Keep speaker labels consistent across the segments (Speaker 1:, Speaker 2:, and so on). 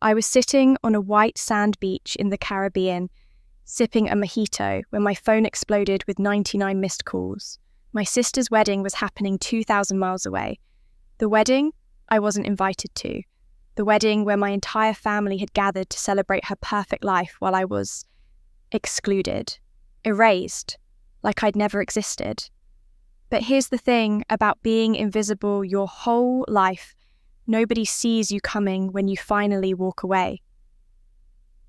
Speaker 1: I was sitting on a white sand beach in the Caribbean, sipping a mojito when my phone exploded with 99 missed calls. My sister's wedding was happening 2,000 miles away. The wedding I wasn't invited to. The wedding where my entire family had gathered to celebrate her perfect life while I was excluded, erased, like I'd never existed. But here's the thing about being invisible your whole life. Nobody sees you coming when you finally walk away.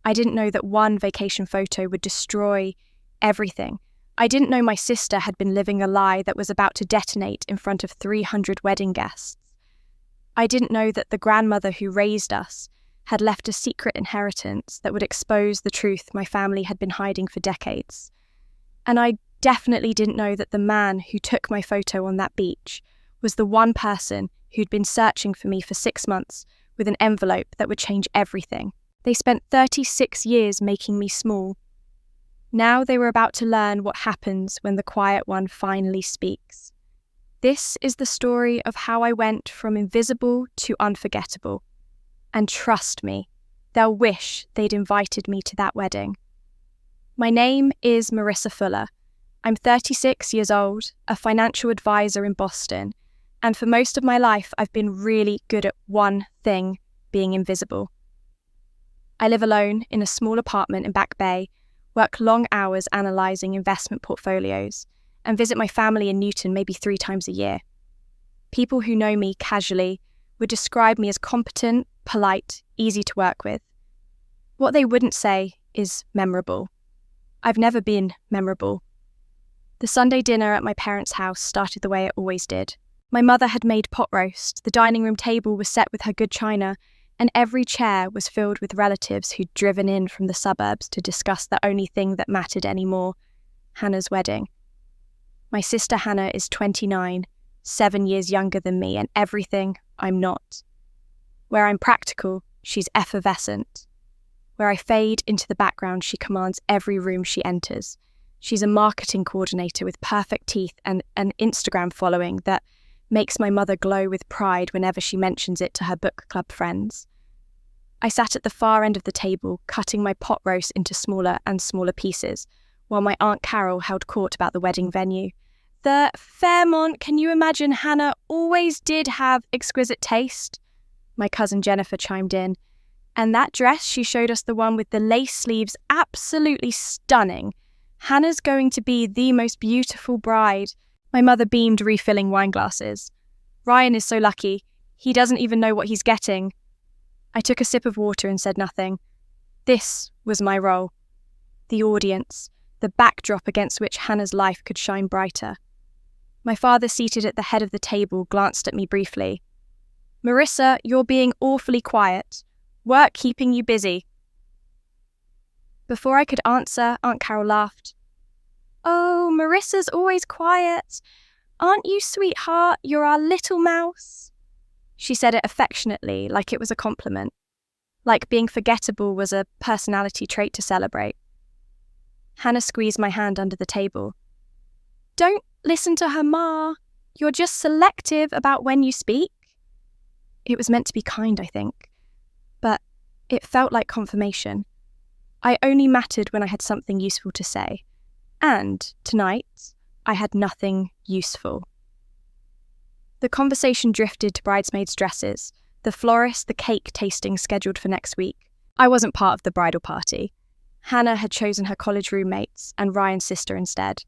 Speaker 1: I didn't know that one vacation photo would destroy everything. I didn't know my sister had been living a lie that was about to detonate in front of 300 wedding guests. I didn't know that the grandmother who raised us had left a secret inheritance that would expose the truth my family had been hiding for decades. And I definitely didn't know that the man who took my photo on that beach was the one person who'd been searching for me for 6 months with an envelope that would change everything. They spent 36 years making me small. Now they were about to learn what happens when the quiet one finally speaks. This is the story of how I went from invisible to unforgettable. And trust me, they'll wish they'd invited me to that wedding. My name is Marissa Fuller. I'm 36 years old, a financial advisor in Boston, and for most of my life I've been really good at one thing, being invisible. I live alone in a small apartment in Back Bay, work long hours analysing investment portfolios, and visit my family in Newton maybe 3 times a year. People who know me casually would describe me as competent, polite, easy to work with. What they wouldn't say is memorable. I've never been memorable. The Sunday dinner at my parents' house started the way it always did. My mother had made pot roast, the dining room table was set with her good china, and every chair was filled with relatives who'd driven in from the suburbs to discuss the only thing that mattered anymore, Hannah's wedding. My sister Hannah is 29, 7 years younger than me, and everything I'm not. Where I'm practical, she's effervescent. Where I fade into the background, she commands every room she enters. She's a marketing coordinator with perfect teeth and an Instagram following that makes my mother glow with pride whenever she mentions it to her book club friends. I sat at the far end of the table, cutting my pot roast into smaller and smaller pieces, while my Aunt Carol held court about the wedding venue. The Fairmont, can you imagine Hannah always did have exquisite taste? My cousin Jennifer chimed in. And that dress, she showed us the one with the lace sleeves, absolutely stunning. Hannah's going to be the most beautiful bride. My mother beamed, refilling wine glasses. Ryan is so lucky. He doesn't even know what he's getting. I took a sip of water and said nothing. This was my role. The audience, the backdrop against which Hannah's life could shine brighter. My father, seated at the head of the table, glanced at me briefly. Marissa, you're being awfully quiet. Work keeping you busy. Before I could answer, Aunt Carol laughed. Oh, Marissa's always quiet. Aren't you, sweetheart? You're our little mouse. She said it affectionately, like it was a compliment. Like being forgettable was a personality trait to celebrate. Hannah squeezed my hand under the table. Don't listen to her, Ma. You're just selective about when you speak. It was meant to be kind, I think. But it felt like confirmation. I only mattered when I had something useful to say. And, tonight, I had nothing useful. The conversation drifted to bridesmaids' dresses, the florist, the cake tasting scheduled for next week. I wasn't part of the bridal party. Hannah had chosen her college roommates and Ryan's sister instead.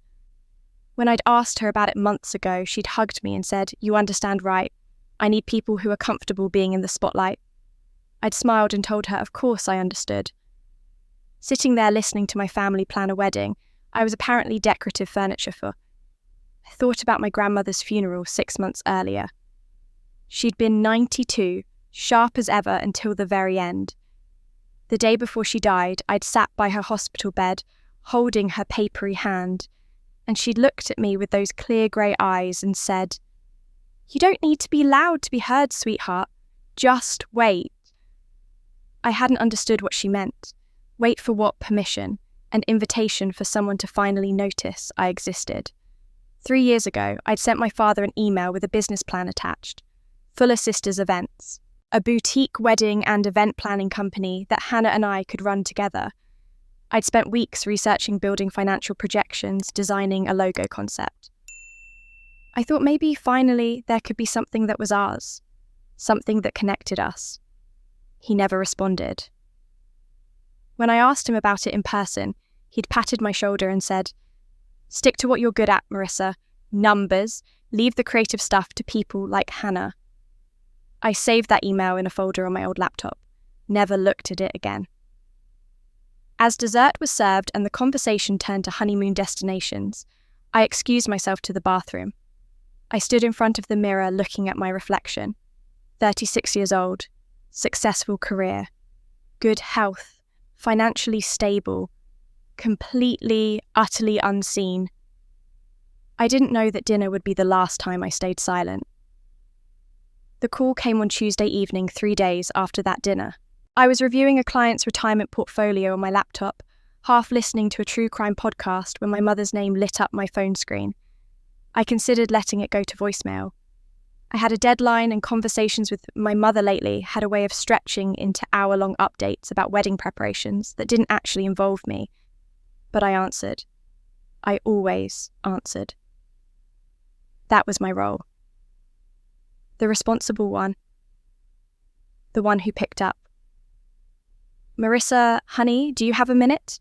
Speaker 1: When I'd asked her about it months ago, she'd hugged me and said, "You understand, right? I need people who are comfortable being in the spotlight." I'd smiled and told her, of course I understood. Sitting there listening to my family plan a wedding, I was apparently decorative furniture for. I thought about my grandmother's funeral 6 months earlier. She'd been 92, sharp as ever until the very end. The day before she died, I'd sat by her hospital bed, holding her papery hand, and she'd looked at me with those clear grey eyes and said, "You don't need to be loud to be heard, sweetheart. Just wait." I hadn't understood what she meant. Wait for what? Permission? An invitation for someone to finally notice I existed. 3 years ago, I'd sent my father an email with a business plan attached. Fuller Sisters events. a boutique wedding and event planning company that Hannah and I could run together. I'd spent weeks researching building financial projections, designing a logo concept. I thought maybe finally there could be something that was ours, something that connected us. He never responded. When I asked him about it in person, he'd patted my shoulder and said, "Stick to what you're good at, Marissa. Numbers. Leave the creative stuff to people like Hannah." I saved that email in a folder on my old laptop, never looked at it again. As dessert was served and the conversation turned to honeymoon destinations, I excused myself to the bathroom. I stood in front of the mirror looking at my reflection. 36 years old, successful career, good health, financially stable, completely, utterly unseen. I didn't know that dinner would be the last time I stayed silent. The call came on Tuesday evening, 3 days after that dinner. I was reviewing a client's retirement portfolio on my laptop, half listening to a true crime podcast when my mother's name lit up my phone screen. I considered letting it go to voicemail. I had a deadline, and conversations with my mother lately had a way of stretching into hour-long updates about wedding preparations that didn't actually involve me. But I answered. I always answered. That was my role. The responsible one. The one who picked up. "Marissa, honey, do you have a minute?"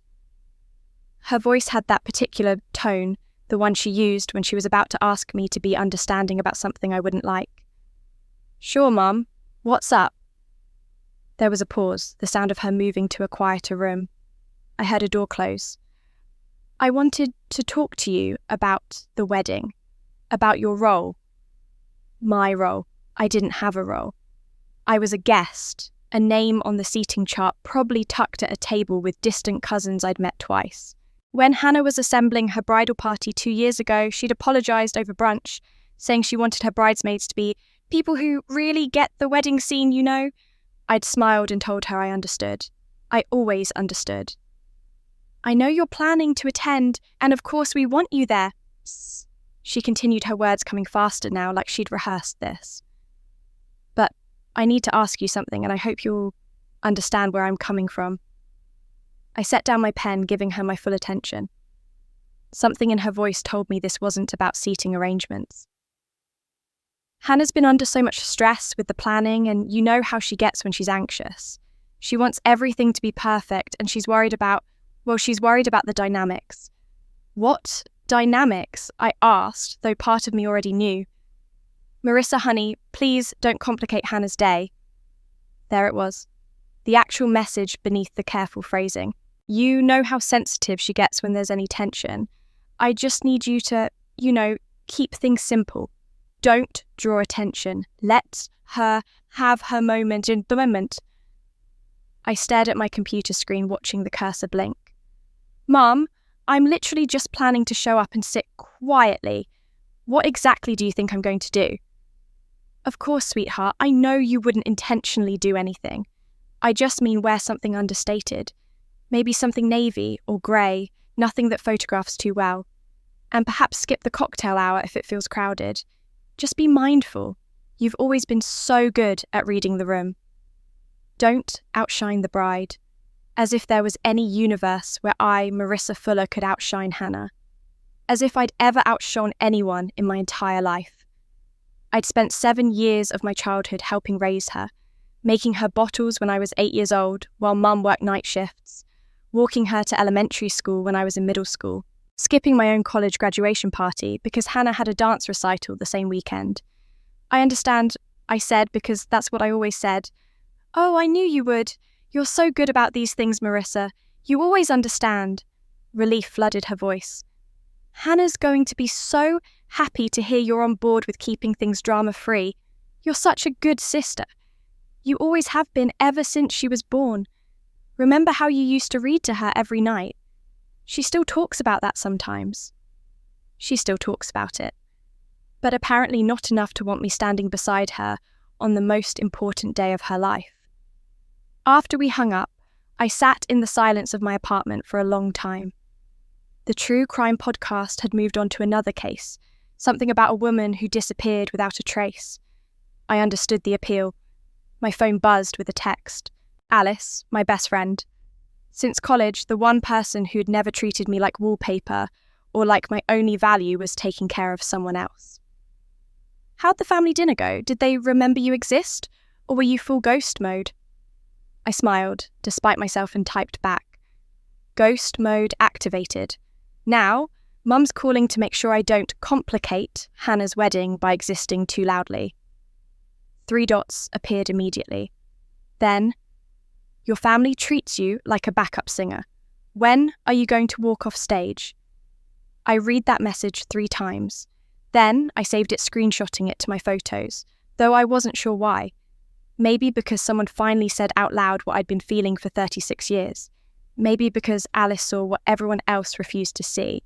Speaker 1: Her voice had that particular tone, the one she used when she was about to ask me to be understanding about something I wouldn't like. "Sure, Mum. What's up?" There was a pause, the sound of her moving to a quieter room. I heard a door close. "I wanted to talk to you about the wedding, about your role." My role. I didn't have a role. I was a guest, a name on the seating chart, probably tucked at a table with distant cousins I'd met twice. When Hannah was assembling her bridal party 2 years ago, she'd apologised over brunch, saying she wanted her bridesmaids to be people who really get the wedding scene, you know. I'd smiled and told her I understood. I always understood. "I know you're planning to attend, and of course we want you there." She continued, her words coming faster now, like she'd rehearsed this. "But I need to ask you something, and I hope you'll understand where I'm coming from." I set down my pen, giving her my full attention. Something in her voice told me this wasn't about seating arrangements. Hannah's been under so much stress with the planning, and you know how she gets when she's anxious. She wants everything to be perfect, and she's worried about the dynamics. "What dynamics?" I asked, though part of me already knew. "Marissa, honey, please don't complicate Hannah's day." There it was, the actual message beneath the careful phrasing. "You know how sensitive she gets when there's any tension. I just need you to, keep things simple. Don't draw attention. Let her have her moment in the moment." I stared at my computer screen, watching the cursor blink. "Mum, I'm literally just planning to show up and sit quietly. What exactly do you think I'm going to do?" "Of course, sweetheart, I know you wouldn't intentionally do anything. I just mean wear something understated. Maybe something navy or grey, nothing that photographs too well. And perhaps skip the cocktail hour if it feels crowded. Just be mindful. You've always been so good at reading the room. Don't outshine the bride. As if there was any universe where I, Marissa Fuller, could outshine Hannah. As if I'd ever outshone anyone in my entire life. I'd spent 7 years of my childhood helping raise her, making her bottles when I was 8 years old while Mum worked night shifts, walking her to elementary school when I was in middle school, skipping my own college graduation party because Hannah had a dance recital the same weekend. "I understand," I said, because that's what I always said. "Oh, I knew you would. You're so good about these things, Marissa. You always understand." Relief flooded her voice. "Hannah's going to be so happy to hear you're on board with keeping things drama-free. You're such a good sister. You always have been ever since she was born. Remember how you used to read to her every night? She still talks about that sometimes." She still talks about it. But apparently not enough to want me standing beside her on the most important day of her life. After we hung up, I sat in the silence of my apartment for a long time. The true crime podcast had moved on to another case, something about a woman who disappeared without a trace. I understood the appeal. My phone buzzed with a text. Alice, my best friend. Since college, the one person who'd never treated me like wallpaper or like my only value was taking care of someone else. How'd the family dinner go? Did they remember you exist? Or were you full ghost mode? I smiled, despite myself, and typed back. Ghost mode activated. Now, Mum's calling to make sure I don't complicate Hannah's wedding by existing too loudly. 3 dots appeared immediately. Then, your family treats you like a backup singer. When are you going to walk off stage? I read that message 3 times. Then I saved it, screenshotting it to my photos, though I wasn't sure why. Maybe because someone finally said out loud what I'd been feeling for 36 years. Maybe because Alice saw what everyone else refused to see.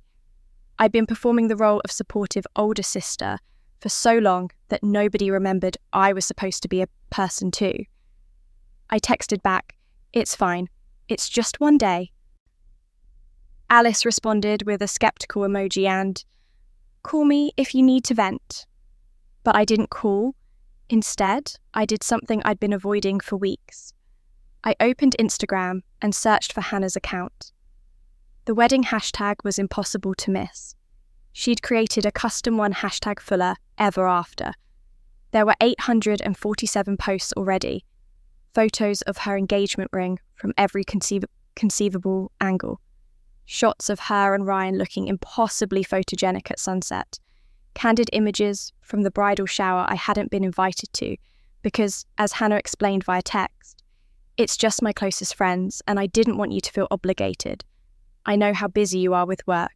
Speaker 1: I'd been performing the role of supportive older sister for so long that nobody remembered I was supposed to be a person too. I texted back, "It's fine. It's just one day." Alice responded with a skeptical emoji and, "Call me if you need to vent." But I didn't call. Instead, I did something I'd been avoiding for weeks. I opened Instagram and searched for Hannah's account. The wedding hashtag was impossible to miss. She'd created a custom one hashtag fuller ever after. There were 847 posts already, photos of her engagement ring from every conceivable angle, shots of her and Ryan looking impossibly photogenic at sunset, candid images from the bridal shower I hadn't been invited to because, as Hannah explained via text, "It's just my closest friends and I didn't want you to feel obligated. I know how busy you are with work."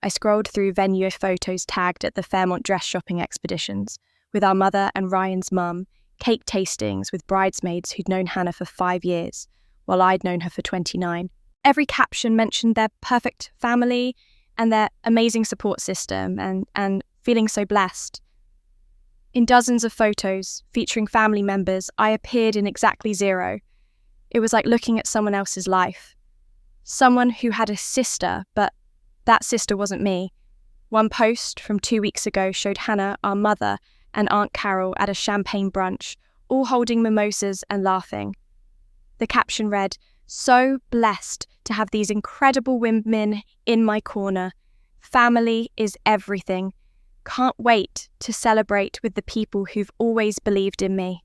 Speaker 1: I scrolled through venue photos tagged at the Fairmont dress shopping expeditions, with our mother and Ryan's mum, cake tastings with bridesmaids who'd known Hannah for 5 years, while I'd known her for 29. Every caption mentioned their perfect family and their amazing support system and feeling so blessed. In dozens of photos featuring family members, I appeared in exactly 0. It was like looking at someone else's life. Someone who had a sister, but that sister wasn't me. One post from 2 weeks ago showed Hannah, our mother, and Aunt Carol at a champagne brunch, all holding mimosas and laughing. The caption read, "So blessed to have these incredible women in my corner. Family is everything. Can't wait to celebrate with the people who've always believed in me."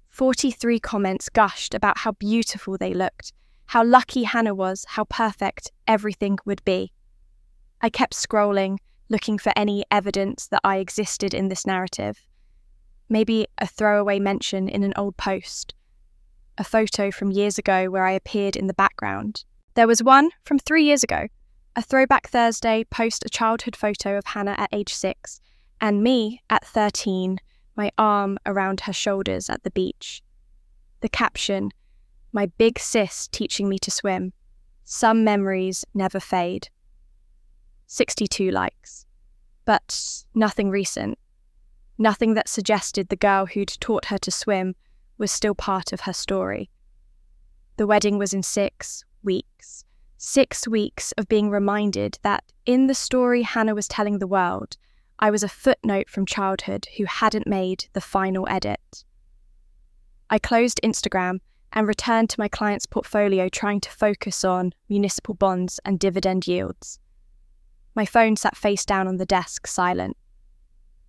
Speaker 1: 43 comments gushed about how beautiful they looked, how lucky Hannah was, how perfect everything would be. I kept scrolling, looking for any evidence that I existed in this narrative. Maybe a throwaway mention in an old post. A photo from years ago where I appeared in the background. There was one from 3 years ago. A Throwback Thursday post a childhood photo of Hannah at age 6, and me at 13, my arm around her shoulders at the beach. The caption, "My big sis teaching me to swim. Some memories never fade." 62 likes. But nothing recent. Nothing that suggested the girl who'd taught her to swim was still part of her story. The wedding was in 6 weeks. 6 weeks of being reminded that in the story Hannah was telling the world, I was a footnote from childhood who hadn't made the final edit. I closed Instagram and returned to my client's portfolio, trying to focus on municipal bonds and dividend yields. My phone sat face down on the desk, silent.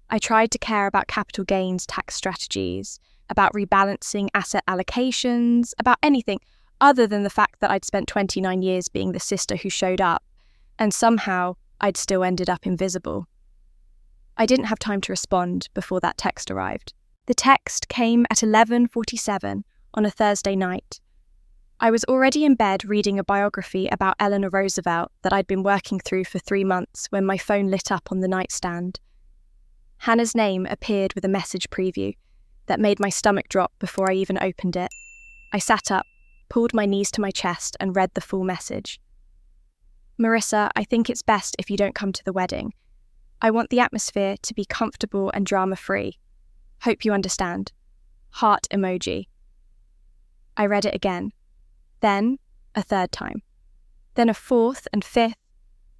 Speaker 1: I tried to care about capital gains tax strategies, about rebalancing asset allocations, about anything other than the fact that I'd spent 29 years being the sister who showed up, and somehow I'd still ended up invisible. I didn't have time to respond before that text arrived. The text came at 11:47 on a Thursday night. I was already in bed reading a biography about Eleanor Roosevelt that I'd been working through for 3 months when my phone lit up on the nightstand. Hannah's name appeared with a message preview that made my stomach drop before I even opened it. I sat up, pulled my knees to my chest, and read the full message. "Marissa, I think it's best if you don't come to the wedding. I want the atmosphere to be comfortable and drama-free. Hope you understand. Heart emoji." I read it again, then a 3rd time, then a 4th and 5th.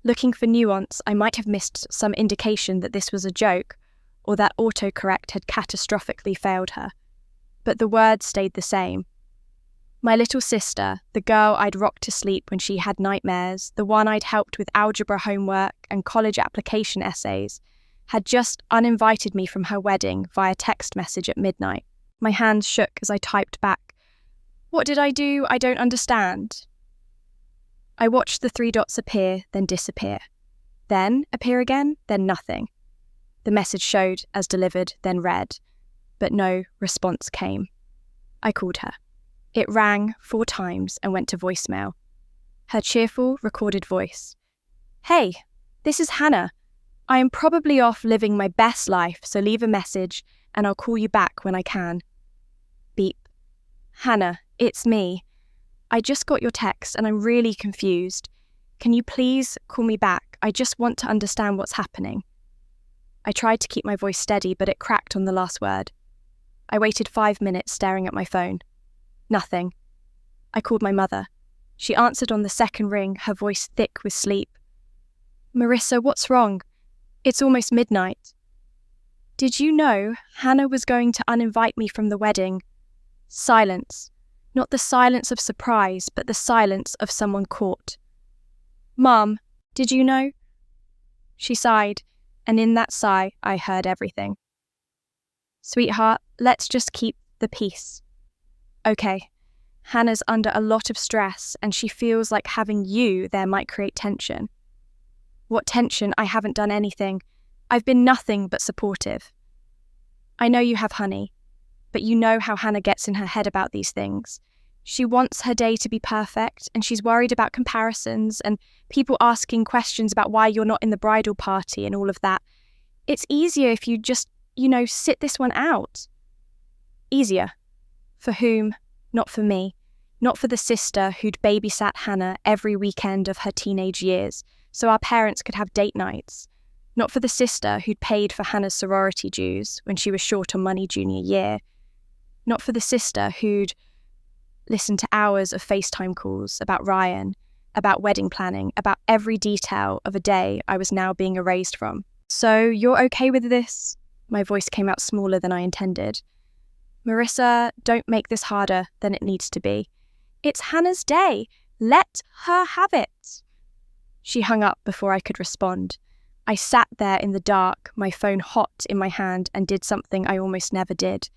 Speaker 1: Looking for nuance, I might have missed some indication that this was a joke, or that autocorrect had catastrophically failed her. but the words stayed the same. My little sister, the girl I'd rocked to sleep when she had nightmares, the one I'd helped with algebra homework and college application essays, had just uninvited me from her wedding via text message at midnight. My hands shook as I typed back, "What did I do? I don't understand." I watched the 3 dots appear, then disappear. Then appear again, then nothing. The message showed as delivered, then read, but no response came. I called her. It rang 4 times and went to voicemail. Her cheerful, recorded voice. "Hey, this is Hannah. I am probably off living my best life, so leave a message and I'll call you back when I can." Beep. "Hannah, it's me. I just got your text and I'm really confused. Can you please call me back? I just want to understand what's happening." I tried to keep my voice steady, but it cracked on the last word. I waited 5 minutes staring at my phone. Nothing. I called my mother. She answered on the second ring, her voice thick with sleep. "Marissa, what's wrong? It's almost midnight." "Did you know Hannah was going to uninvite me from the wedding?" Silence. Not the silence of surprise, but the silence of someone caught. "Mom, did you know?" She sighed, and in that sigh, I heard everything. "Sweetheart, let's just keep the peace." "Okay, Hannah's under a lot of stress and she feels like having you there might create tension." "What tension? I haven't done anything. I've been nothing but supportive." "I know you have, honey, but you know how Hannah gets in her head about these things. She wants her day to be perfect and she's worried about comparisons and people asking questions about why you're not in the bridal party and all of that. It's easier if you just, sit this one out." Easier. For whom? Not for me. Not for the sister who'd babysat Hannah every weekend of her teenage years, so our parents could have date nights. Not for the sister who'd paid for Hannah's sorority dues when she was short on money junior year. Not for the sister who'd listened to hours of FaceTime calls about Ryan, about wedding planning, about every detail of a day I was now being erased from. "So you're okay with this?" My voice came out smaller than I intended. "Marissa, don't make this harder than it needs to be. It's Hannah's day. Let her have it." She hung up before I could respond. I sat there in the dark, my phone hot in my hand, and did something I almost never did.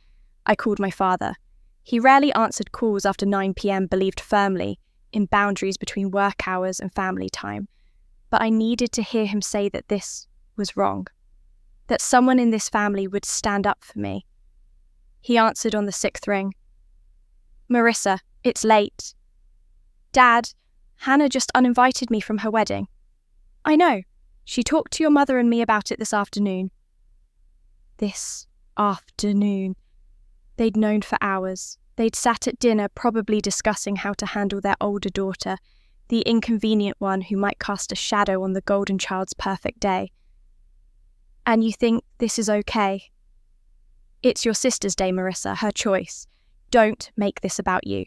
Speaker 1: I called my father. He rarely answered calls after 9 p.m, believed firmly in boundaries between work hours and family time. But I needed to hear him say that this was wrong. That someone in this family would stand up for me. He answered on the 6th ring. "Marissa, it's late." "Dad, Hannah just uninvited me from her wedding." "I know. She talked to your mother and me about it this afternoon." This afternoon. They'd known for hours. They'd sat at dinner probably discussing how to handle their older daughter, the inconvenient one who might cast a shadow on the golden child's perfect day. "And you think this is okay?" "It's your sister's day, Marissa, her choice. Don't make this about you."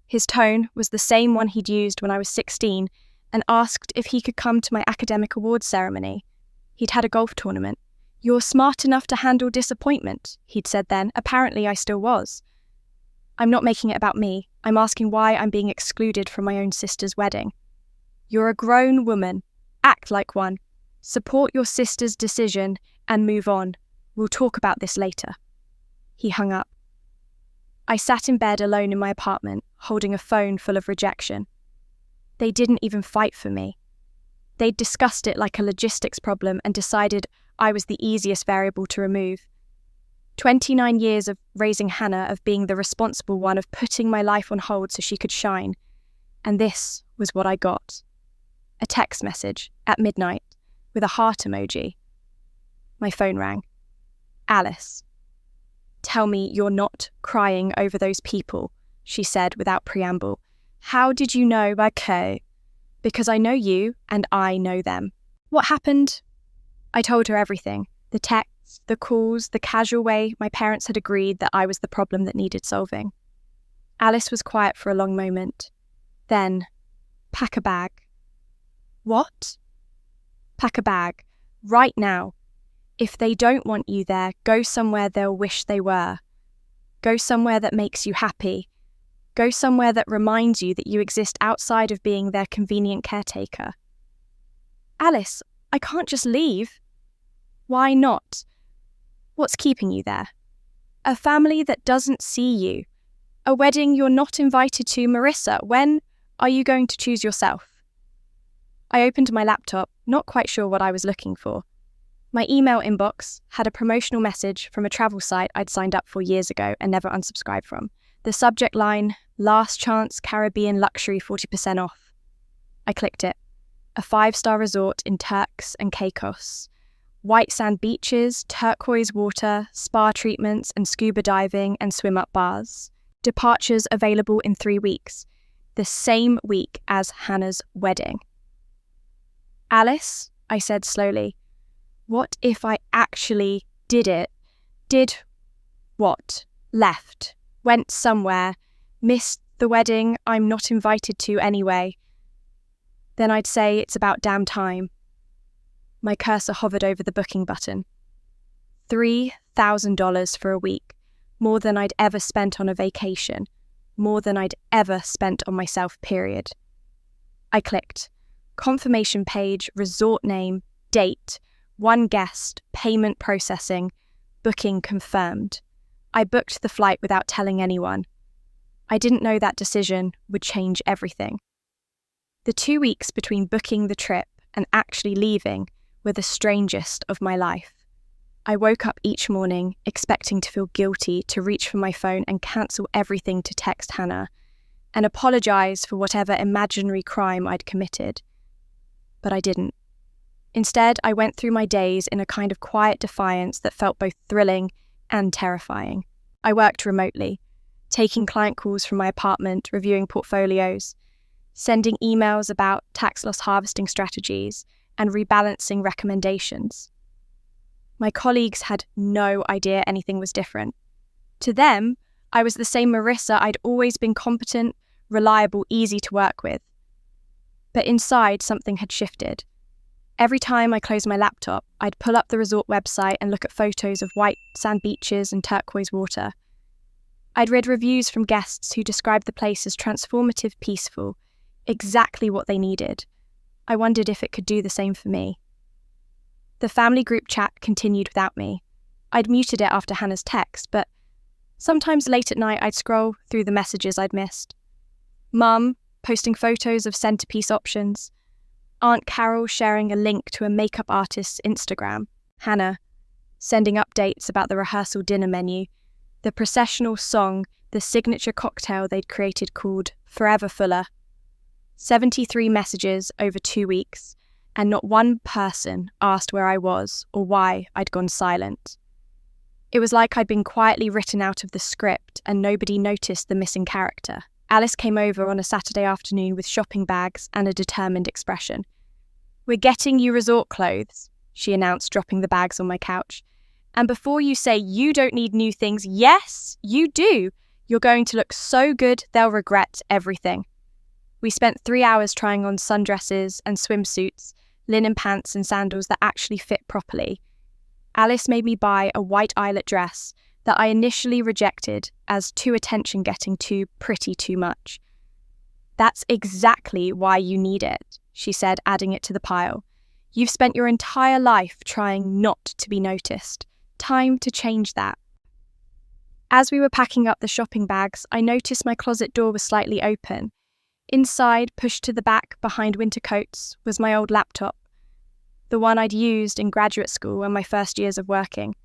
Speaker 1: His tone was the same one he'd used when I was 16 and asked if he could come to my academic awards ceremony. He'd had a golf tournament. "You're smart enough to handle disappointment," he'd said then. Apparently I still was. "I'm not making it about me. I'm asking why I'm being excluded from my own sister's wedding." "You're a grown woman. Act like one. Support your sister's decision and move on. We'll talk about this later." He hung up. I sat in bed alone in my apartment, holding a phone full of rejection. They didn't even fight for me. They'd discussed it like a logistics problem and decided I was the easiest variable to remove. 29 years of raising Hannah, of being the responsible one, of putting my life on hold so she could shine. And this was what I got. A text message at midnight with a heart emoji. My phone rang. "Alice." "Tell me you're not crying over those people," she said without preamble. "How did you know? Okay. Because I know you and I know them." "What happened?" I told her everything. The texts, the calls, the casual way my parents had agreed that I was the problem that needed solving. Alice was quiet for a long moment. Then, "Pack a bag." "What?" "Pack a bag. Right now. If they don't want you there, go somewhere they'll wish they were." Go somewhere that makes you happy. Go somewhere that reminds you that you exist outside of being their convenient caretaker. Alice, I can't just leave. Why not? What's keeping you there? A family that doesn't see you. A wedding you're not invited to. Marissa, when are you going to choose yourself? I opened my laptop, not quite sure what I was looking for. My email inbox had a promotional message from a travel site I'd signed up for years ago and never unsubscribed from. The subject line, Last Chance Caribbean Luxury 40% off. I clicked it. A 5-star resort in Turks and Caicos. White sand beaches, turquoise water, spa treatments and scuba diving and swim-up bars. Departures available in 3 weeks. The same week as Hannah's wedding. Alice, I said slowly, what if I actually did it? Did what? Left. Went somewhere. Missed the wedding I'm not invited to anyway. Then I'd say it's about damn time. My cursor hovered over the booking button. $3,000 for a week. More than I'd ever spent on a vacation. More than I'd ever spent on myself, period. I clicked. Confirmation page, resort name, date, 1 guest, payment processing, booking confirmed. I booked the flight without telling anyone. I didn't know that decision would change everything. The 2 weeks between booking the trip and actually leaving were the strangest of my life. I woke up each morning expecting to feel guilty to reach for my phone and cancel everything to text Hannah and apologise for whatever imaginary crime I'd committed. But I didn't. Instead, I went through my days in a kind of quiet defiance that felt both thrilling and terrifying. I worked remotely, taking client calls from my apartment, reviewing portfolios, sending emails about tax loss harvesting strategies, and rebalancing recommendations. My colleagues had no idea anything was different. To them, I was the same Marissa I'd always been: competent, reliable, easy to work with. But inside, something had shifted. Every time I closed my laptop, I'd pull up the resort website and look at photos of white sand beaches and turquoise water. I'd read reviews from guests who described the place as transformative, peaceful, exactly what they needed. I wondered if it could do the same for me. The family group chat continued without me. I'd muted it after Hannah's text, but sometimes late at night I'd scroll through the messages I'd missed. Mum posting photos of centerpiece options. Aunt Carol sharing a link to a makeup artist's Instagram. Hannah sending updates about the rehearsal dinner menu, the processional song, the signature cocktail they'd created called Forever Fuller. 73 messages over 2 weeks, and not one person asked where I was or why I'd gone silent. It was like I'd been quietly written out of the script and nobody noticed the missing character. Alice came over on a Saturday afternoon with shopping bags and a determined expression. "We're getting you resort clothes," she announced, dropping the bags on my couch. "And before you say you don't need new things, yes, you do. You're going to look so good they'll regret everything." We spent 3 hours trying on sundresses and swimsuits, linen pants and sandals that actually fit properly. Alice made me buy a white eyelet dress that I initially rejected as too attention-getting, too pretty, too much. "That's exactly why you need it," she said, adding it to the pile. "You've spent your entire life trying not to be noticed. Time to change that." As we were packing up the shopping bags, I noticed my closet door was slightly open. Inside, pushed to the back behind winter coats, was my old laptop, the one I'd used in graduate school and my first years of working.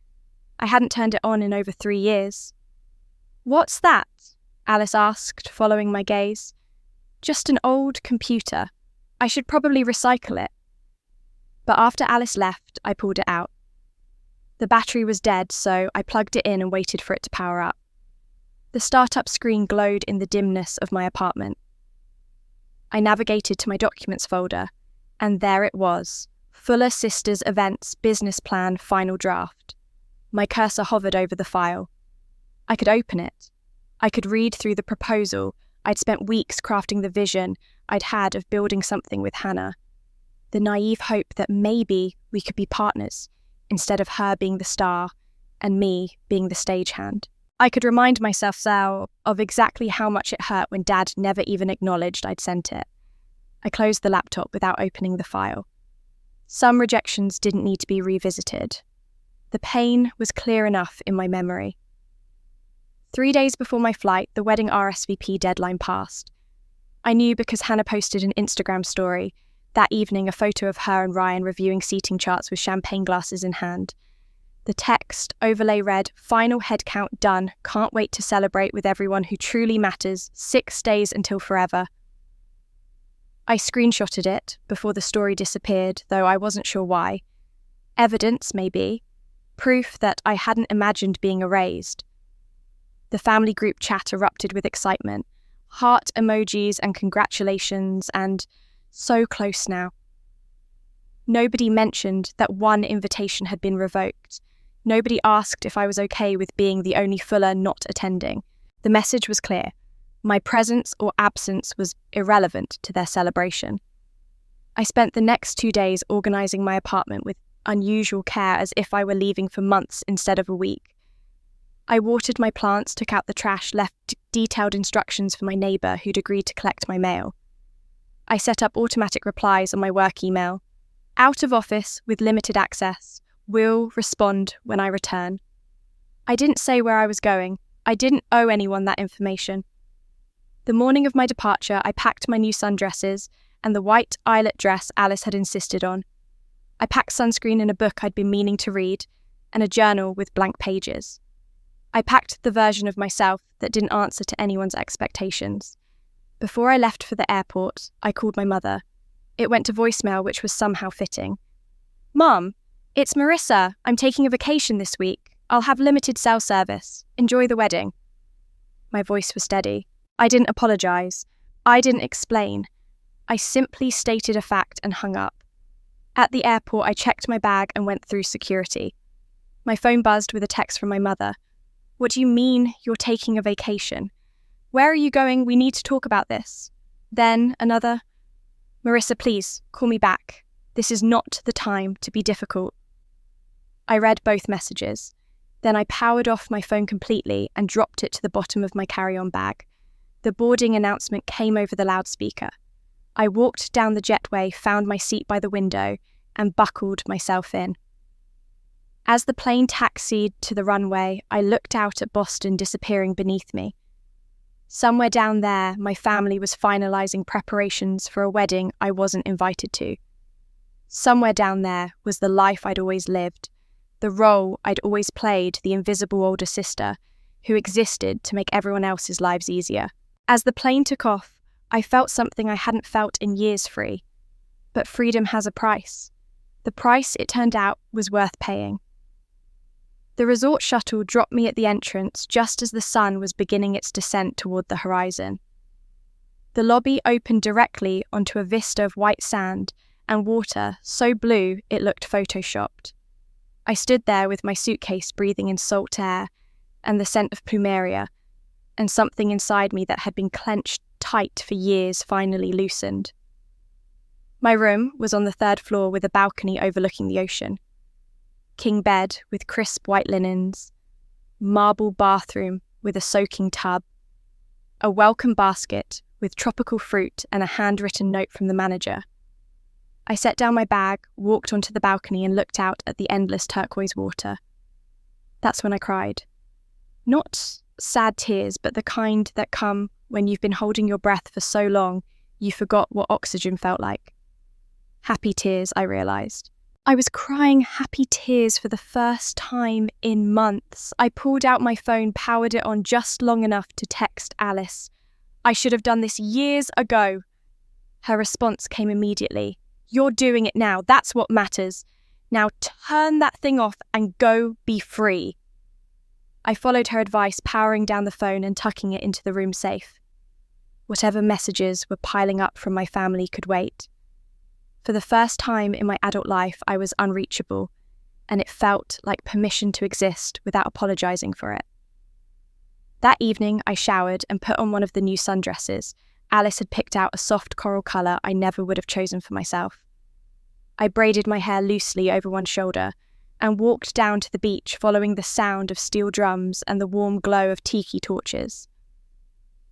Speaker 1: I hadn't turned it on in over 3 years. "What's that?" Alice asked, following my gaze. "Just an old computer. I should probably recycle it." But after Alice left, I pulled it out. The battery was dead, so I plugged it in and waited for it to power up. The startup screen glowed in the dimness of my apartment. I navigated to my documents folder, and there it was, Fuller Sisters Events Business Plan Final Draft. My cursor hovered over the file. I could open it. I could read through the proposal. I'd spent weeks crafting the vision I'd had of building something with Hannah. The naive hope that maybe we could be partners, instead of her being the star and me being the stagehand. I could remind myself now of exactly how much it hurt when Dad never even acknowledged I'd sent it. I closed the laptop without opening the file. Some rejections didn't need to be revisited. The pain was clear enough in my memory. 3 days before my flight, the wedding RSVP deadline passed. I knew because Hannah posted an Instagram story that evening, a photo of her and Ryan reviewing seating charts with champagne glasses in hand. The text overlay read, "Final head count done. Can't wait to celebrate with everyone who truly matters. 6 days until forever." I screenshotted it before the story disappeared, though I wasn't sure why. Evidence, maybe. Proof that I hadn't imagined being erased. The family group chat erupted with excitement. Heart emojis and congratulations, and so close now. Nobody mentioned that one invitation had been revoked. Nobody asked if I was okay with being the only Fuller not attending. The message was clear. My presence or absence was irrelevant to their celebration. I spent the next 2 days organising my apartment with unusual care, as if I were leaving for months instead of a week. I watered my plants, took out the trash, left detailed instructions for my neighbour who'd agreed to collect my mail. I set up automatic replies on my work email. Out of office with limited access. Will respond when I return. I didn't say where I was going. I didn't owe anyone that information. The morning of my departure, I packed my new sundresses and the white eyelet dress Alice had insisted on. I packed sunscreen and a book I'd been meaning to read, and a journal with blank pages. I packed the version of myself that didn't answer to anyone's expectations. Before I left for the airport, I called my mother. It went to voicemail, which was somehow fitting. "Mom, it's Marissa. I'm taking a vacation this week. I'll have limited cell service. Enjoy the wedding." My voice was steady. I didn't apologise. I didn't explain. I simply stated a fact and hung up. At the airport, I checked my bag and went through security. My phone buzzed with a text from my mother. "What do you mean you're taking a vacation? Where are you going? We need to talk about this." Then another, "Marissa, please, call me back. This is not the time to be difficult." I read both messages. Then I powered off my phone completely and dropped it to the bottom of my carry-on bag. The boarding announcement came over the loudspeaker. I walked down the jetway, found my seat by the window, and buckled myself in. As the plane taxied to the runway, I looked out at Boston disappearing beneath me. Somewhere down there, my family was finalising preparations for a wedding I wasn't invited to. Somewhere down there was the life I'd always lived, the role I'd always played, the invisible older sister, who existed to make everyone else's lives easier. As the plane took off, I felt something I hadn't felt in years free. But freedom has a price. The price, it turned out, was worth paying. The resort shuttle dropped me at the entrance just as the sun was beginning its descent toward the horizon. The lobby opened directly onto a vista of white sand and water so blue it looked photoshopped. I stood there with my suitcase breathing in salt air and the scent of plumeria, and something inside me that had been clenched tight for years finally loosened. My room was on the 3rd floor with a balcony overlooking the ocean. King bed with crisp white linens, marble bathroom with a soaking tub, a welcome basket with tropical fruit and a handwritten note from the manager. I set down my bag, walked onto the balcony and looked out at the endless turquoise water. That's when I cried. Not sad tears, but the kind that come when you've been holding your breath for so long you forgot what oxygen felt like. Happy tears, I realised. I was crying happy tears for the first time in months. I pulled out my phone, powered it on just long enough to text Alice. "I should have done this years ago." Her response came immediately. "You're doing it now. That's what matters. Now turn that thing off and go be free." I followed her advice, powering down the phone and tucking it into the room safe. Whatever messages were piling up from my family could wait. For the first time in my adult life, I was unreachable, and it felt like permission to exist without apologising for it. That evening, I showered and put on one of the new sundresses. Alice had picked out a soft coral colour I never would have chosen for myself. I braided my hair loosely over one shoulder, and walked down to the beach following the sound of steel drums and the warm glow of tiki torches.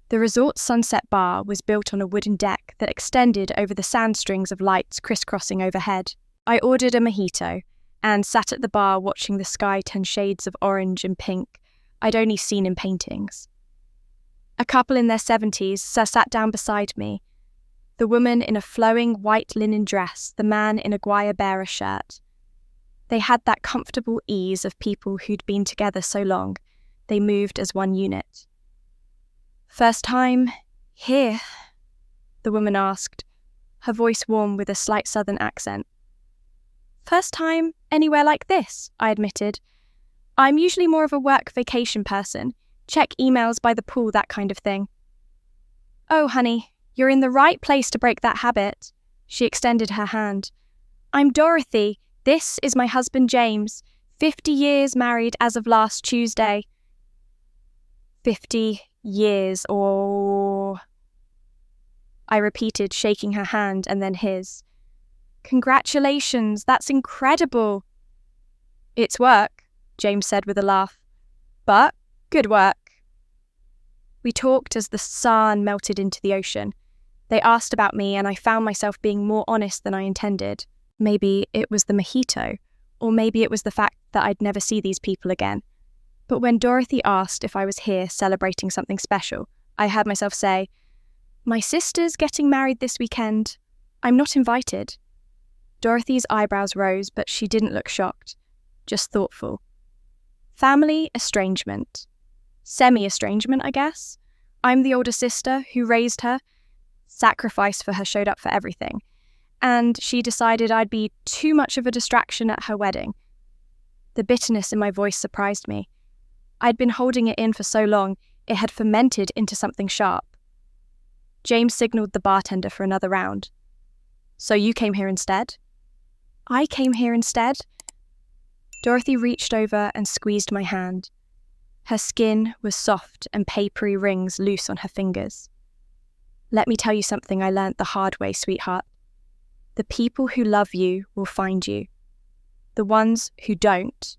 Speaker 1: The resort's sunset bar was built on a wooden deck that extended over the sand strings of lights crisscrossing overhead. I ordered a mojito and sat at the bar watching the sky turn shades of orange and pink I'd only seen in paintings. A couple in their 70s sat down beside me, the woman in a flowing white linen dress, the man in a guayabera shirt. They had that comfortable ease of people who'd been together so long, they moved as one unit. "First time here?" the woman asked, her voice warm with a slight southern accent. "First time anywhere like this," I admitted. "I'm usually more of a work vacation person. Check emails by the pool, that kind of thing." "Oh, honey, you're in the right place to break that habit." She extended her hand. "I'm Dorothy. This is my husband, James. 50 years married as of last Tuesday." 50 years, or... I repeated, shaking her hand and then his. "Congratulations, that's incredible." "It's work," James said with a laugh. "But good work." We talked as the sun melted into the ocean. They asked about me and I found myself being more honest than I intended. Maybe it was the mojito, or maybe it was the fact that I'd never see these people again. But when Dorothy asked if I was here celebrating something special, I heard myself say, "My sister's getting married this weekend. I'm not invited." Dorothy's eyebrows rose, but she didn't look shocked, just thoughtful. Family estrangement. Semi-estrangement, I guess. I'm the older sister who raised her, sacrificed for her, showed up for everything. And she decided I'd be too much of a distraction at her wedding. The bitterness in my voice surprised me. I'd been holding it in for so long, it had fermented into something sharp. James signaled the bartender for another round. "So you came here instead?" "I came here instead?" Dorothy reached over and squeezed my hand. Her skin was soft and papery rings loose on her fingers. "Let me tell you something I learnt the hard way, sweetheart. The people who love you will find you. The ones who don't,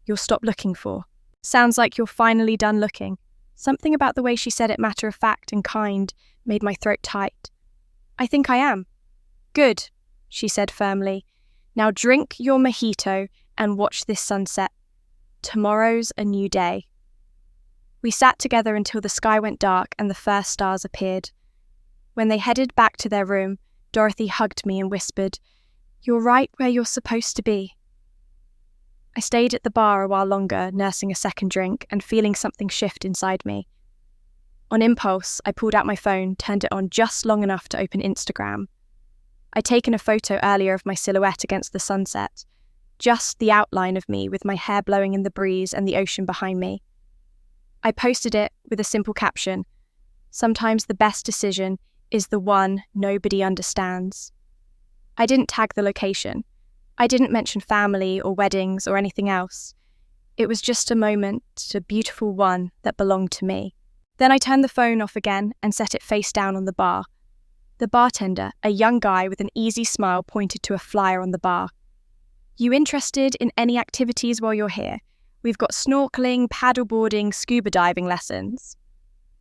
Speaker 1: you'll stop looking for." Sounds like you're finally done looking. Something about the way she said it matter-of-fact and kind made my throat tight. "I think I am." "Good," she said firmly. "Now drink your mojito and watch this sunset. Tomorrow's a new day." We sat together until the sky went dark and the first stars appeared. When they headed back to their room, Dorothy hugged me and whispered, "You're right where you're supposed to be." I stayed at the bar a while longer, nursing a second drink and feeling something shift inside me. On impulse, I pulled out my phone, turned it on just long enough to open Instagram. I'd taken a photo earlier of my silhouette against the sunset, just the outline of me with my hair blowing in the breeze and the ocean behind me. I posted it with a simple caption, "Sometimes the best decision is the one nobody understands." I didn't tag the location. I didn't mention family or weddings or anything else. It was just a moment, a beautiful one that belonged to me. Then I turned the phone off again and set it face down on the bar. The bartender, a young guy with an easy smile, pointed to a flyer on the bar. "You interested in any activities while you're here? We've got snorkeling, paddleboarding, scuba diving lessons."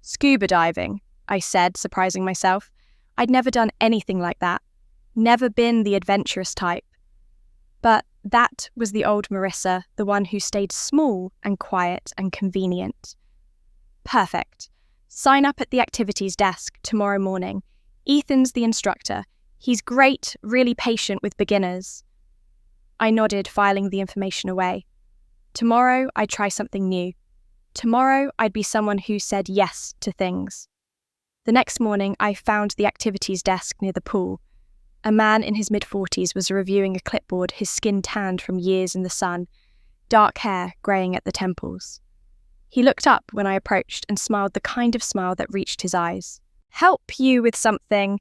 Speaker 1: "Scuba diving," I said, surprising myself. I'd never done anything like that. Never been the adventurous type. But that was the old Marissa, the one who stayed small and quiet and convenient. "Perfect. Sign up at the activities desk tomorrow morning. Ethan's the instructor. He's great, really patient with beginners." I nodded, filing the information away. Tomorrow I'd try something new. Tomorrow I'd be someone who said yes to things. The next morning I found the activities desk near the pool. A man in his mid-40s was reviewing a clipboard, his skin tanned from years in the sun, dark hair greying at the temples. He looked up when I approached and smiled the kind of smile that reached his eyes. "Help you with something?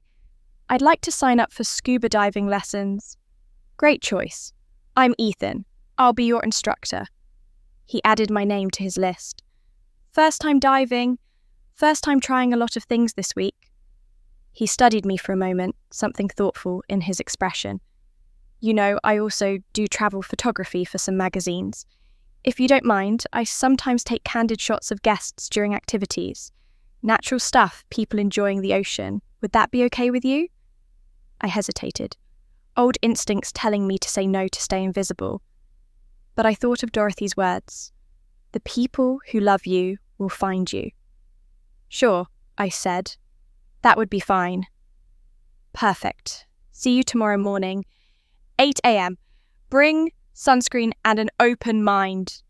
Speaker 1: I'd like to sign up for scuba diving lessons." "Great choice. I'm Ethan. I'll be your instructor." He added my name to his list. "First time diving. First time trying a lot of things this week." He studied me for a moment, something thoughtful in his expression. You know, I also do travel photography for some magazines. If you don't mind, I sometimes take candid shots of guests during activities. Natural stuff, people enjoying the ocean. Would that be okay with you? I hesitated. Old instincts telling me to say no to stay invisible. But I thought of Dorothy's words. The people who love you will find you. Sure, I said. That would be fine. Perfect. See you tomorrow morning, 8 a.m. Bring sunscreen and an open mind.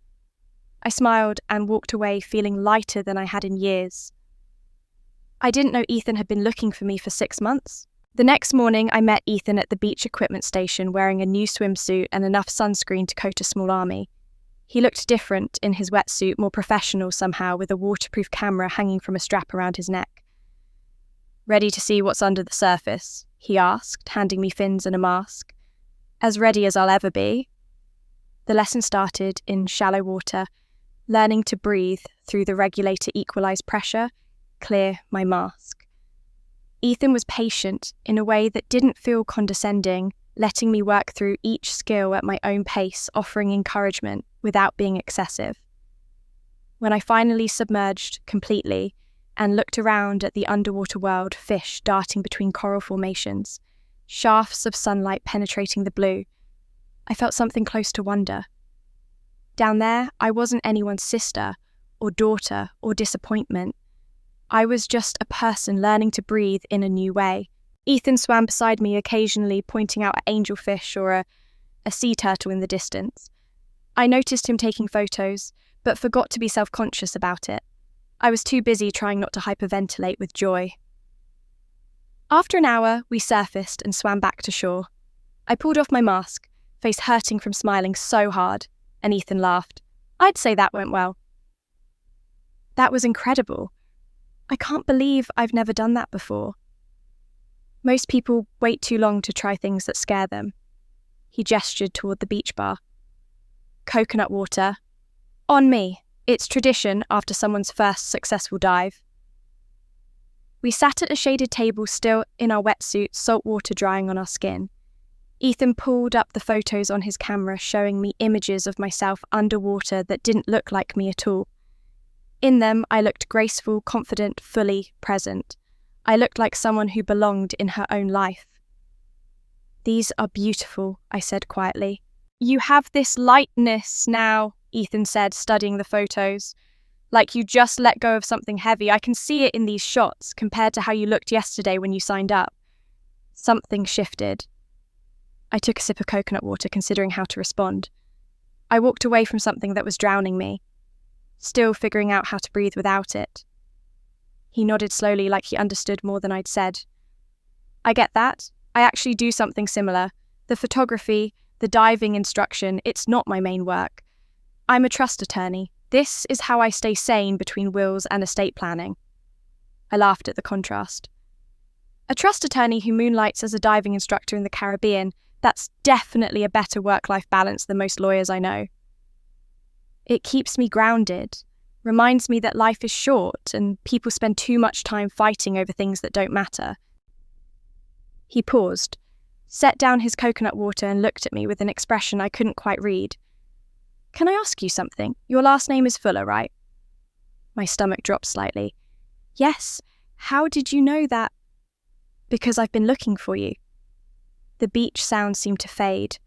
Speaker 1: I smiled and walked away feeling lighter than I had in years. I didn't know Ethan had been looking for me for 6 months. The next morning, I met Ethan at the beach equipment station wearing a new swimsuit and enough sunscreen to coat a small army. He looked different in his wetsuit, more professional somehow, with a waterproof camera hanging from a strap around his neck. Ready to see what's under the surface? He asked, handing me fins and a mask. As ready as I'll ever be. The lesson started in shallow water, learning to breathe through the regulator equalize pressure, clear my mask. Ethan was patient in a way that didn't feel condescending, letting me work through each skill at my own pace, offering encouragement without being excessive. When I finally submerged completely and looked around at the underwater world, fish darting between coral formations, shafts of sunlight penetrating the blue, I felt something close to wonder. Down there, I wasn't anyone's sister or daughter or disappointment. I was just a person learning to breathe in a new way. Ethan swam beside me, occasionally pointing out an angelfish or a sea turtle in the distance. I noticed him taking photos, but forgot to be self-conscious about it. I was too busy trying not to hyperventilate with joy. After an hour, we surfaced and swam back to shore. I pulled off my mask, face hurting from smiling so hard, and Ethan laughed. I'd say that went well. That was incredible. I can't believe I've never done that before. Most people wait too long to try things that scare them. He gestured toward the beach bar. Coconut water. On me. It's tradition after someone's first successful dive. We sat at a shaded table still in our wetsuits, salt water drying on our skin. Ethan pulled up the photos on his camera, showing me images of myself underwater that didn't look like me at all. In them, I looked graceful, confident, fully present. I looked like someone who belonged in her own life. These are beautiful, I said quietly. You have this lightness now, Ethan said, studying the photos. Like you just let go of something heavy. I can see it in these shots compared to how you looked yesterday when you signed up. Something shifted. I took a sip of coconut water, considering how to respond. I walked away from something that was drowning me, still figuring out how to breathe without it. He nodded slowly, like he understood more than I'd said. I get that. I actually do something similar. The photography, the diving instruction, it's not my main work. I'm a trust attorney. This is how I stay sane between wills and estate planning. I laughed at the contrast. A trust attorney who moonlights as a diving instructor in the Caribbean, that's definitely a better work-life balance than most lawyers I know. It keeps me grounded, reminds me that life is short and people spend too much time fighting over things that don't matter. He paused, set down his coconut water and looked at me with an expression I couldn't quite read. Can I ask you something? Your last name is Fuller, right? My stomach dropped slightly. Yes. How did you know that? Because I've been looking for you. The beach sound seemed to fade.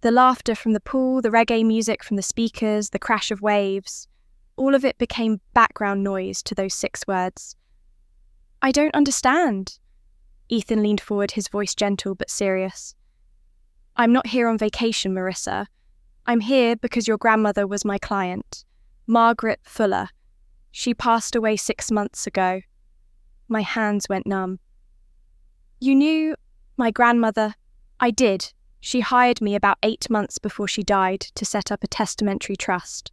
Speaker 1: The laughter from the pool, the reggae music from the speakers, the crash of waves, all of it became background noise to those 6 words. I don't understand. Ethan leaned forward, his voice gentle but serious. I'm not here on vacation, Marissa. I'm here because your grandmother was my client, Margaret Fuller. She passed away 6 months ago. My hands went numb. You knew my grandmother? I did. She hired me about 8 months before she died to set up a testamentary trust.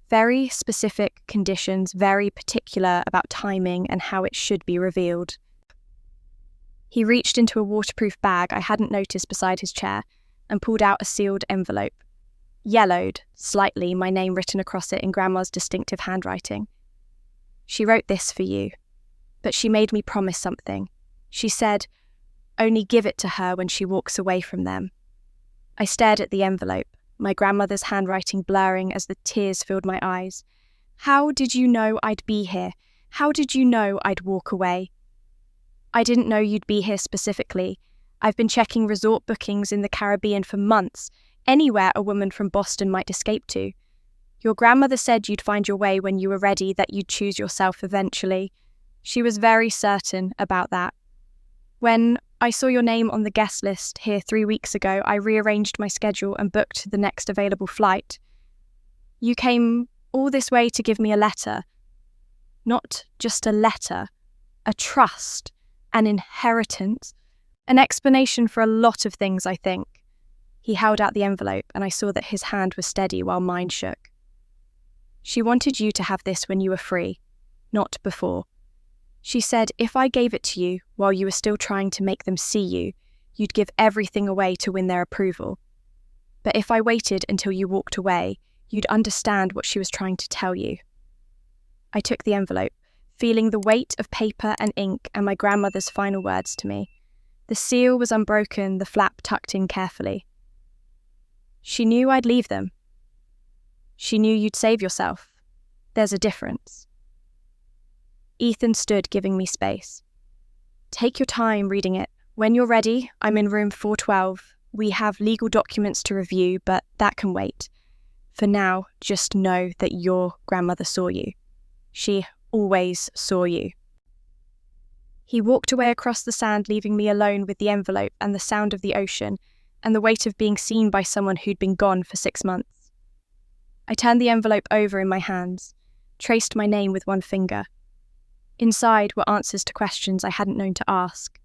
Speaker 1: Very specific conditions, very particular about timing and how it should be revealed. He reached into a waterproof bag I hadn't noticed beside his chair and pulled out a sealed envelope. Yellowed, slightly, my name written across it in Grandma's distinctive handwriting. She wrote this for you, but she made me promise something. She said, only give it to her when she walks away from them. I stared at the envelope, my grandmother's handwriting blurring as the tears filled my eyes. How did you know I'd be here? How did you know I'd walk away? I didn't know you'd be here specifically. I've been checking resort bookings in the Caribbean for months, anywhere a woman from Boston might escape to. Your grandmother said you'd find your way when you were ready, that you'd choose yourself eventually. She was very certain about that. When I saw your name on the guest list here 3 weeks ago, I rearranged my schedule and booked the next available flight. You came all this way to give me a letter. Not just a letter, a trust, an inheritance, an explanation for a lot of things, I think. He held out the envelope and I saw that his hand was steady while mine shook. She wanted you to have this when you were free, not before. She said if I gave it to you while you were still trying to make them see you, you'd give everything away to win their approval. But if I waited until you walked away, you'd understand what she was trying to tell you. I took the envelope, feeling the weight of paper and ink and my grandmother's final words to me. The seal was unbroken, the flap tucked in carefully. She knew I'd leave them. She knew you'd save yourself. There's a difference. Ethan stood, giving me space. Take your time reading it. When you're ready, I'm in room 412. We have legal documents to review, but that can wait. For now, just know that your grandmother saw you. She always saw you. He walked away across the sand, leaving me alone with the envelope and the sound of the ocean, and the weight of being seen by someone who'd been gone for 6 months. I turned the envelope over in my hands, traced my name with one finger. Inside were answers to questions I hadn't known to ask.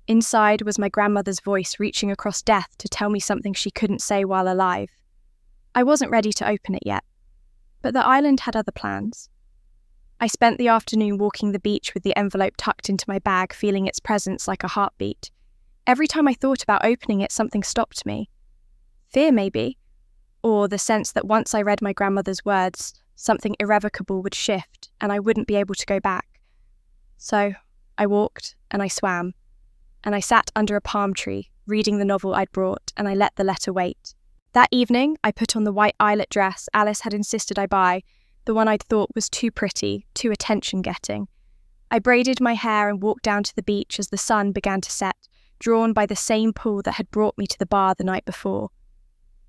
Speaker 1: Inside was my grandmother's voice reaching across death to tell me something she couldn't say while alive. I wasn't ready to open it yet, but the island had other plans. I spent the afternoon walking the beach with the envelope tucked into my bag, feeling its presence like a heartbeat. Every time I thought about opening it, something stopped me. Fear, maybe, or the sense that once I read my grandmother's words, something irrevocable would shift and I wouldn't be able to go back. So I walked and I swam, and I sat under a palm tree, reading the novel I'd brought, and I let the letter wait. That evening, I put on the white eyelet dress Alice had insisted I buy, the one I'd thought was too pretty, too attention-getting. I braided my hair and walked down to the beach as the sun began to set, drawn by the same pull that had brought me to the bar the night before.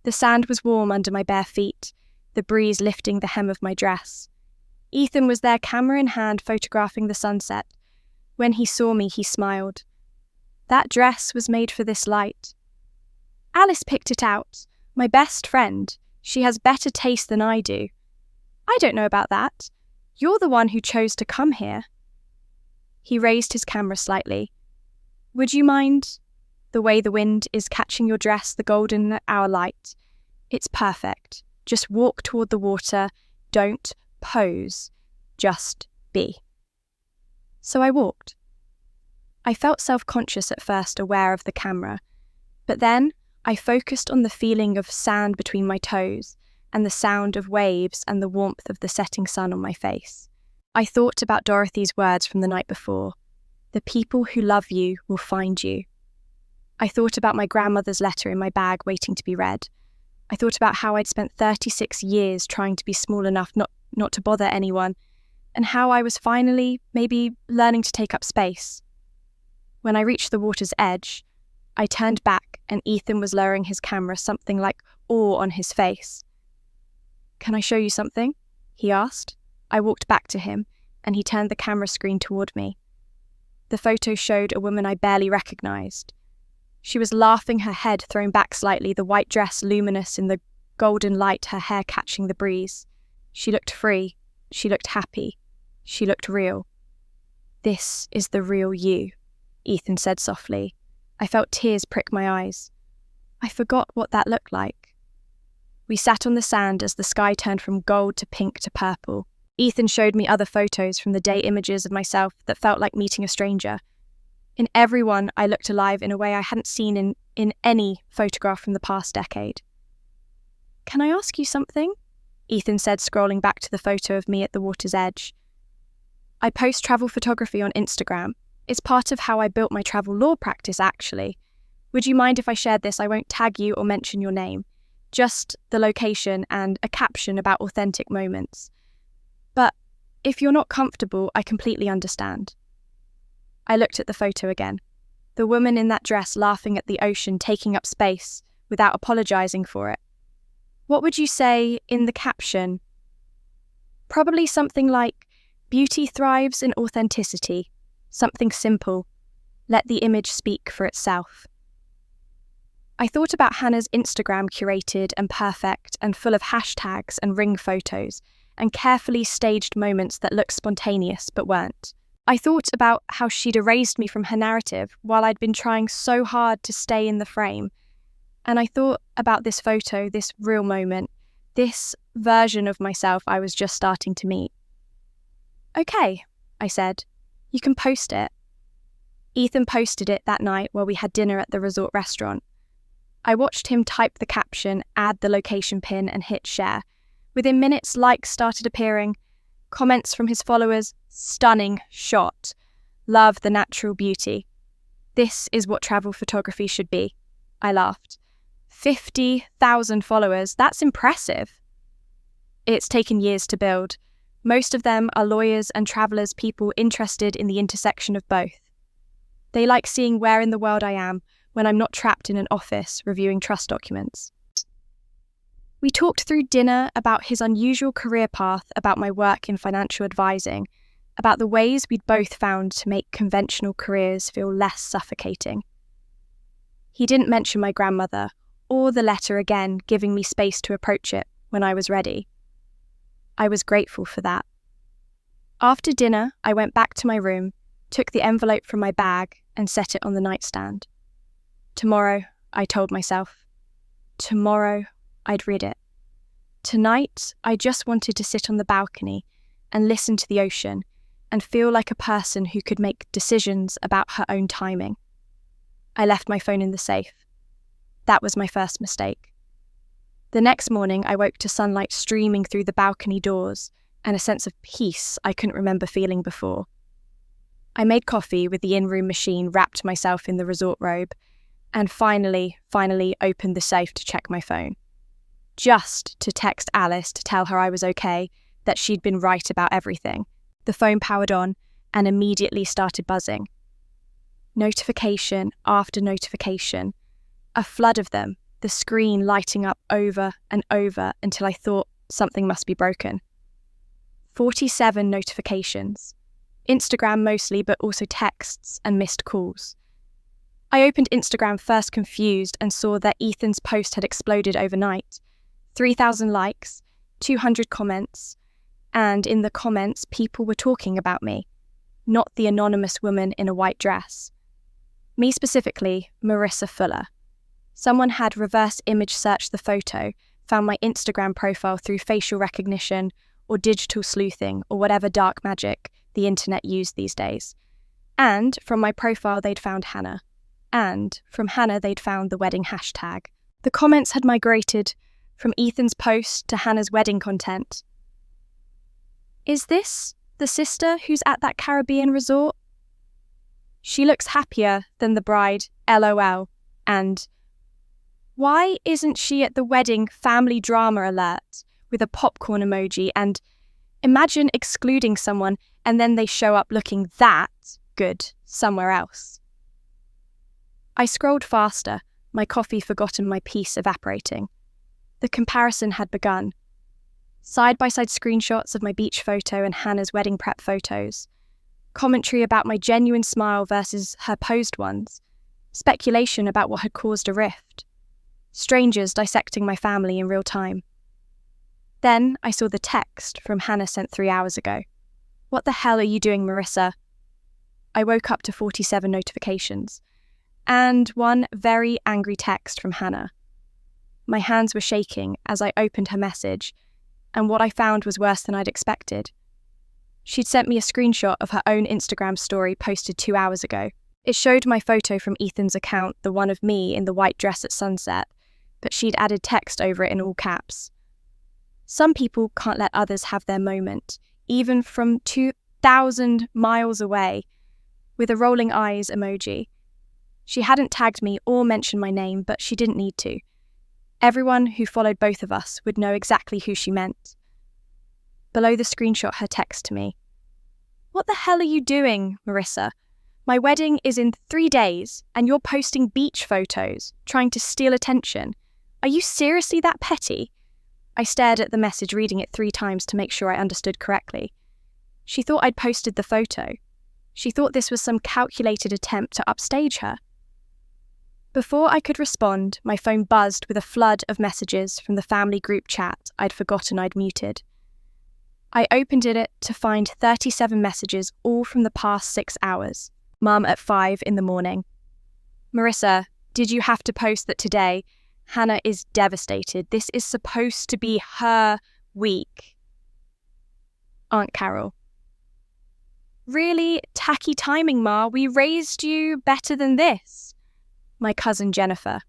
Speaker 1: The sand was warm under my bare feet, the breeze lifting the hem of my dress. Ethan was there, camera in hand, photographing the sunset. When he saw me, he smiled. That dress was made for this light. Alice picked it out, my best friend. She has better taste than I do. I don't know about that. You're the one who chose to come here. He raised his camera slightly. Would you mind the way the wind is catching your dress, the golden hour light? It's perfect. Just walk toward the water. Don't pose. Just be. So I walked. I felt self-conscious at first, aware of the camera, but then I focused on the feeling of sand between my toes and the sound of waves and the warmth of the setting sun on my face. I thought about Dorothy's words from the night before. The people who love you will find you. I thought about my grandmother's letter in my bag waiting to be read. I thought about how I'd spent 36 years trying to be small enough not to bother anyone, and how I was finally, maybe, learning to take up space. When I reached the water's edge, I turned back and Ethan was lowering his camera, something like awe on his face. Can I show you something? He asked. I walked back to him and he turned the camera screen toward me. The photo showed a woman I barely recognized. She was laughing, her head thrown back slightly, the white dress luminous in the golden light, her hair catching the breeze. She looked free. She looked happy. She looked real. This is the real you, Ethan said softly. I felt tears prick my eyes. I forgot what that looked like. We sat on the sand as the sky turned from gold to pink to purple. Ethan showed me other photos from the day, images of myself that felt like meeting a stranger. In every one, I looked alive in a way I hadn't seen in any photograph from the past decade. Can I ask you something? Ethan said, scrolling back to the photo of me at the water's edge. I post travel photography on Instagram. It's part of how I built my travel law practice, actually. Would you mind if I shared this? I won't tag you or mention your name. Just the location and a caption about authentic moments. But if you're not comfortable, I completely understand. I looked at the photo again. The woman in that dress laughing at the ocean, taking up space without apologizing for it. What would you say in the caption? Probably something like, "Beauty thrives in authenticity." Something simple. Let the image speak for itself. I thought about Hannah's Instagram, curated and perfect and full of hashtags and ring photos and carefully staged moments that looked spontaneous but weren't. I thought about how she'd erased me from her narrative while I'd been trying so hard to stay in the frame. And I thought about this photo, this real moment, this version of myself I was just starting to meet. "Okay," I said, "you can post it." Ethan posted it that night while we had dinner at the resort restaurant. I watched him type the caption, add the location pin, and hit share. Within minutes, likes started appearing. Comments from his followers: "Stunning shot. Love the natural beauty. This is what travel photography should be." I laughed. 50,000 followers, that's impressive. It's taken years to build. Most of them are lawyers and travellers, people interested in the intersection of both. They like seeing where in the world I am when I'm not trapped in an office reviewing trust documents. We talked through dinner about his unusual career path, about my work in financial advising, about the ways we'd both found to make conventional careers feel less suffocating. He didn't mention my grandmother or the letter again, giving me space to approach it when I was ready. I was grateful for that. After dinner, I went back to my room, took the envelope from my bag and set it on the nightstand. Tomorrow, I told myself. Tomorrow, I'd read it. Tonight, I just wanted to sit on the balcony and listen to the ocean and feel like a person who could make decisions about her own timing. I left my phone in the safe. That was my first mistake. The next morning, I woke to sunlight streaming through the balcony doors and a sense of peace I couldn't remember feeling before. I made coffee with the in-room machine, wrapped myself in the resort robe, and finally opened the safe to check my phone. Just to text Alice to tell her I was okay, that she'd been right about everything. The phone powered on and immediately started buzzing. Notification after notification. A flood of them, the screen lighting up over and over until I thought something must be broken. 47 notifications. Instagram mostly, but also texts and missed calls. I opened Instagram first confused and saw that Ethan's post had exploded overnight. 3,000 likes, 200 comments, and in the comments people were talking about me, not the anonymous woman in a white dress. Me specifically, Marissa Fuller. Someone had reverse image searched the photo, found my Instagram profile through facial recognition or digital sleuthing or whatever dark magic the internet used these days. And from my profile they'd found Hannah. And from Hannah they'd found the wedding hashtag. The comments had migrated from Ethan's post to Hannah's wedding content. "Is this the sister who's at that Caribbean resort? She looks happier than the bride, LOL. And why isn't she at the wedding family drama alert with a popcorn emoji? And imagine excluding someone and then they show up looking that good somewhere else." I scrolled faster, my coffee forgotten, my peace evaporating. The comparison had begun. Side-by-side screenshots of my beach photo and Hannah's wedding prep photos. Commentary about my genuine smile versus her posed ones. Speculation about what had caused a rift. Strangers dissecting my family in real time. Then I saw the text from Hannah sent 3 hours ago. "What the hell are you doing, Marissa?" I woke up to 47 notifications. And one very angry text from Hannah. My hands were shaking as I opened her message, and what I found was worse than I'd expected. She'd sent me a screenshot of her own Instagram story posted 2 hours ago. It showed my photo from Ethan's account, the one of me in the white dress at sunset, but she'd added text over it in all caps. "Some people can't let others have their moment, even from 2,000 miles away. with a rolling eyes emoji. She hadn't tagged me or mentioned my name, but she didn't need to. Everyone who followed both of us would know exactly who she meant. Below the screenshot, her text to me. "What the hell are you doing, Marissa? My wedding is in 3 days, and you're posting beach photos, trying to steal attention. Are you seriously that petty?" I stared at the message, reading it 3 times to make sure I understood correctly. She thought I'd posted the photo. She thought this was some calculated attempt to upstage her. Before I could respond, my phone buzzed with a flood of messages from the family group chat I'd forgotten I'd muted. I opened it to find 37 messages, all from the past 6 hours. Mum at 5 in the morning. "Marissa, did you have to post that today? Hannah is devastated. This is supposed to be her week." Aunt Carol. "Really tacky timing, Ma. We raised you better than this." My cousin Jennifer.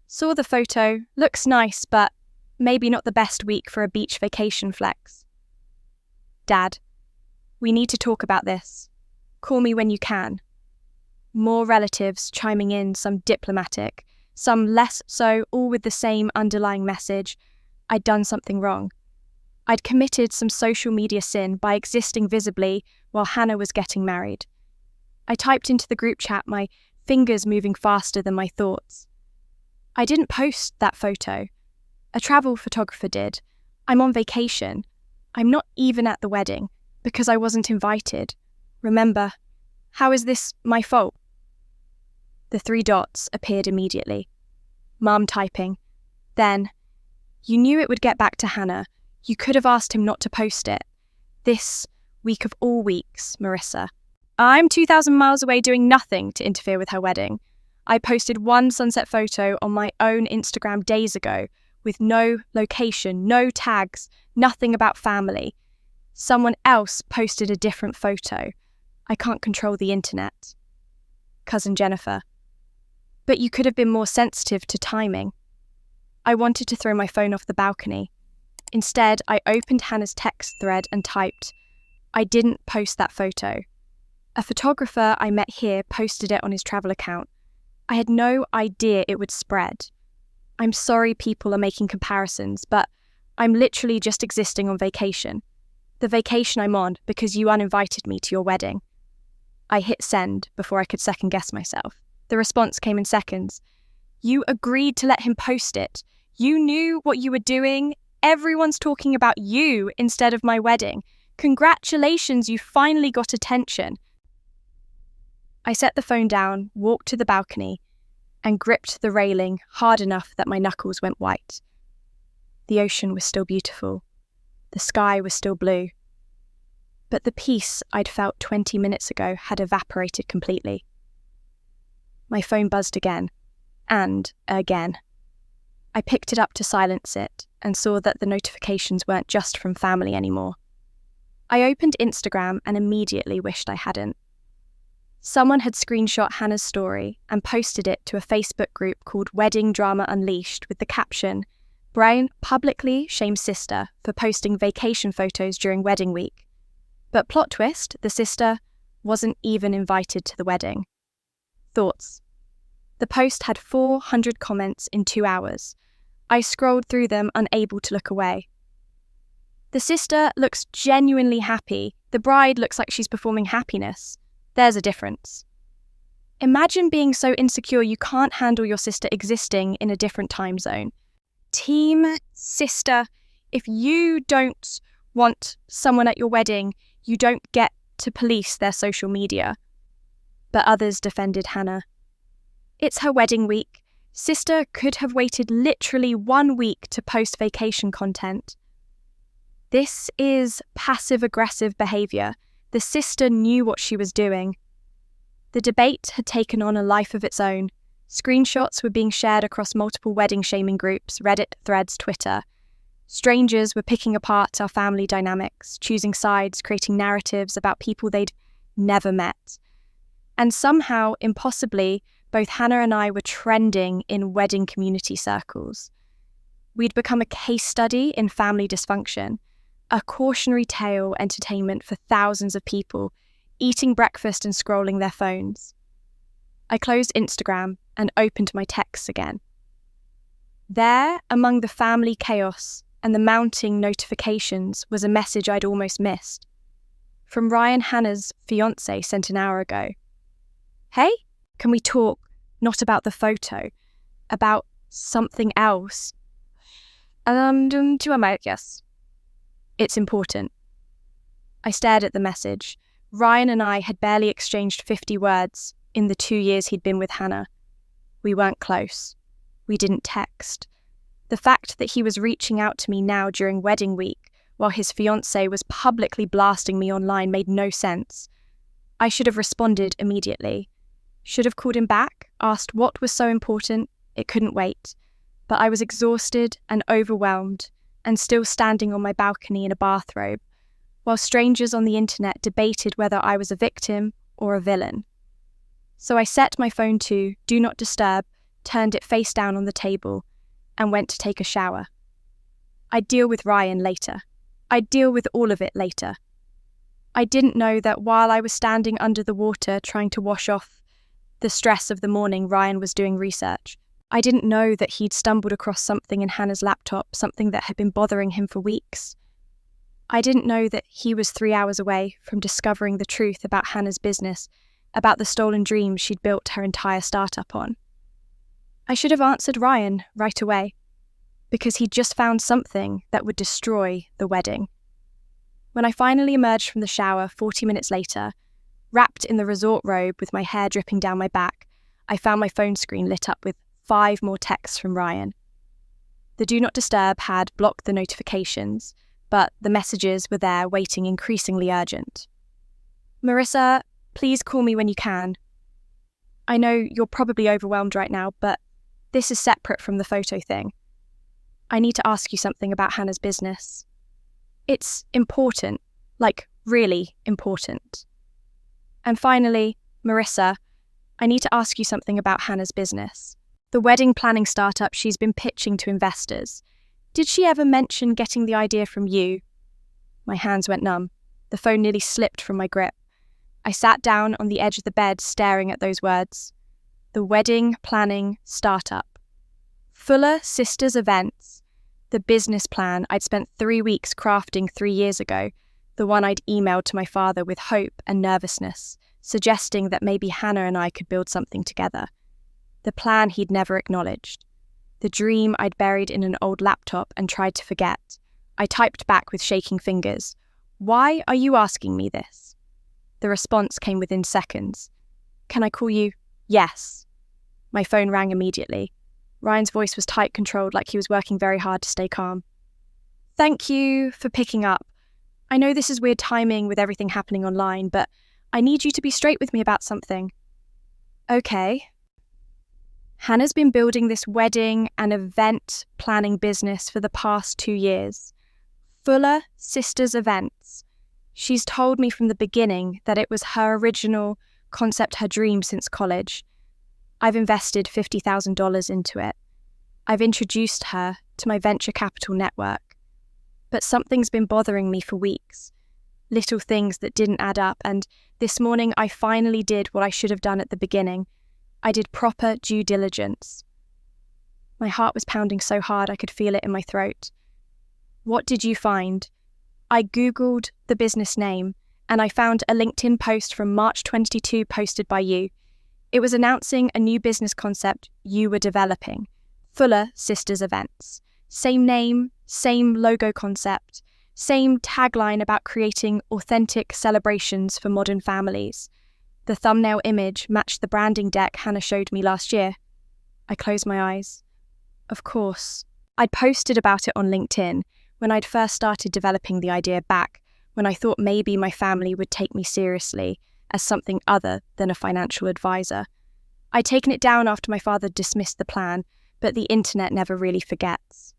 Speaker 1: "Saw the photo. Looks nice, but maybe not the best week for a beach vacation flex." Dad. "We need to talk about this. Call me when you can." More relatives chiming in, some diplomatic, some less so, all with the same underlying message. I'd done something wrong. I'd committed some social media sin by existing visibly while Hannah was getting married. I typed into the group chat, my fingers moving faster than my thoughts. I didn't post that photo. A travel photographer did. I'm on vacation. I'm not even at the wedding because I wasn't invited. Remember, how is this my fault? The 3 dots appeared immediately. Mum typing. Then, "You knew it would get back to Hannah. You could have asked him not to post it. This week of all weeks, Marissa. I'm 2,000 miles away doing nothing to interfere with her wedding. I posted one sunset photo on my own Instagram days ago with no location, no tags, nothing about family. Someone else posted a different photo. I can't control the internet." Cousin Jennifer. "But you could have been more sensitive to timing." I wanted to throw my phone off the balcony. Instead, I opened Hannah's text thread and typed, "I didn't post that photo. A photographer I met here posted it on his travel account. I had no idea it would spread. I'm sorry people are making comparisons, but I'm literally just existing on vacation. The vacation I'm on because you uninvited me to your wedding." I hit send before I could second guess myself. The response came in seconds. "You agreed to let him post it. You knew what you were doing. Everyone's talking about you instead of my wedding. Congratulations, you finally got attention." I set the phone down, walked to the balcony, and gripped the railing hard enough that my knuckles went white. The ocean was still beautiful. The sky was still blue. But the peace I'd felt 20 minutes ago had evaporated completely. My phone buzzed again, and again. I picked it up to silence it and saw that the notifications weren't just from family anymore. I opened Instagram and immediately wished I hadn't. Someone had screenshot Hannah's story and posted it to a Facebook group called Wedding Drama Unleashed with the caption, "Brian publicly shames sister for posting vacation photos during wedding week." But plot twist, the sister wasn't even invited to the wedding. Thoughts. The post had 400 comments in 2 hours. I scrolled through them, unable to look away. The sister looks genuinely happy. The bride looks like she's performing happiness. There's a difference. Imagine being so insecure you can't handle your sister existing in a different time zone. Team sister, if you don't want someone at your wedding, you don't get to police their social media. But others defended Hannah. It's her wedding week. Sister could have waited literally 1 week to post vacation content. This is passive-aggressive behaviour. The sister knew what she was doing. The debate had taken on a life of its own. Screenshots were being shared across multiple wedding shaming groups, Reddit, Threads, Twitter. Strangers were picking apart our family dynamics, choosing sides, creating narratives about people they'd never met. And somehow, impossibly, both Hannah and I were trending in wedding community circles. We'd become a case study in family dysfunction, a cautionary tale entertainment for thousands of people, eating breakfast and scrolling their phones. I closed Instagram and opened my texts again. There, among the family chaos and the mounting notifications, was a message I'd almost missed. From Ryan Hannah's fiancé sent an hour ago. Hey, can we talk, not about the photo, about something else? Yes. It's important. I stared at the message. Ryan and I had barely exchanged 50 words in the 2 years he'd been with Hannah. We weren't close. We didn't text. The fact that he was reaching out to me now during wedding week, while his fiancée was publicly blasting me online, made no sense. I should have responded immediately. Should have called him back, asked what was so important. It couldn't wait. But I was exhausted and overwhelmed, and still standing on my balcony in a bathrobe, while strangers on the internet debated whether I was a victim or a villain. So I set my phone to Do Not Disturb, turned it face down on the table, and went to take a shower. I'd deal with Ryan later. I'd deal with all of it later. I didn't know that while I was standing under the water trying to wash off the stress of the morning, Ryan was doing research. I didn't know that he'd stumbled across something in Hannah's laptop, something that had been bothering him for weeks. I didn't know that he was 3 hours away from discovering the truth about Hannah's business, about the stolen dreams she'd built her entire startup on. I should have answered Ryan right away, because he'd just found something that would destroy the wedding. When I finally emerged from the shower 40 minutes later, wrapped in the resort robe with my hair dripping down my back, I found my phone screen lit up with 5 more texts from Ryan. The Do Not Disturb had blocked the notifications, but the messages were there waiting, increasingly urgent. Marissa, please call me when you can. I know you're probably overwhelmed right now, but this is separate from the photo thing. I need to ask you something about Hannah's business. It's important, like really important. And finally, Marissa, I need to ask you something about Hannah's business. The wedding planning startup she's been pitching to investors. Did she ever mention getting the idea from you? My hands went numb. The phone nearly slipped from my grip. I sat down on the edge of the bed staring at those words. The wedding planning startup. Fuller Sisters Events. The business plan I'd spent 3 weeks crafting 3 years ago, the one I'd emailed to my father with hope and nervousness, suggesting that maybe Hannah and I could build something together. The plan he'd never acknowledged. The dream I'd buried in an old laptop and tried to forget. I typed back with shaking fingers. Why are you asking me this? The response came within seconds. Can I call you? Yes. My phone rang immediately. Ryan's voice was tight controlled, like he was working very hard to stay calm. Thank you for picking up. I know this is weird timing with everything happening online, but I need you to be straight with me about something. Okay. Hannah's been building this wedding and event planning business for the past 2 years. Fuller Sisters Events. She's told me from the beginning that it was her original concept, her dream since college. I've invested $50,000 into it. I've introduced her to my venture capital network. But something's been bothering me for weeks. Little things that didn't add up, and this morning I finally did what I should have done at the beginning. I did proper due diligence. My heart was pounding so hard I could feel it in my throat. What did you find? I Googled the business name, and I found a LinkedIn post from March 22 posted by you. It was announcing a new business concept you were developing, Fuller Sisters Events. Same name, same logo concept, same tagline about creating authentic celebrations for modern families. The thumbnail image matched the branding deck Hannah showed me last year. I closed my eyes. Of course. I'd posted about it on LinkedIn when I'd first started developing the idea back, when I thought maybe my family would take me seriously as something other than a financial advisor. I'd taken it down after my father dismissed the plan, but the internet never really forgets.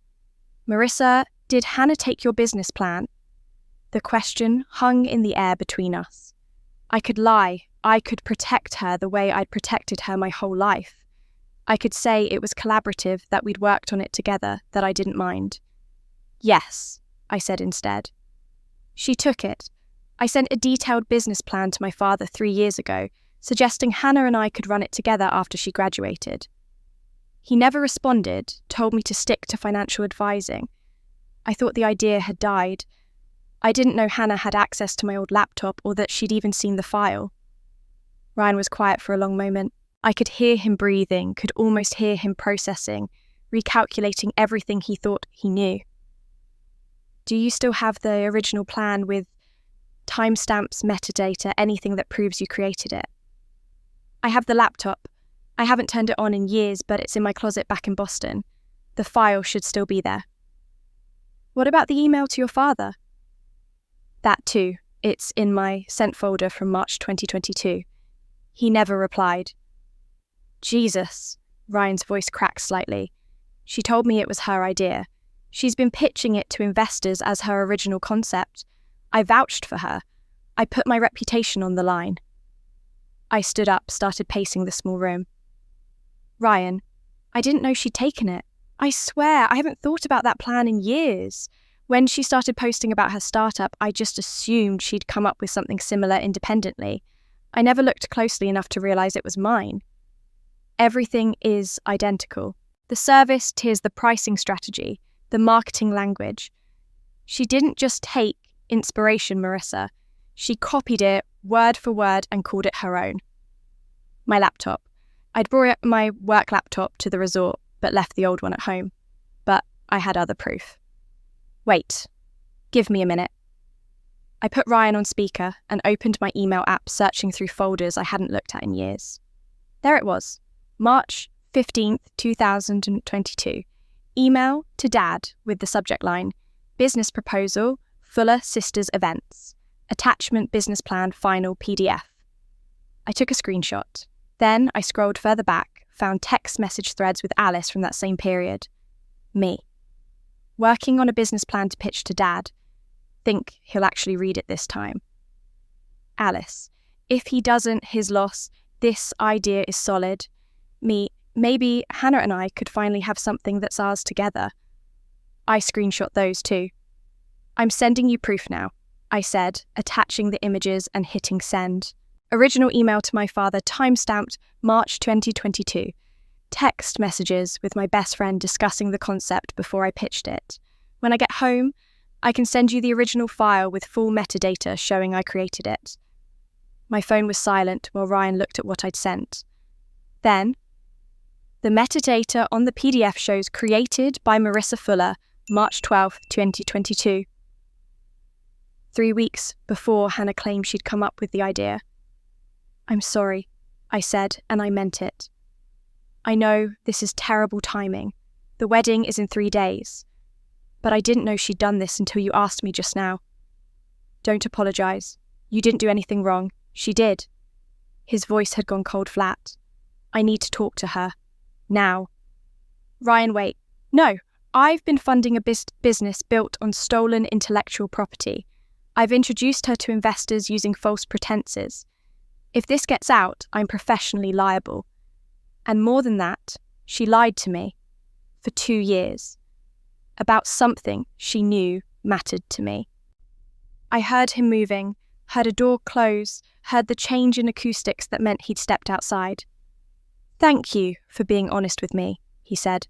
Speaker 1: Marissa, did Hannah take your business plan? The question hung in the air between us. I could lie. I could protect her the way I'd protected her my whole life. I could say it was collaborative, that we'd worked on it together, that I didn't mind. Yes, I said instead. She took it. I sent a detailed business plan to my father 3 years ago, suggesting Hannah and I could run it together after she graduated. He never responded, told me to stick to financial advising. I thought the idea had died. I didn't know Hannah had access to my old laptop or that she'd even seen the file. Ryan was quiet for a long moment. I could hear him breathing, could almost hear him processing, recalculating everything he thought he knew. Do you still have the original plan with timestamps, metadata, anything that proves you created it? I have the laptop. I haven't turned it on in years, but it's in my closet back in Boston. The file should still be there. What about the email to your father? That too. It's in my sent folder from March 2022. He never replied. Jesus, Ryan's voice cracked slightly. She told me it was her idea. She's been pitching it to investors as her original concept. I vouched for her. I put my reputation on the line. I stood up, started pacing the small room. Ryan, I didn't know she'd taken it. I swear, I haven't thought about that plan in years. When she started posting about her startup, I just assumed she'd come up with something similar independently. I never looked closely enough to realize it was mine. Everything is identical. The service tiers, the pricing strategy, the marketing language. She didn't just take inspiration, Marissa. She copied it word for word and called it her own. My laptop. I'd brought my work laptop to the resort, but left the old one at home. But I had other proof. Wait, give me a minute. I put Ryan on speaker and opened my email app, searching through folders I hadn't looked at in years. There it was, March 15th, 2022. Email to Dad with the subject line, business proposal, Fuller Sisters Events. Attachment business plan final PDF. I took a screenshot. Then I scrolled further back, found text message threads with Alice from that same period. Me. Working on a business plan to pitch to Dad. Think he'll actually read it this time. Alice. If he doesn't, his loss. This idea is solid. Me. Maybe Hannah and I could finally have something that's ours together. I screenshot those too. I'm sending you proof now, I said, attaching the images and hitting send. Original email to my father, timestamped March 2022. Text messages with my best friend discussing the concept before I pitched it. When I get home, I can send you the original file with full metadata showing I created it. My phone was silent while Ryan looked at what I'd sent. Then, the metadata on the PDF shows created by Marissa Fuller, March 12, 2022. 3 weeks before Hannah claimed she'd come up with the idea. I'm sorry, I said, and I meant it. I know this is terrible timing. The wedding is in 3 days. But I didn't know she'd done this until you asked me just now. Don't apologize. You didn't do anything wrong. She did. His voice had gone cold flat. I need to talk to her. Now. Ryan, wait. No, I've been funding a business built on stolen intellectual property. I've introduced her to investors using false pretenses. If this gets out, I'm professionally liable. And more than that, she lied to me. For 2 years. About something she knew mattered to me. I heard him moving, heard a door close, heard the change in acoustics that meant he'd stepped outside. Thank you for being honest with me, he said.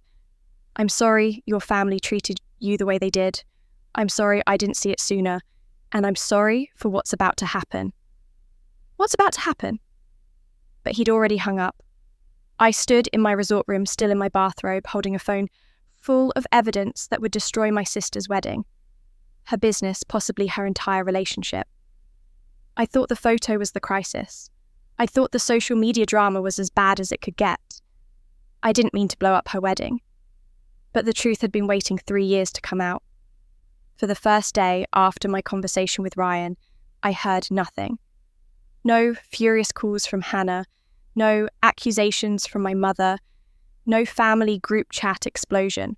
Speaker 1: I'm sorry your family treated you the way they did. I'm sorry I didn't see it sooner. And I'm sorry for what's about to happen. What's about to happen? But he'd already hung up. I stood in my resort room, still in my bathrobe, holding a phone full of evidence that would destroy my sister's wedding. Her business, possibly her entire relationship. I thought the photo was the crisis. I thought the social media drama was as bad as it could get. I didn't mean to blow up her wedding. But the truth had been waiting 3 years to come out. For the first day after my conversation with Ryan, I heard nothing. No furious calls from Hannah, no accusations from my mother, no family group chat explosion.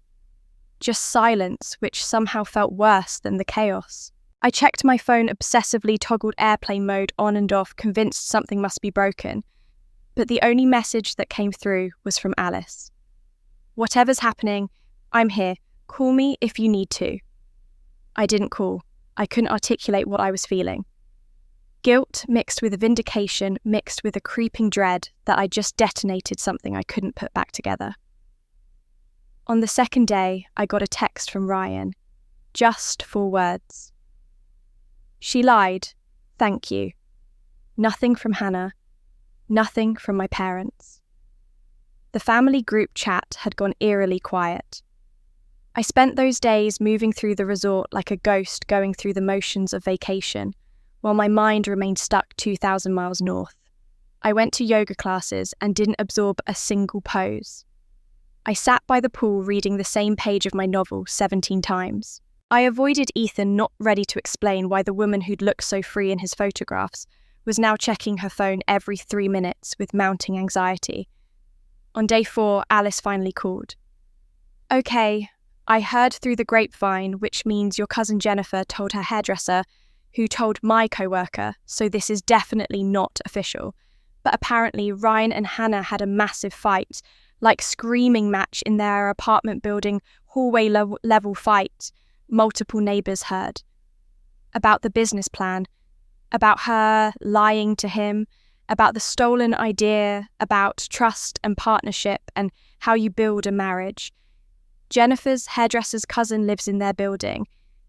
Speaker 1: Just silence, which somehow felt worse than the chaos. I checked my phone obsessively, toggled airplane mode on and off, convinced something must be broken. But the only message that came through was from Alice. Whatever's happening, I'm here. Call me if you need to. I didn't call. I couldn't articulate what I was feeling. Guilt mixed with a vindication, mixed with a creeping dread that I just detonated something I couldn't put back together. On the second day, I got a text from Ryan. Just 4 words. She lied. Thank you. Nothing from Hannah. Nothing from my parents. The family group chat had gone eerily quiet. I spent those days moving through the resort like a ghost going through the motions of vacation, while my mind remained stuck 2,000 miles north. I went to yoga classes and didn't absorb a single pose. I sat by the pool reading the same page of my novel 17 times. I avoided Ethan, not ready to explain why the woman who'd looked so free in his photographs was now checking her phone every 3 minutes with mounting anxiety. On day 4, Alice finally called. Okay, I heard through the grapevine, which means your cousin Jennifer told her hairdresser, who told my co-worker, so this is definitely not official. But apparently Ryan and Hannah had a massive fight, like screaming match in their apartment building, hallway level fight, multiple neighbours heard. About the business plan, about her lying to him, about the stolen idea, about trust and partnership and how you build a marriage. Jennifer's hairdresser's cousin lives in their building.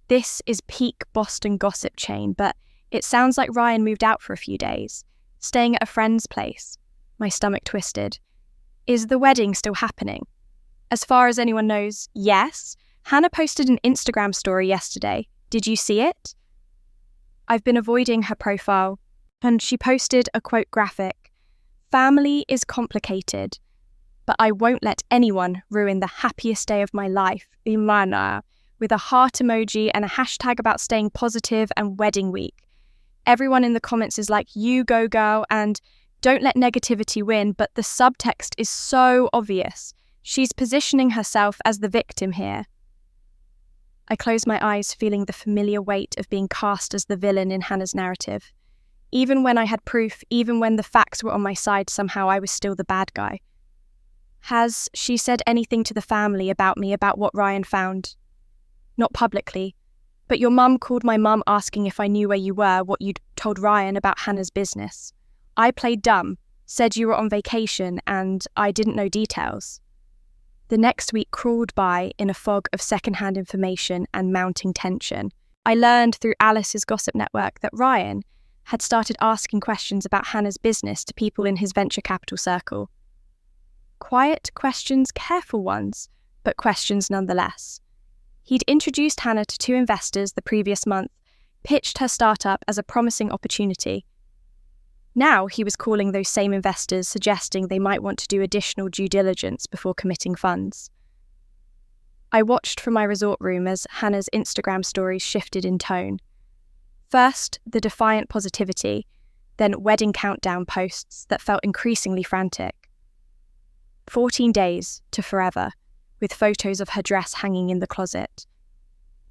Speaker 1: This is peak Boston gossip chain, but it sounds like Ryan moved out for a few days, staying at a friend's place. My stomach twisted. Is the wedding still happening? As far as anyone knows, yes. Hannah posted an Instagram story yesterday. Did you see it? I've been avoiding her profile, and she posted a quote graphic. Family is complicated, but I won't let anyone ruin the happiest day of my life, Imana, with a heart emoji and a hashtag about staying positive and wedding week. Everyone in the comments is like, you go girl, and don't let negativity win, but the subtext is so obvious. She's positioning herself as the victim here. I closed my eyes, feeling the familiar weight of being cast as the villain in Hannah's narrative. Even when I had proof, even when the facts were on my side, somehow I was still the bad guy. Has she said anything to the family about me, about what Ryan found? Not publicly, but your mum called my mum asking if I knew where you were, what you'd told Ryan about Hannah's business. I played dumb, said you were on vacation, and I didn't know details. The next week crawled by in a fog of secondhand information and mounting tension. I learned through Alice's gossip network that Ryan had started asking questions about Hannah's business to people in his venture capital circle. Quiet questions, careful ones, but questions nonetheless. He'd introduced Hannah to 2 investors the previous month, pitched her startup as a promising opportunity. Now he was calling those same investors, suggesting they might want to do additional due diligence before committing funds. I watched from my resort room as Hannah's Instagram stories shifted in tone. First, the defiant positivity, then wedding countdown posts that felt increasingly frantic. 14 days to forever, with photos of her dress hanging in the closet.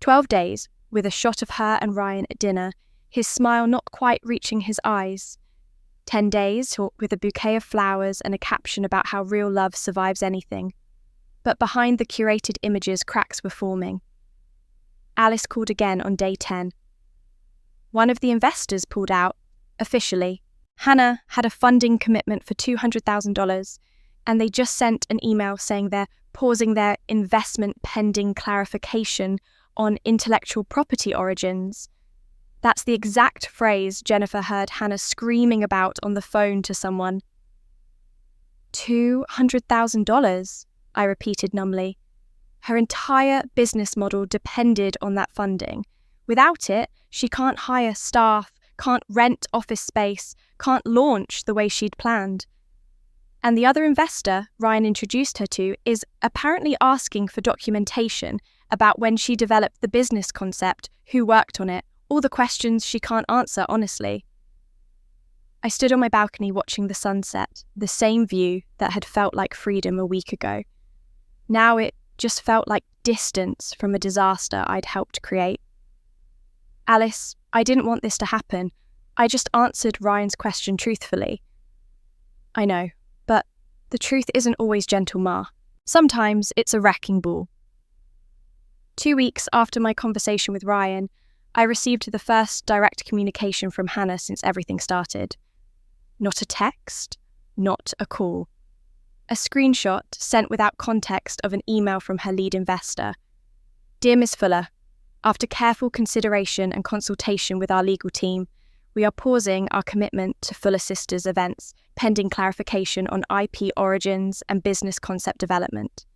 Speaker 1: 12 days, with a shot of her and Ryan at dinner, his smile not quite reaching his eyes. 10 days, with a bouquet of flowers and a caption about how real love survives anything. But behind the curated images, cracks were forming. Alice called again on day 10. One of the investors pulled out, officially. Hannah had a funding commitment for $200,000, and they just sent an email saying they're pausing their investment pending clarification on intellectual property origins. That's the exact phrase Jennifer heard Hannah screaming about on the phone to someone. $200,000, I repeated numbly. Her entire business model depended on that funding. Without it, she can't hire staff, can't rent office space, can't launch the way she'd planned. And the other investor Ryan introduced her to is apparently asking for documentation about when she developed the business concept, who worked on it, all the questions she can't answer honestly. I stood on my balcony watching the sunset, the same view that had felt like freedom a week ago. Now it just felt like distance from a disaster I'd helped create. Alice, I didn't want this to happen. I just answered Ryan's question truthfully. I know, but the truth isn't always gentle, Ma. Sometimes it's a wrecking ball. 2 weeks after my conversation with Ryan, I received the first direct communication from Hannah since everything started. Not a text, not a call. A screenshot sent without context of an email from her lead investor. Dear Ms. Fuller, after careful consideration and consultation with our legal team, we are pausing our commitment to Fuller Sisters events pending clarification on IP origins and business concept development.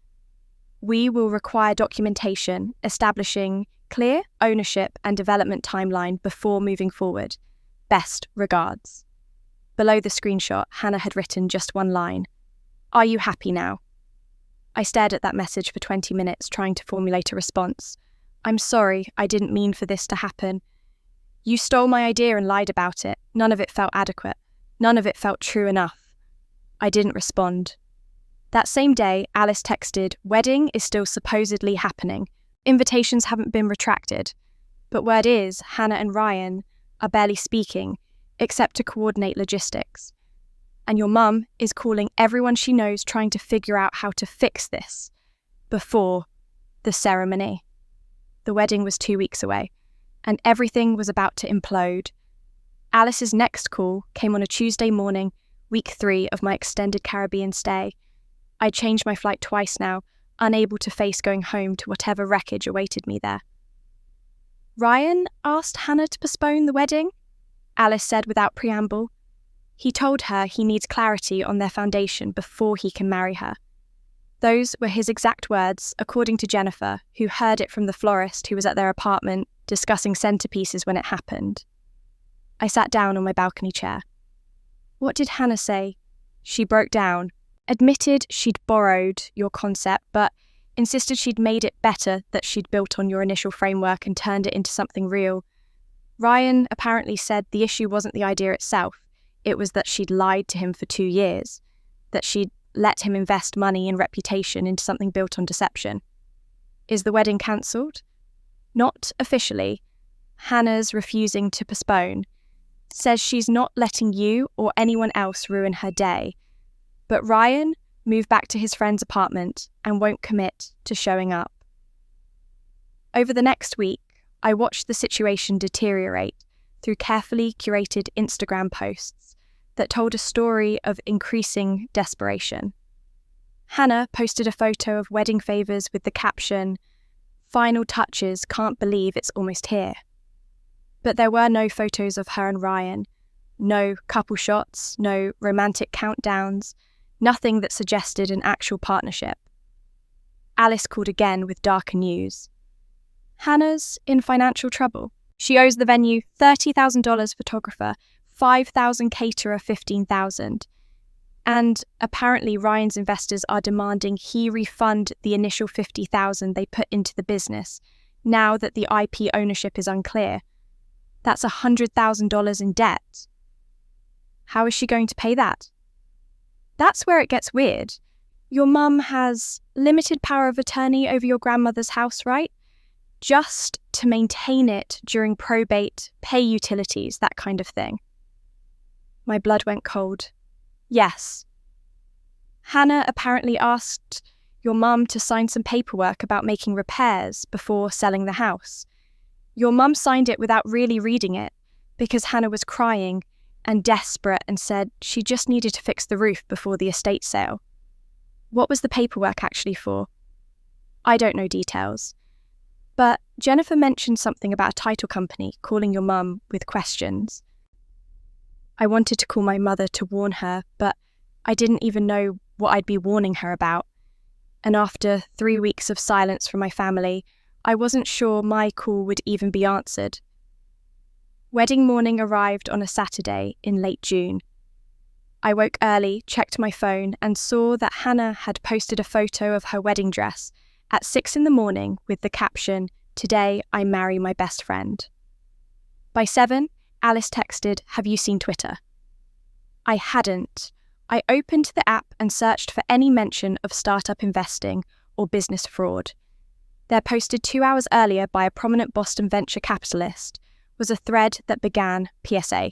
Speaker 1: We will require documentation establishing clear ownership and development timeline before moving forward. Best regards. Below the screenshot, Hannah had written just one line. Are you happy now? I stared at that message for 20 minutes trying to formulate a response. I'm sorry, I didn't mean for this to happen. You stole my idea and lied about it. None of it felt adequate. None of it felt true enough. I didn't respond. That same day, Alice texted, wedding is still supposedly happening. Invitations haven't been retracted. But word is, Hannah and Ryan are barely speaking, except to coordinate logistics. And your mum is calling everyone she knows trying to figure out how to fix this before the ceremony. The wedding was 2 weeks away, and everything was about to implode. Alice's next call came on a Tuesday morning, week 3 of my extended Caribbean stay. I changed my flight twice now, unable to face going home to whatever wreckage awaited me there. Ryan asked Hannah to postpone the wedding, Alice said without preamble. He told her he needs clarity on their foundation before he can marry her. Those were his exact words, according to Jennifer, who heard it from the florist who was at their apartment discussing centerpieces when it happened. I sat down on my balcony chair. What did Hannah say? She broke down, admitted she'd borrowed your concept, but insisted she'd made it better, that she'd built on your initial framework and turned it into something real. Ryan apparently said the issue wasn't the idea itself. It was that she'd lied to him for 2 years, that she'd let him invest money and reputation into something built on deception. Is the wedding cancelled? Not officially. Hannah's refusing to postpone. Says she's not letting you or anyone else ruin her day. But Ryan moved back to his friend's apartment and won't commit to showing up. Over the next week, I watched the situation deteriorate through carefully curated Instagram posts that told a story of increasing desperation. Hannah posted a photo of wedding favours with the caption, "Final touches, can't believe it's almost here." But there were no photos of her and Ryan, no couple shots, no romantic countdowns, nothing that suggested an actual partnership. Alice called again with darker news. Hannah's in financial trouble. She owes the venue $30,000 photographer, $5,000 caterer, $15,000. And apparently Ryan's investors are demanding he refund the initial $50,000 they put into the business, now that the IP ownership is unclear. That's $100,000 in debt. How is she going to pay that? That's where it gets weird. Your mum has limited power of attorney over your grandmother's house, right? Just to maintain it during probate, pay utilities, that kind of thing. My blood went cold. Yes. Hannah apparently asked your mum to sign some paperwork about making repairs before selling the house. Your mum signed it without really reading it because Hannah was crying and desperate and said she just needed to fix the roof before the estate sale. What was the paperwork actually for? I don't know details. But Jennifer mentioned something about a title company calling your mum with questions. I wanted to call my mother to warn her, but I didn't even know what I'd be warning her about. And after 3 weeks of silence from my family, I wasn't sure my call would even be answered. Wedding morning arrived on a Saturday in late June. I woke early, checked my phone, and saw that Hannah had posted a photo of her wedding dress at 6 a.m. with the caption, "Today I marry my best friend." By 7, Alice texted, "Have you seen Twitter?" I hadn't. I opened the app and searched for any mention of startup investing or business fraud. There, posted 2 hours earlier by a prominent Boston venture capitalist, was a thread that began PSA.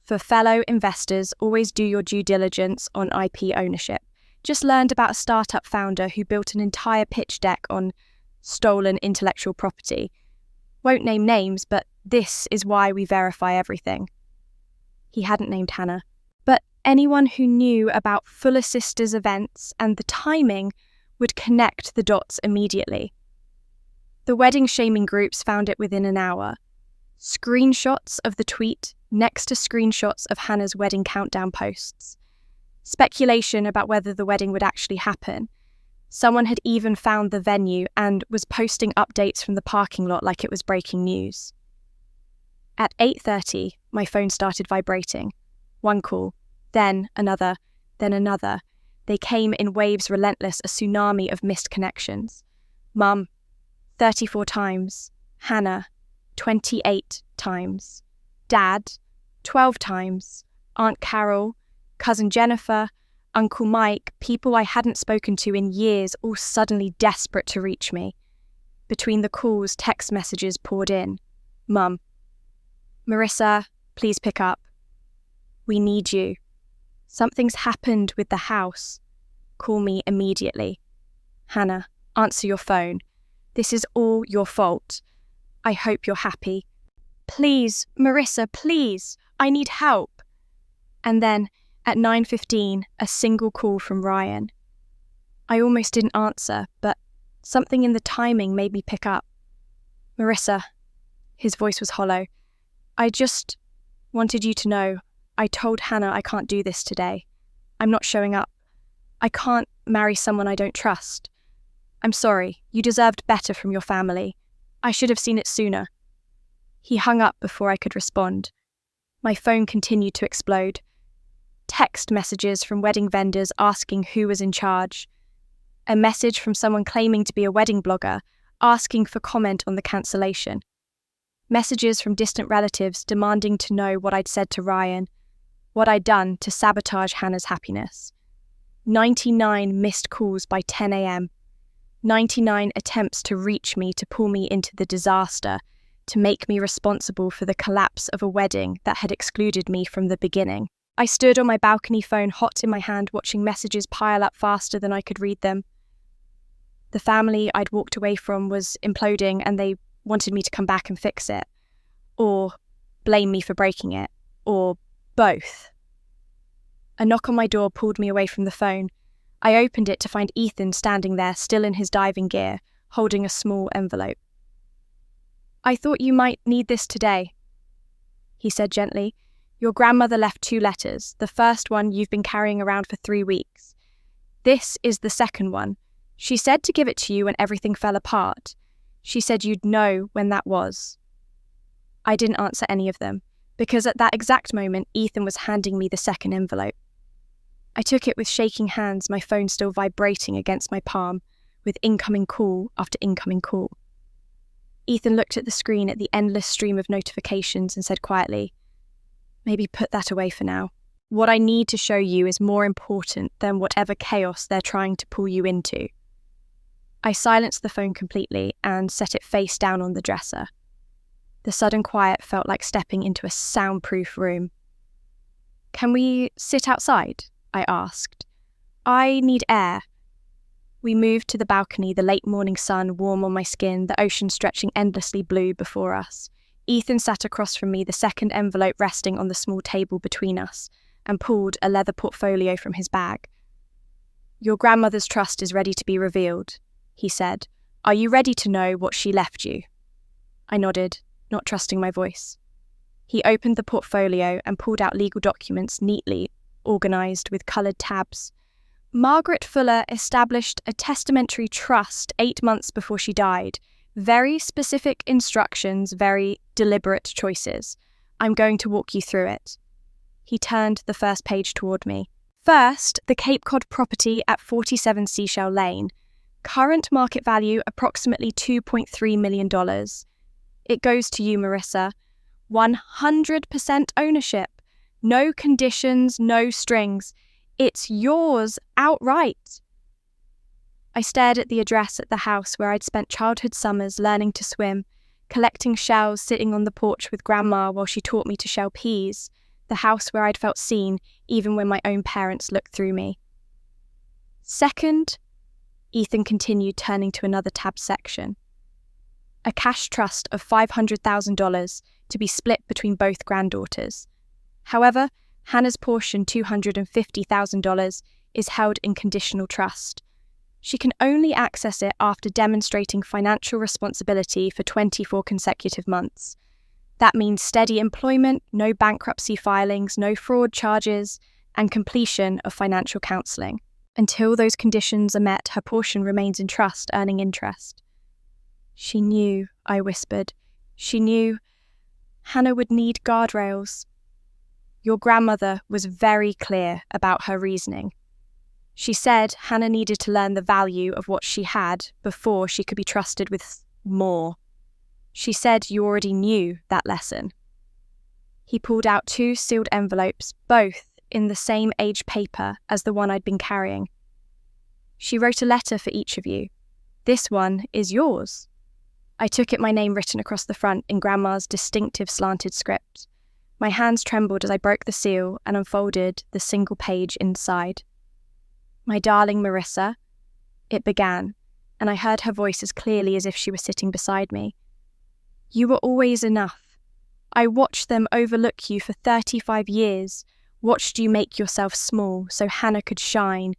Speaker 1: For fellow investors, always do your due diligence on IP ownership. Just learned about a startup founder who built an entire pitch deck on stolen intellectual property. Won't name names, but this is why we verify everything. He hadn't named Hannah, but anyone who knew about Fuller Sisters events and the timing would connect the dots immediately. The wedding shaming groups found it within an hour. Screenshots of the tweet next to screenshots of Hannah's wedding countdown posts. Speculation about whether the wedding would actually happen. Someone had even found the venue and was posting updates from the parking lot like it was breaking news. At 8:30, my phone started vibrating. One call, then another, then another. They came in waves relentless, a tsunami of missed connections. Mum, 34 times. Hannah, 28 times. Dad, 12 times. Aunt Carol, Cousin Jennifer, Uncle Mike, people I hadn't spoken to in years, all suddenly desperate to reach me. Between the calls, text messages poured in. Mum, Marissa, please pick up. We need you. Something's happened with the house. Call me immediately. Hannah, answer your phone. This is all your fault. I hope you're happy. Please, Marissa, please. I need help. And then, at 9:15, a single call from Ryan. I almost didn't answer, but something in the timing made me pick up. Marissa, his voice was hollow. I just wanted you to know, I told Hannah I can't do this today. I'm not showing up. I can't marry someone I don't trust. I'm sorry, you deserved better from your family. I should have seen it sooner. He hung up before I could respond. My phone continued to explode. Text messages from wedding vendors asking who was in charge. A message from someone claiming to be a wedding blogger asking for comment on the cancellation. Messages from distant relatives demanding to know what I'd said to Ryan, what I'd done to sabotage Hannah's happiness. 99 missed calls by 10 a.m. 99 attempts to reach me to pull me into the disaster, to make me responsible for the collapse of a wedding that had excluded me from the beginning. I stood on my balcony, phone hot in my hand, watching messages pile up faster than I could read them. The family I'd walked away from was imploding and they wanted me to come back and fix it. Or blame me for breaking it. Or both. A knock on my door pulled me away from the phone. I opened it to find Ethan standing there, still in his diving gear, holding a small envelope. I thought you might need this today, he said gently. Your grandmother left 2 letters, the first one you've been carrying around for 3 weeks. This is the second one. She said to give it to you when everything fell apart. She said you'd know when that was. I didn't answer any of them, because at that exact moment, Ethan was handing me the second envelope. I took it with shaking hands, my phone still vibrating against my palm, with incoming call after incoming call. Ethan looked at the screen at the endless stream of notifications and said quietly, maybe put that away for now. What I need to show you is more important than whatever chaos they're trying to pull you into. I silenced the phone completely and set it face down on the dresser. The sudden quiet felt like stepping into a soundproof room. Can we sit outside? I asked. I need air. We moved to the balcony, the late morning sun warm on my skin, the ocean stretching endlessly blue before us. Ethan sat across from me, the second envelope resting on the small table between us, and pulled a leather portfolio from his bag. Your grandmother's trust is ready to be revealed, he said. Are you ready to know what she left you? I nodded, not trusting my voice. He opened the portfolio and pulled out legal documents neatly organised with coloured tabs. Margaret Fuller established a testamentary trust 8 months before she died. Very specific instructions, very deliberate choices. I'm going to walk you through it. He turned the first page toward me. First, the Cape Cod property at 47 Seashell Lane. Current market value approximately $2.3 million. It goes to you, Marissa. 100% ownership. No conditions, no strings. It's yours outright. I stared at the address at the house where I'd spent childhood summers learning to swim, collecting shells, sitting on the porch with Grandma while she taught me to shell peas, the house where I'd felt seen even when my own parents looked through me. Second, Ethan continued, turning to another tab section. a cash trust of $500,000 to be split between both granddaughters. However, Hannah's portion, $250,000, is held in conditional trust. She can only access it after demonstrating financial responsibility for 24 consecutive months. That means steady employment, no bankruptcy filings, no fraud charges, and completion of financial counselling. Until those conditions are met, her portion remains in trust, earning interest. She knew, I whispered. She knew Hannah would need guardrails. Your grandmother was very clear about her reasoning. She said Hannah needed to learn the value of what she had before she could be trusted with more. She said you already knew that lesson. He pulled out 2 sealed envelopes, both in the same age paper as the one I'd been carrying. She wrote a letter for each of you. This one is yours. I took it, my name written across the front in Grandma's distinctive slanted script. My hands trembled as I broke the seal and unfolded the single page inside. My darling Marissa, it began, and I heard her voice as clearly as if she was sitting beside me. You were always enough. I watched them overlook you for 35 years, watched you make yourself small so Hannah could shine,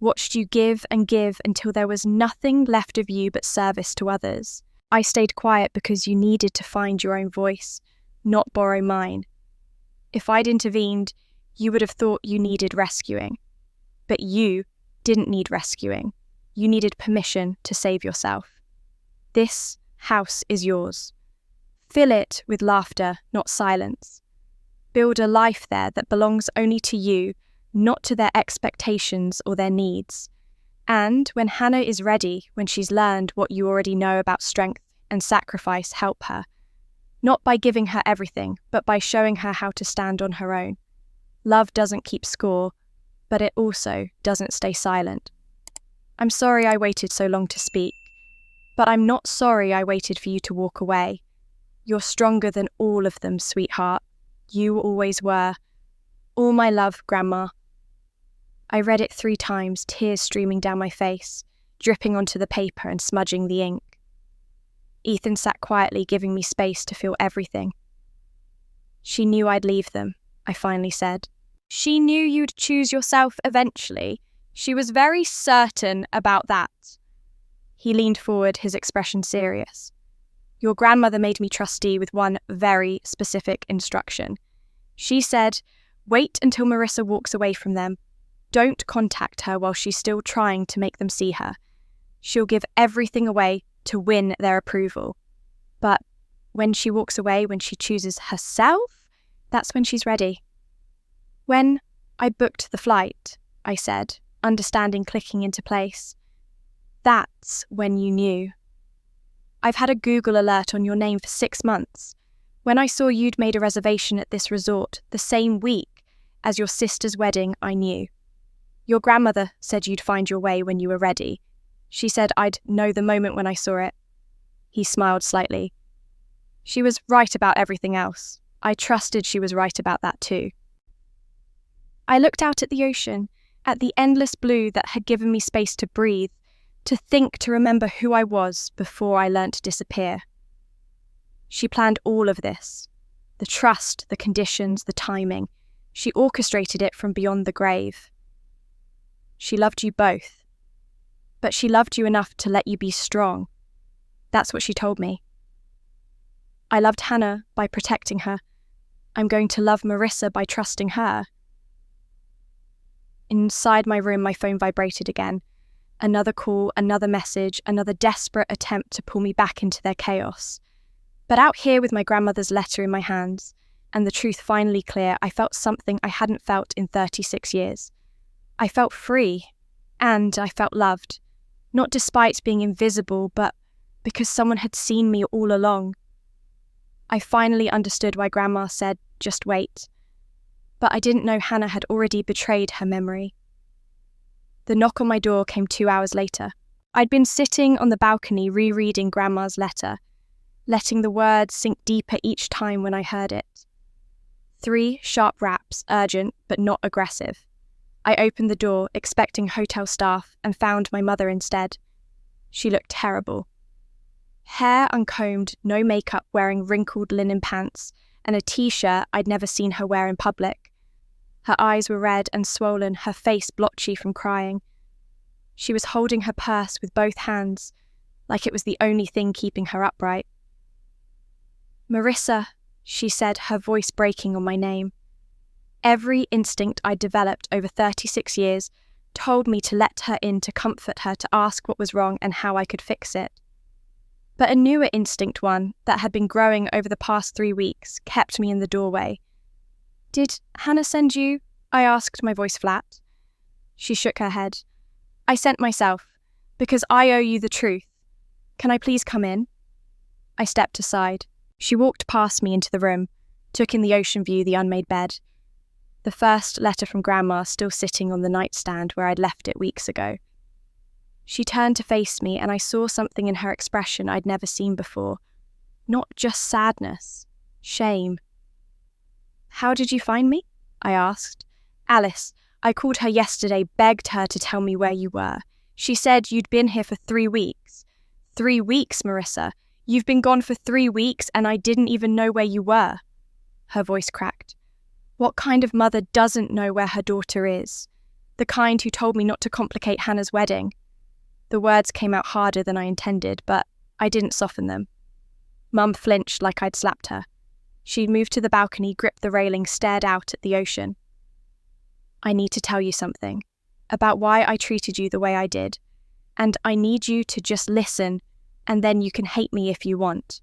Speaker 1: watched you give and give until there was nothing left of you but service to others. I stayed quiet because you needed to find your own voice, not borrow mine. If I'd intervened, you would have thought you needed rescuing. But you didn't need rescuing. You needed permission to save yourself. This house is yours. Fill it with laughter, not silence. Build a life there that belongs only to you, not to their expectations or their needs. And when Hannah is ready, when she's learned what you already know about strength and sacrifice, help her. Not by giving her everything, but by showing her how to stand on her own. Love doesn't keep score, but it also doesn't stay silent. I'm sorry I waited so long to speak, but I'm not sorry I waited for you to walk away. You're stronger than all of them, sweetheart. You always were. All my love, Grandma. I read it 3 times, tears streaming down my face, dripping onto the paper and smudging the ink. Ethan sat quietly, giving me space to feel everything. She knew I'd leave them, I finally said. She knew you'd choose yourself eventually. She was very certain about that. He leaned forward, his expression serious. Your grandmother made me trustee with one very specific instruction. She said, wait until Marissa walks away from them. Don't contact her while she's still trying to make them see her. She'll give everything away to win their approval. But when she walks away, when she chooses herself, that's when she's ready. When I booked the flight, I said, understanding clicking into place. That's when you knew. I've had a Google alert on your name for 6 months. When I saw you'd made a reservation at this resort the same week as your sister's wedding, I knew. Your grandmother said you'd find your way when you were ready. She said I'd know the moment when I saw it. He smiled slightly. She was right about everything else. I trusted she was right about that too. I looked out at the ocean, at the endless blue that had given me space to breathe, to think, to remember who I was before I learnt to disappear. She planned all of this. The trust, the conditions, the timing. She orchestrated it from beyond the grave. She loved you both. But she loved you enough to let you be strong. That's what she told me. I loved Hannah by protecting her. I'm going to love Marissa by trusting her. Inside my room, my phone vibrated again. Another call, another message, another desperate attempt to pull me back into their chaos. But out here with my grandmother's letter in my hands, and the truth finally clear, I felt something I hadn't felt in 36 years. I felt free, and I felt loved. Not despite being invisible, but because someone had seen me all along. I finally understood why Grandma said, just wait. But I didn't know Hannah had already betrayed her memory. The knock on my door came 2 hours later. I'd been sitting on the balcony rereading Grandma's letter, letting the words sink deeper each time when I heard it. 3 sharp raps, urgent but not aggressive. I opened the door, expecting hotel staff, and found my mother instead. She looked terrible. Hair uncombed, no makeup, wearing wrinkled linen pants, and a t-shirt I'd never seen her wear in public. Her eyes were red and swollen, her face blotchy from crying. She was holding her purse with both hands, like it was the only thing keeping her upright. "Marissa," she said, her voice breaking on my name. Every instinct I'd developed over 36 years told me to let her in, to comfort her, to ask what was wrong and how I could fix it. But a newer instinct, one that had been growing over the past 3 weeks, kept me in the doorway. "Did Hannah send you?" I asked, my voice flat. She shook her head. "I sent myself, because I owe you the truth. Can I please come in?" I stepped aside. She walked past me into the room, took in the ocean view, the unmade bed. The first letter from Grandma still sitting on the nightstand where I'd left it weeks ago. She turned to face me, and I saw something in her expression I'd never seen before. Not just sadness, shame. "How did you find me?" I asked. "Alice, I called her yesterday, begged her to tell me where you were. She said you'd been here for 3 weeks. 3 weeks, Marissa. You've been gone for 3 weeks and I didn't even know where you were." Her voice cracked. What kind of mother doesn't know where her daughter is? The kind who told me not to complicate Hannah's wedding. The words came out harder than I intended, but I didn't soften them. Mum flinched like I'd slapped her. She moved to the balcony, gripped the railing, stared out at the ocean. "I need to tell you something about why I treated you the way I did, and I need you to just listen, and then you can hate me if you want.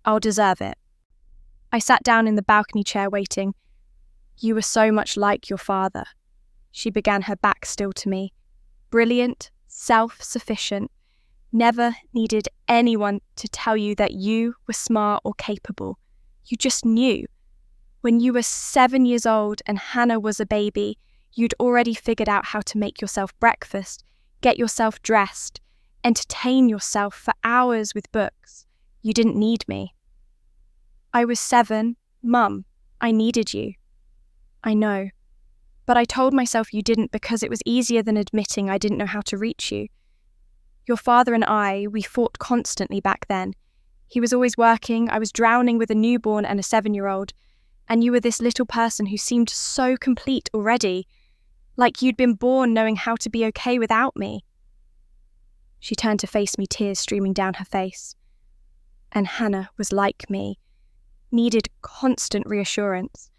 Speaker 1: I'll deserve it." I sat down in the balcony chair waiting. "You were so much like your father." She began, her back still to me. "Brilliant, self-sufficient, never needed anyone to tell you that you were smart or capable. You just knew. When you were 7 years old and Hannah was a baby, you'd already figured out how to make yourself breakfast, get yourself dressed, entertain yourself for hours with books. You didn't need me." "I was 7, Mum. I needed you." "I know. But I told myself you didn't because it was easier than admitting I didn't know how to reach you. Your father and we fought constantly back then. He was always working, I was drowning with a newborn and a 7-year-old, and you were this little person who seemed so complete already, like you'd been born knowing how to be okay without me." She turned to face me, tears streaming down her face. "And Hannah was like me, needed constant reassurance,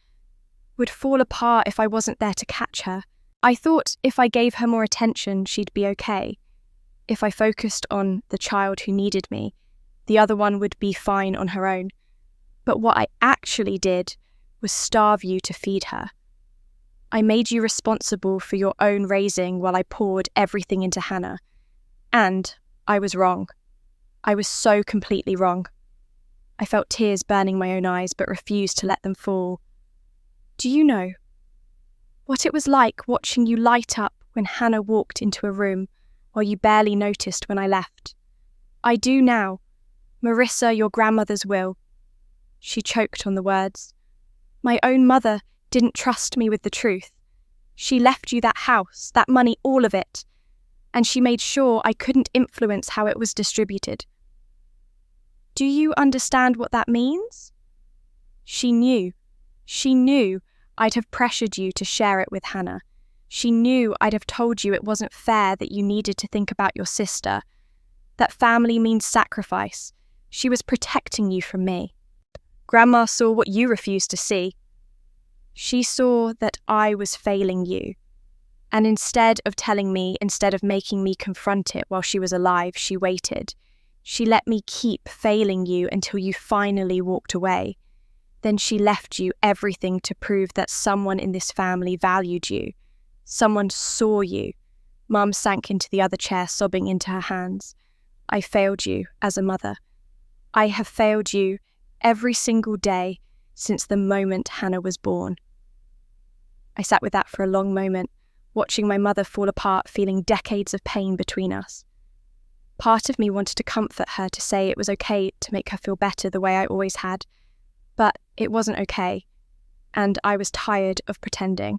Speaker 1: would fall apart if I wasn't there to catch her. I thought if I gave her more attention, she'd be okay. If I focused on the child who needed me, the other one would be fine on her own. But what I actually did was starve you to feed her. I made you responsible for your own raising while I poured everything into Hannah. And I was wrong. I was so completely wrong." I felt tears burning my own eyes, but refused to let them fall. "Do you know what it was like watching you light up when Hannah walked into a room while you barely noticed when I left? I do now. Marissa, your grandmother's will." She choked on the words. "My own mother didn't trust me with the truth. She left you that house, that money, all of it, and she made sure I couldn't influence how it was distributed. Do you understand what that means? She knew I'd have pressured you to share it with Hannah. She knew I'd have told you it wasn't fair, that you needed to think about your sister, that family means sacrifice. She was protecting you from me. Grandma saw what you refused to see. She saw that I was failing you. And instead of telling me, instead of making me confront it while she was alive, she waited. She let me keep failing you until you finally walked away. Then she left you everything to prove that someone in this family valued you. Someone saw you." Mum sank into the other chair, sobbing into her hands. "I failed you as a mother. I have failed you every single day since the moment Hannah was born." I sat with that for a long moment, watching my mother fall apart, feeling decades of pain between us. Part of me wanted to comfort her, to say it was okay to make her feel better the way I always had, but it wasn't okay, and I was tired of pretending.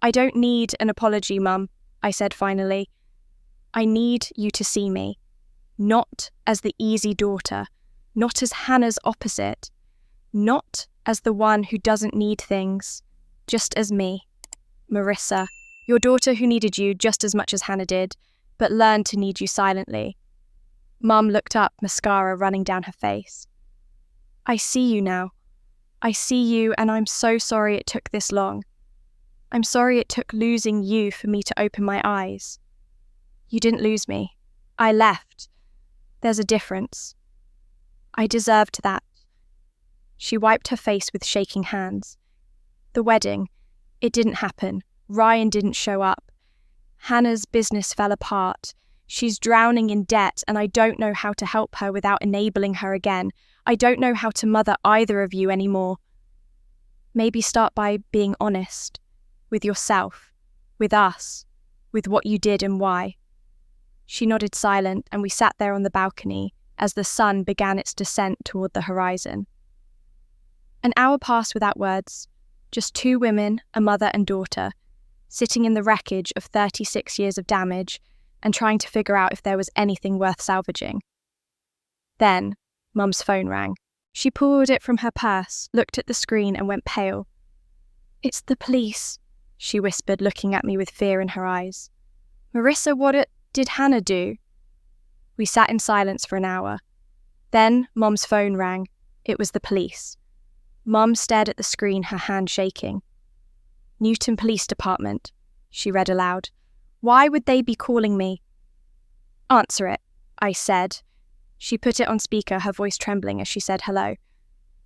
Speaker 1: "I don't need an apology, Mum," I said finally. "I need you to see me. Not as the easy daughter, not as Hannah's opposite, not as the one who doesn't need things, just as me, Marissa, your daughter who needed you just as much as Hannah did, but learned to need you silently. Mum looked up, mascara running down her face. I see you now. I see you, and I'm so sorry it took this long. I'm sorry it took losing you for me to open my eyes. You didn't lose me. I left. There's a difference. I deserved that. She wiped her face with shaking hands. The wedding, it didn't happen. Ryan didn't show up. Hannah's business fell apart. She's drowning in debt, and I don't know how to help her without enabling her again. I don't know how to mother either of you anymore. Maybe start by being honest. With yourself. With us. With what you did and why. She nodded silent, and we sat there on the balcony as the sun began its descent toward the horizon. An hour passed without words. Just two women, a mother and daughter, sitting in the wreckage of 36 years of damage and trying to figure out if there was anything worth salvaging. Then, Mum's phone rang. She pulled it from her purse, looked at the screen and went pale. It's the police, she whispered, looking at me with fear in her eyes. Marissa, what did Hannah do? We sat in silence for an hour. Then, Mum's phone rang. It was the police. Mum stared at the screen, her hand shaking. Newton Police Department, she read aloud. Why would they be calling me? Answer it, I said. She put it on speaker, her voice trembling as she said hello.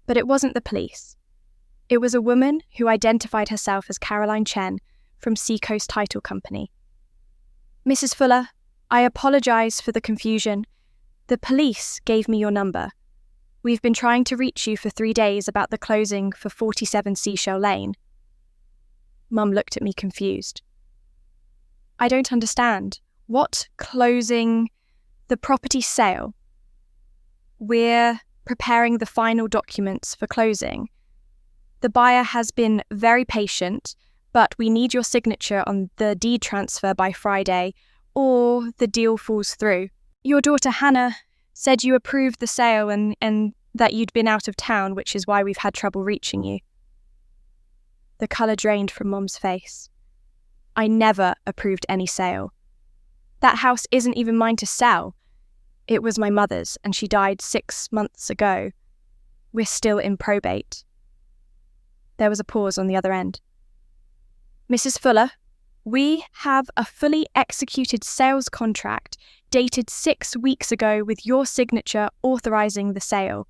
Speaker 1: But it wasn't the police. It was a woman who identified herself as Caroline Chen from Seacoast Title Company. Mrs. Fuller, I apologize for the confusion. The police gave me your number. We've been trying to reach you for 3 days about the closing for 47 Seashell Lane. Mum looked at me confused. I don't understand. What closing? The property sale? We're preparing the final documents for closing. The buyer has been very patient, but we need your signature on the deed transfer by Friday, or the deal falls through. Your daughter Hannah said you approved the sale and that you'd been out of town, which is why we've had trouble reaching you. The colour drained from Mum's face. I never approved any sale. That house isn't even mine to sell. It was my mother's, and she died 6 months ago. We're still in probate. There was a pause on the other end. Mrs. Fuller, we have a fully executed sales contract dated 6 weeks ago with your signature authorising the sale.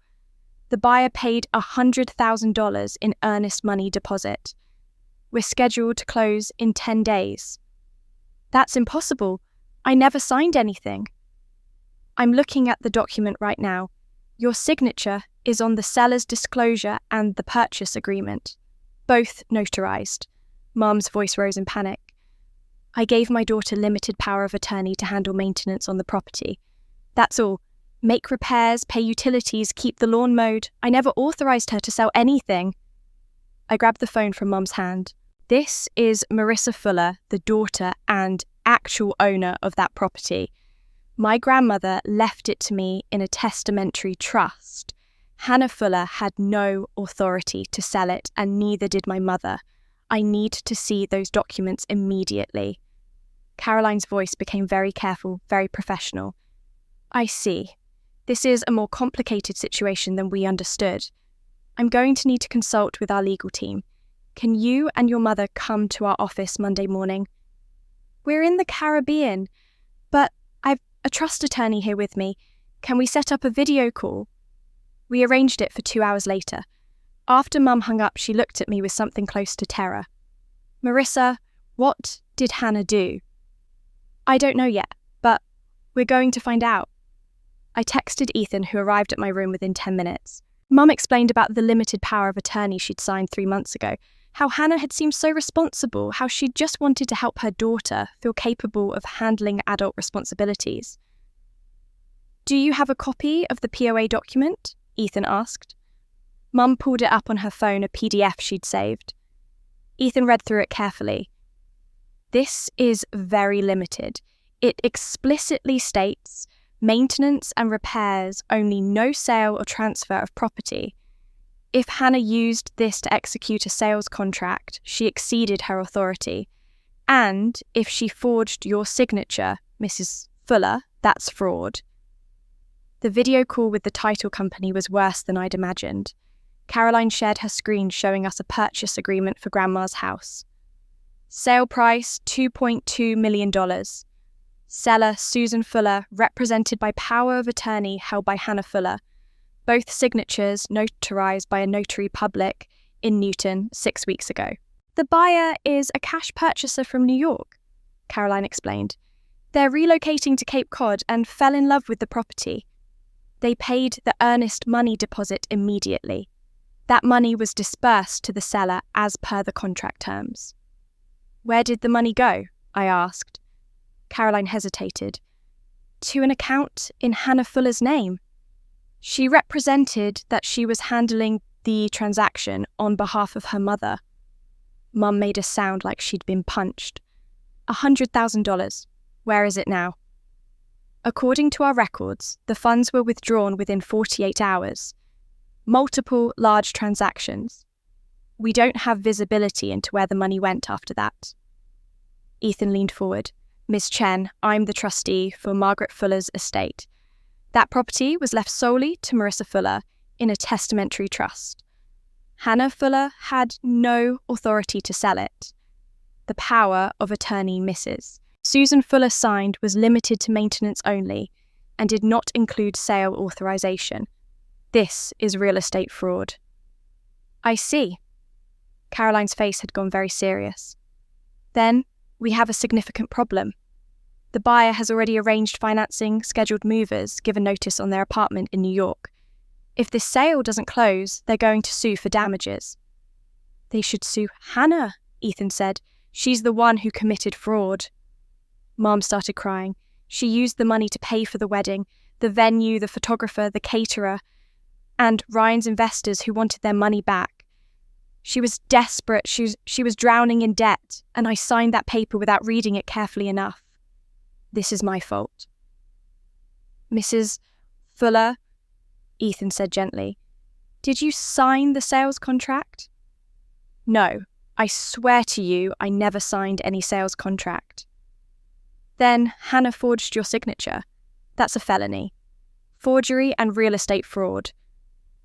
Speaker 1: The buyer paid $100,000 in earnest money deposit. We're scheduled to close in 10 days. That's impossible. I never signed anything. I'm looking at the document right now. Your signature is on the seller's disclosure and the purchase agreement, both notarized. Mum's voice rose in panic. I gave my daughter limited power of attorney to handle maintenance on the property. That's all. Make repairs, pay utilities, keep the lawn mowed. I never authorized her to sell anything. I grabbed the phone from Mum's hand. This is Marissa Fuller, the daughter and actual owner of that property. My grandmother left it to me in a testamentary trust. Hannah Fuller had no authority to sell it, and neither did my mother. I need to see those documents immediately. Caroline's voice became very careful, very professional. I see. This is a more complicated situation than we understood. I'm going to need to consult with our legal team. Can you and your mother come to our office Monday morning? We're in the Caribbean, but I've a trust attorney here with me. Can we set up a video call? We arranged it for 2 hours later. After Mum hung up, she looked at me with something close to terror. Marissa, what did Hannah do? I don't know yet, but we're going to find out. I texted Ethan, who arrived at my room within 10 minutes. Mum explained about the limited power of attorney she'd signed 3 months ago, how Hannah had seemed so responsible, how she just wanted to help her daughter feel capable of handling adult responsibilities. Do you have a copy of the POA document? Ethan asked. Mum pulled it up on her phone, a PDF she'd saved. Ethan read through it carefully. This is very limited. It explicitly states, Maintenance and repairs only, no sale or transfer of property. If Hannah used this to execute a sales contract, she exceeded her authority. And if she forged your signature, Mrs. Fuller, that's fraud. The video call with the title company was worse than I'd imagined. Caroline shared her screen showing us a purchase agreement for Grandma's house. Sale price, $2.2 million. Seller, Susan Fuller, represented by power of attorney held by Hannah Fuller. Both signatures notarized by a notary public in Newton 6 weeks ago. The buyer is a cash purchaser from New York, Caroline explained. They're relocating to Cape Cod and fell in love with the property. They paid the earnest money deposit immediately. That money was dispersed to the seller as per the contract terms. Where did the money go? I asked. Caroline hesitated. To an account in Hannah Fuller's name. She represented that she was handling the transaction on behalf of her mother. Mum made a sound like she'd been punched. $100,000. Where is it now? According to our records, the funds were withdrawn within 48 hours. Multiple large transactions. We don't have visibility into where the money went after that. Ethan leaned forward. Miss Chen, I'm the trustee for Margaret Fuller's estate. That property was left solely to Marissa Fuller in a testamentary trust. Hannah Fuller had no authority to sell it. The power of attorney Mrs. Susan Fuller signed was limited to maintenance only and did not include sale authorization. This is real estate fraud. I see. Caroline's face had gone very serious. Then we have a significant problem. The buyer has already arranged financing, scheduled movers, given notice on their apartment in New York. If this sale doesn't close, they're going to sue for damages. They should sue Hannah, Ethan said. She's the one who committed fraud. Mom started crying. She used the money to pay for the wedding, the venue, the photographer, the caterer, and Ryan's investors who wanted their money back. She was desperate. She was drowning in debt, and I signed that paper without reading it carefully enough. This is my fault. Mrs. Fuller, Ethan said gently, did you sign the sales contract? No, I swear to you I never signed any sales contract. Then Hannah forged your signature. That's a felony. Forgery and real estate fraud.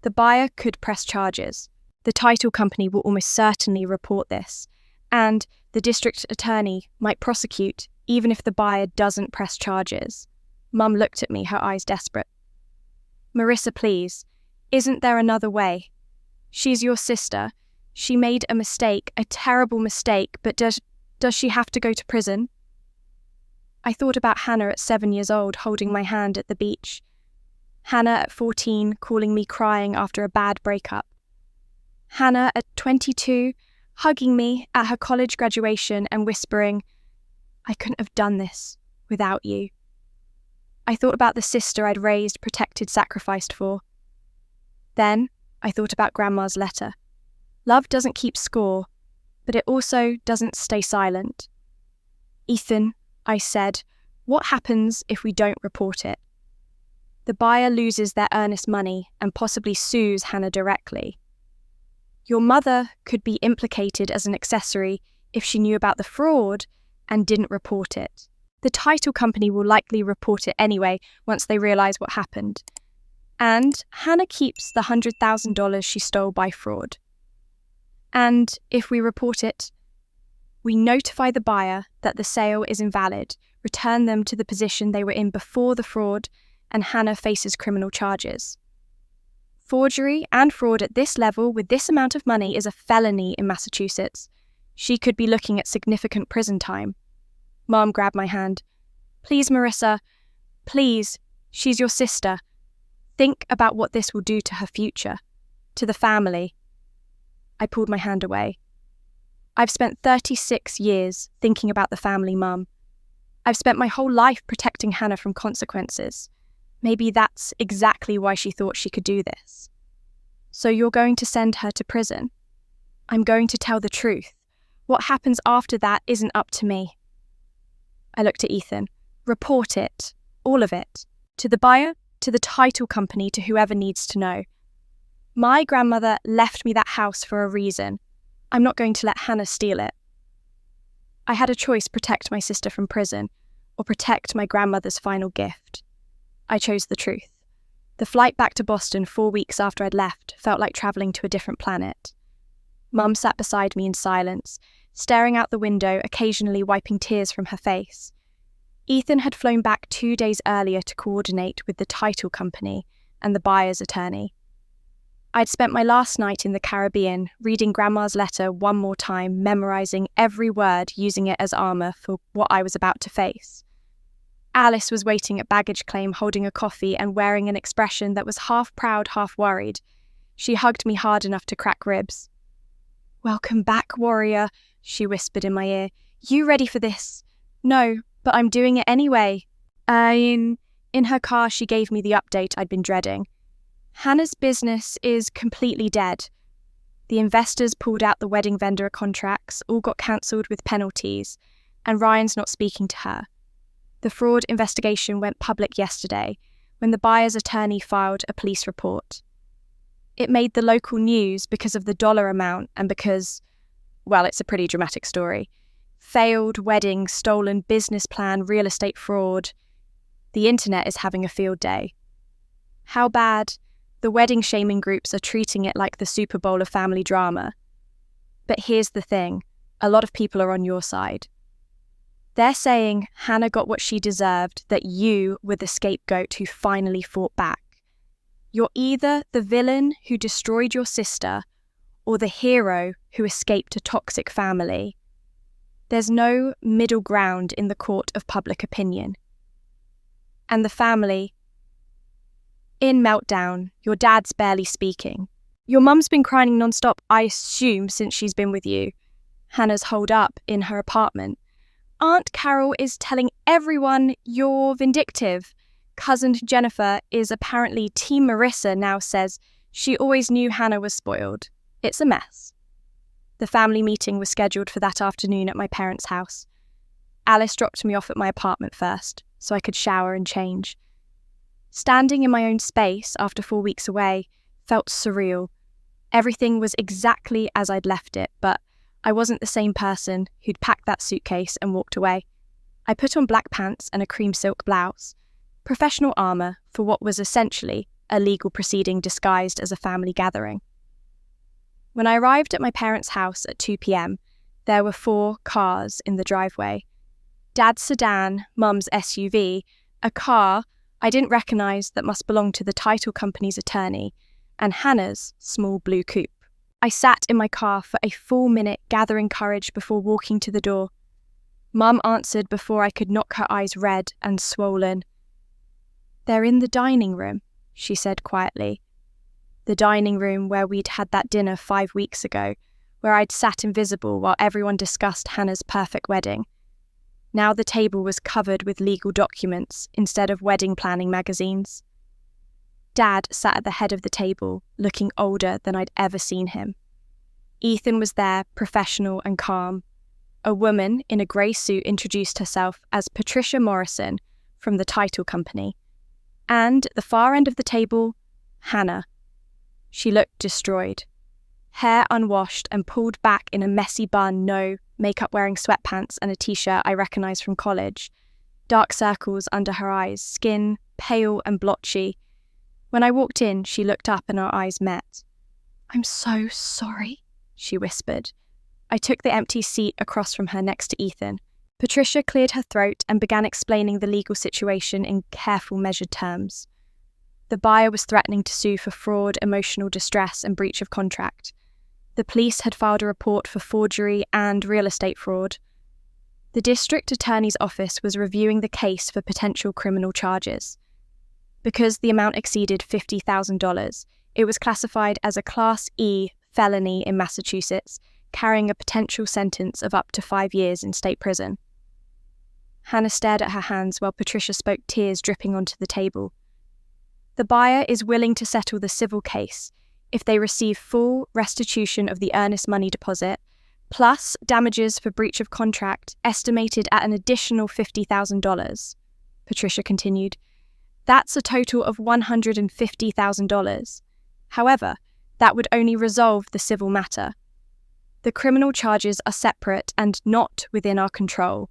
Speaker 1: The buyer could press charges. The title company will almost certainly report this, and the district attorney might prosecute even if the buyer doesn't press charges. Mum looked at me, her eyes desperate. Marissa, please, isn't there another way? She's your sister. She made a mistake, a terrible mistake, but does she have to go to prison? I thought about Hannah at 7 years old holding my hand at the beach. Hannah at 14 calling me crying after a bad breakup. Hannah at 22 hugging me at her college graduation and whispering, I couldn't have done this without you. I thought about the sister I'd raised, protected, sacrificed for. Then I thought about Grandma's letter. Love doesn't keep score, but it also doesn't stay silent. Ethan, I said, what happens if we don't report it? The buyer loses their earnest money and possibly sues Hannah directly. Your mother could be implicated as an accessory if she knew about the fraud and didn't report it. The title company will likely report it anyway once they realise what happened. And Hannah keeps the $100,000 she stole by fraud. And if we report it, we notify the buyer that the sale is invalid, return them to the position they were in before the fraud, and Hannah faces criminal charges. Forgery and fraud at this level with this amount of money is a felony in Massachusetts. She could be looking at significant prison time. Mom grabbed my hand. Please, Marissa, please, she's your sister. Think about what this will do to her future, to the family. I pulled my hand away. I've spent 36 years thinking about the family, Mum. I've spent my whole life protecting Hannah from consequences. Maybe that's exactly why she thought she could do this. So you're going to send her to prison? I'm going to tell the truth. What happens after that isn't up to me. I looked at Ethan. Report it. All of it. To the buyer, to the title company, to whoever needs to know. My grandmother left me that house for a reason. I'm not going to let Hannah steal it. I had a choice: protect my sister from prison or protect my grandmother's final gift. I chose the truth. The flight back to Boston 4 weeks after I'd left felt like travelling to a different planet. Mum sat beside me in silence, staring out the window, occasionally wiping tears from her face. Ethan had flown back 2 days earlier to coordinate with the title company and the buyer's attorney. I'd spent my last night in the Caribbean reading Grandma's letter one more time, memorising every word, using it as armour for what I was about to face. Alice was waiting at baggage claim, holding a coffee and wearing an expression that was half proud, half worried. She hugged me hard enough to crack ribs. "Welcome back, warrior," she whispered in my ear. "You ready for this?" "No, but I'm doing it anyway." In her car, she gave me the update I'd been dreading. Hannah's business is completely dead. The investors pulled out the wedding vendor contracts, all got cancelled with penalties, and Ryan's not speaking to her. The fraud investigation went public yesterday when the buyer's attorney filed a police report. It made the local news because of the dollar amount and because, well, it's a pretty dramatic story. Failed wedding, stolen business plan, real estate fraud. The internet is having a field day. How bad? The wedding shaming groups are treating it like the Super Bowl of family drama. But here's the thing, a lot of people are on your side. They're saying Hannah got what she deserved, that you were the scapegoat who finally fought back. You're either the villain who destroyed your sister or the hero who escaped a toxic family. There's no middle ground in the court of public opinion. And the family, in meltdown, your dad's barely speaking. Your mum's been crying nonstop, I assume, since she's been with you. Hannah's holed up in her apartment. Aunt Carol is telling everyone you're vindictive. Cousin Jennifer is apparently Team Marissa now, says she always knew Hannah was spoiled. It's a mess. The family meeting was scheduled for that afternoon at my parents' house. Alice dropped me off at my apartment first, so I could shower and change. Standing in my own space after 4 weeks away felt surreal. Everything was exactly as I'd left it, but I wasn't the same person who'd packed that suitcase and walked away. I put on black pants and a cream silk blouse, professional armour for what was essentially a legal proceeding disguised as a family gathering. When I arrived at my parents' house at 2 p.m, there were 4 cars in the driveway. Dad's sedan, Mum's SUV, a car I didn't recognise that must belong to the title company's attorney, and Hannah's small blue coupe. I sat in my car for a full minute, gathering courage before walking to the door. Mum answered before I could knock her eyes red and swollen. "They're in the dining room," she said quietly. The dining room where we'd had that dinner 5 weeks ago, where I'd sat invisible while everyone discussed Hannah's perfect wedding. Now the table was covered with legal documents instead of wedding planning magazines. Dad sat at the head of the table, looking older than I'd ever seen him. Ethan was there, professional and calm. A woman in a grey suit introduced herself as Patricia Morrison from the title company. And at the far end of the table, Hannah. She looked destroyed. Hair unwashed and pulled back in a messy bun, no makeup, wearing sweatpants and a t-shirt I recognised from college. Dark circles under her eyes, skin pale and blotchy. When I walked in, she looked up and our eyes met. "I'm so sorry," she whispered. I took the empty seat across from her next to Ethan. Patricia cleared her throat and began explaining the legal situation in careful, measured terms. The buyer was threatening to sue for fraud, emotional distress, and breach of contract. The police had filed a report for forgery and real estate fraud. The district attorney's office was reviewing the case for potential criminal charges. Because the amount exceeded $50,000, it was classified as a Class E felony in Massachusetts, carrying a potential sentence of up to 5 years in state prison. Hannah stared at her hands while Patricia spoke, tears dripping onto the table. The buyer is willing to settle the civil case if they receive full restitution of the earnest money deposit, plus damages for breach of contract estimated at an additional $50,000. Patricia continued. That's a total of $150,000. However, that would only resolve the civil matter. The criminal charges are separate and not within our control.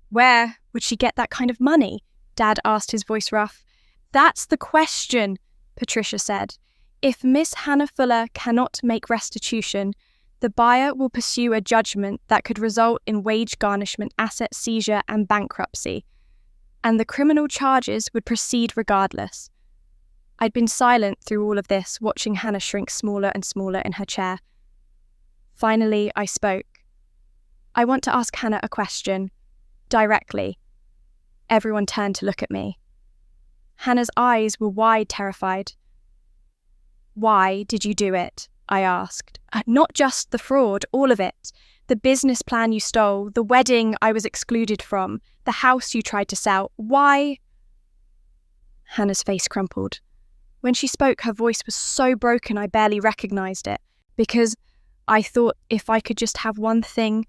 Speaker 1: Where would she get that kind of money? Dad asked, his voice rough. That's the question, Patricia said. If Miss Hannah Fuller cannot make restitution, the buyer will pursue a judgment that could result in wage garnishment, asset seizure, and bankruptcy. And the criminal charges would proceed regardless. I'd been silent through all of this, watching Hannah shrink smaller and smaller in her chair. Finally, I spoke. I want to ask Hannah a question. Directly. Everyone turned to look at me. Hannah's eyes were wide, terrified. Why did you do it? I asked. Not just the fraud, all of it. The business plan you stole, the wedding I was excluded from, the house you tried to sell. Why? Hannah's face crumpled. When she spoke, her voice was so broken I barely recognized it, because I thought if I could just have one thing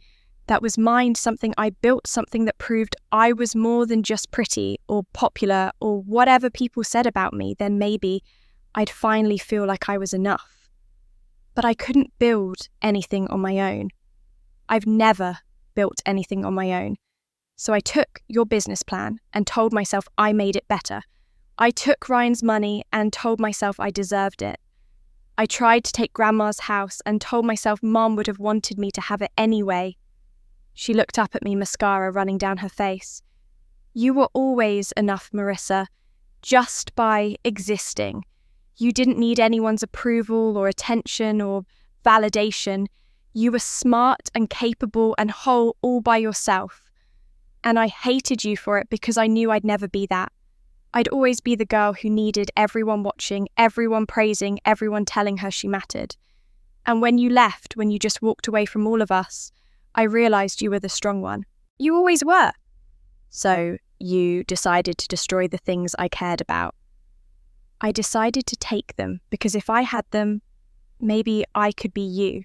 Speaker 1: that was mine, something I built, something that proved I was more than just pretty or popular or whatever people said about me, then maybe I'd finally feel like I was enough. But I couldn't build anything on my own. I've never built anything on my own. So I took your business plan and told myself I made it better. I took Ryan's money and told myself I deserved it. I tried to take Grandma's house and told myself Mom would have wanted me to have it anyway. She looked up at me, mascara running down her face. You were always enough, Marissa, just by existing. You didn't need anyone's approval or attention or validation. You were smart and capable and whole all by yourself. And I hated you for it because I knew I'd never be that. I'd always be the girl who needed everyone watching, everyone praising, everyone telling her she mattered. And when you left, when you just walked away from all of us, I realized you were the strong one. You always were. So you decided to destroy the things I cared about. I decided to take them because if I had them, maybe I could be you.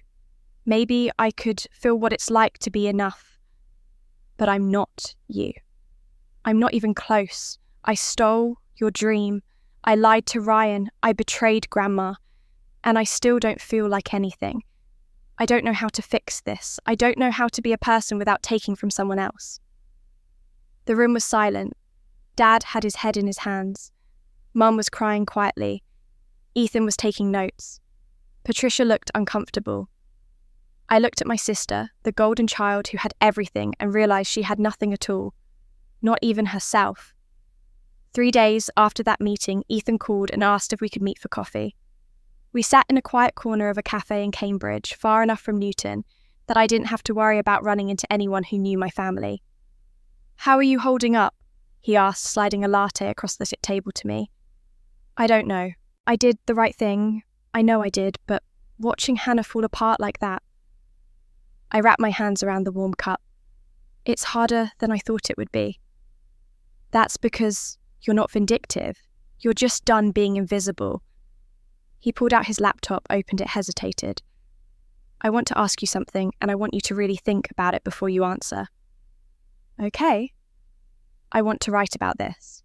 Speaker 1: Maybe I could feel what it's like to be enough. But I'm not you. I'm not even close. I stole your dream. I lied to Ryan. I betrayed Grandma. And I still don't feel like anything. I don't know how to fix this. I don't know how to be a person without taking from someone else. The room was silent. Dad had his head in his hands. Mum was crying quietly. Ethan was taking notes. Patricia looked uncomfortable. I looked at my sister, the golden child who had everything, and realized she had nothing at all. Not even herself. 3 days after that meeting, Ethan called and asked if we could meet for coffee. We sat in a quiet corner of a cafe in Cambridge, far enough from Newton, that I didn't have to worry about running into anyone who knew my family. How are you holding up? He asked, sliding a latte across the table to me. I don't know. I did the right thing. I know I did, but watching Hannah fall apart like that. I wrapped my hands around the warm cup. It's harder than I thought it would be. That's because you're not vindictive. You're just done being invisible. He pulled out his laptop, opened it, hesitated. I want to ask you something, and I want you to really think about it before you answer. Okay. I want to write about this.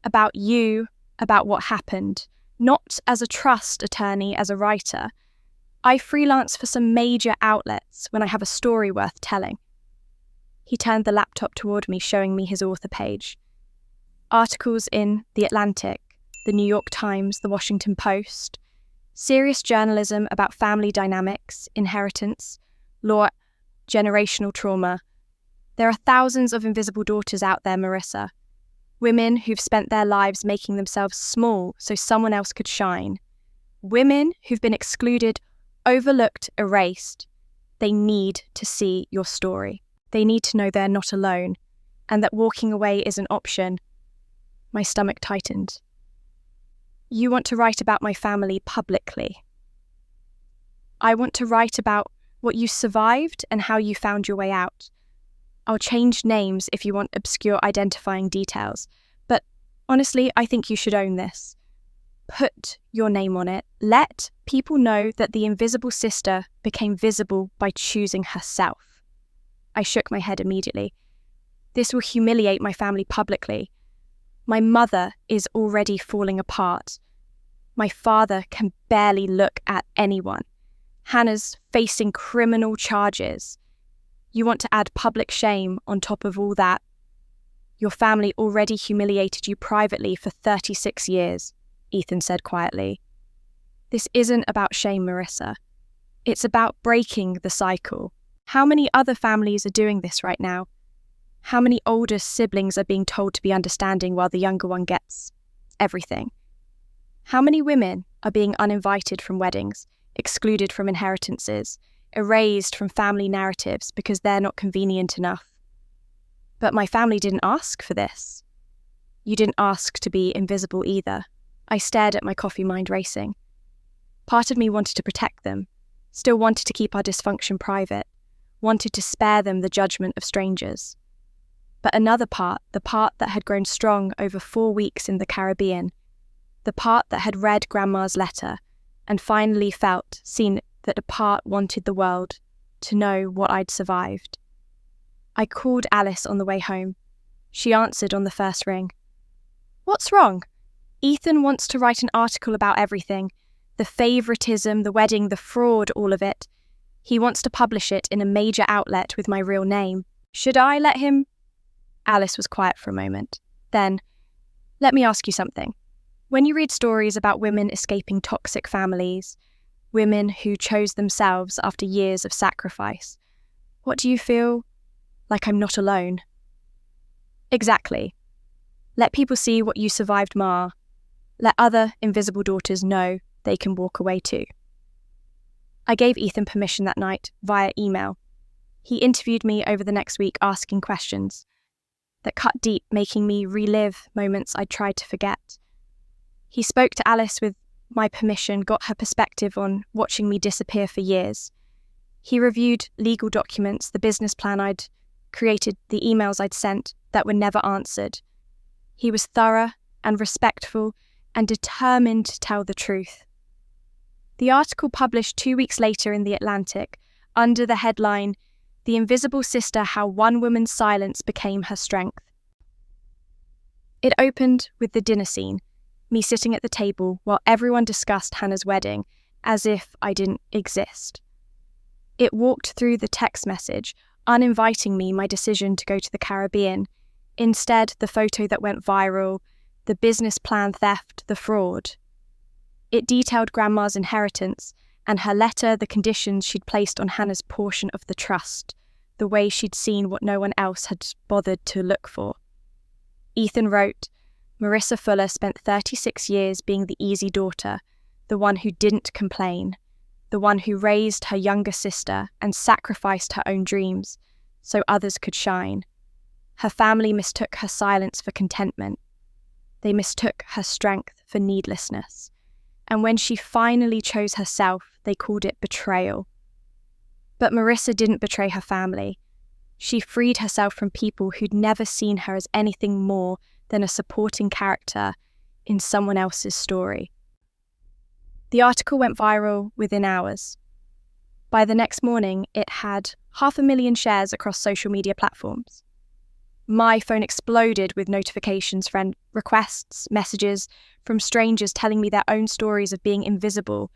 Speaker 1: About you, about what happened. Not as a trust attorney, as a writer. I freelance for some major outlets when I have a story worth telling. He turned the laptop toward me, showing me his author page. Articles in The Atlantic, The New York Times, The Washington Post. Serious journalism about family dynamics, inheritance, law, generational trauma. There are thousands of invisible daughters out there, Marissa. Women who've spent their lives making themselves small so someone else could shine. Women who've been excluded, overlooked, erased. They need to see your story. They need to know they're not alone, and that walking away is an option. My stomach tightened. You want to write about my family publicly. I want to write about what you survived and how you found your way out. I'll change names if you want obscure identifying details, but honestly, I think you should own this. Put your name on it. Let people know that the invisible sister became visible by choosing herself. I shook my head immediately. This will humiliate my family publicly. My mother is already falling apart. My father can barely look at anyone. Hannah's facing criminal charges. You want to add public shame on top of all that? Your family already humiliated you privately for 36 years, Ethan said quietly. This isn't about shame, Marissa. It's about breaking the cycle. How many other families are doing this right now? How many older siblings are being told to be understanding while the younger one gets everything? How many women are being uninvited from weddings, excluded from inheritances, erased from family narratives because they're not convenient enough? But my family didn't ask for this. You didn't ask to be invisible either. I stared at my coffee, mind racing. Part of me wanted to protect them, still wanted to keep our dysfunction private, wanted to spare them the judgment of strangers. But another part, the part that had grown strong over 4 weeks in the Caribbean, the part that had read Grandma's letter and finally seen that a part wanted the world to know what I'd survived. I called Alice on the way home. She answered on the first ring. What's wrong? Ethan wants to write an article about everything. The favoritism, the wedding, the fraud, all of it. He wants to publish it in a major outlet with my real name. Should I let him? Alice was quiet for a moment. Then, let me ask you something. When you read stories about women escaping toxic families, women who chose themselves after years of sacrifice, what do you feel? Like I'm not alone? Exactly. Let people see what you survived, Ma. Let other invisible daughters know they can walk away too. I gave Ethan permission that night via email. He interviewed me over the next week, asking questions that cut deep, making me relive moments I'd tried to forget. He spoke to Alice with my permission, got her perspective on watching me disappear for years. He reviewed legal documents, the business plan I'd created, the emails I'd sent that were never answered. He was thorough and respectful and determined to tell the truth. The article published 2 weeks later in The Atlantic, under the headline, "The Invisible Sister, How One Woman's Silence Became Her Strength." It opened with the dinner scene, me sitting at the table while everyone discussed Hannah's wedding, as if I didn't exist. It walked through the text message, uninviting me my decision to go to the Caribbean. Instead, the photo that went viral, the business plan theft, the fraud. It detailed Grandma's inheritance and her letter, the conditions she'd placed on Hannah's portion of the trust, the way she'd seen what no one else had bothered to look for. Ethan wrote, Marissa Fuller spent 36 years being the easy daughter, the one who didn't complain, the one who raised her younger sister and sacrificed her own dreams so others could shine. Her family mistook her silence for contentment. They mistook her strength for needlessness. And when she finally chose herself, they called it betrayal. But Marissa didn't betray her family. She freed herself from people who'd never seen her as anything more than a supporting character in someone else's story. The article went viral within hours. By the next morning, it had 500,000 shares across social media platforms. My phone exploded with notifications, friend requests, messages from strangers telling me their own stories of being invisible,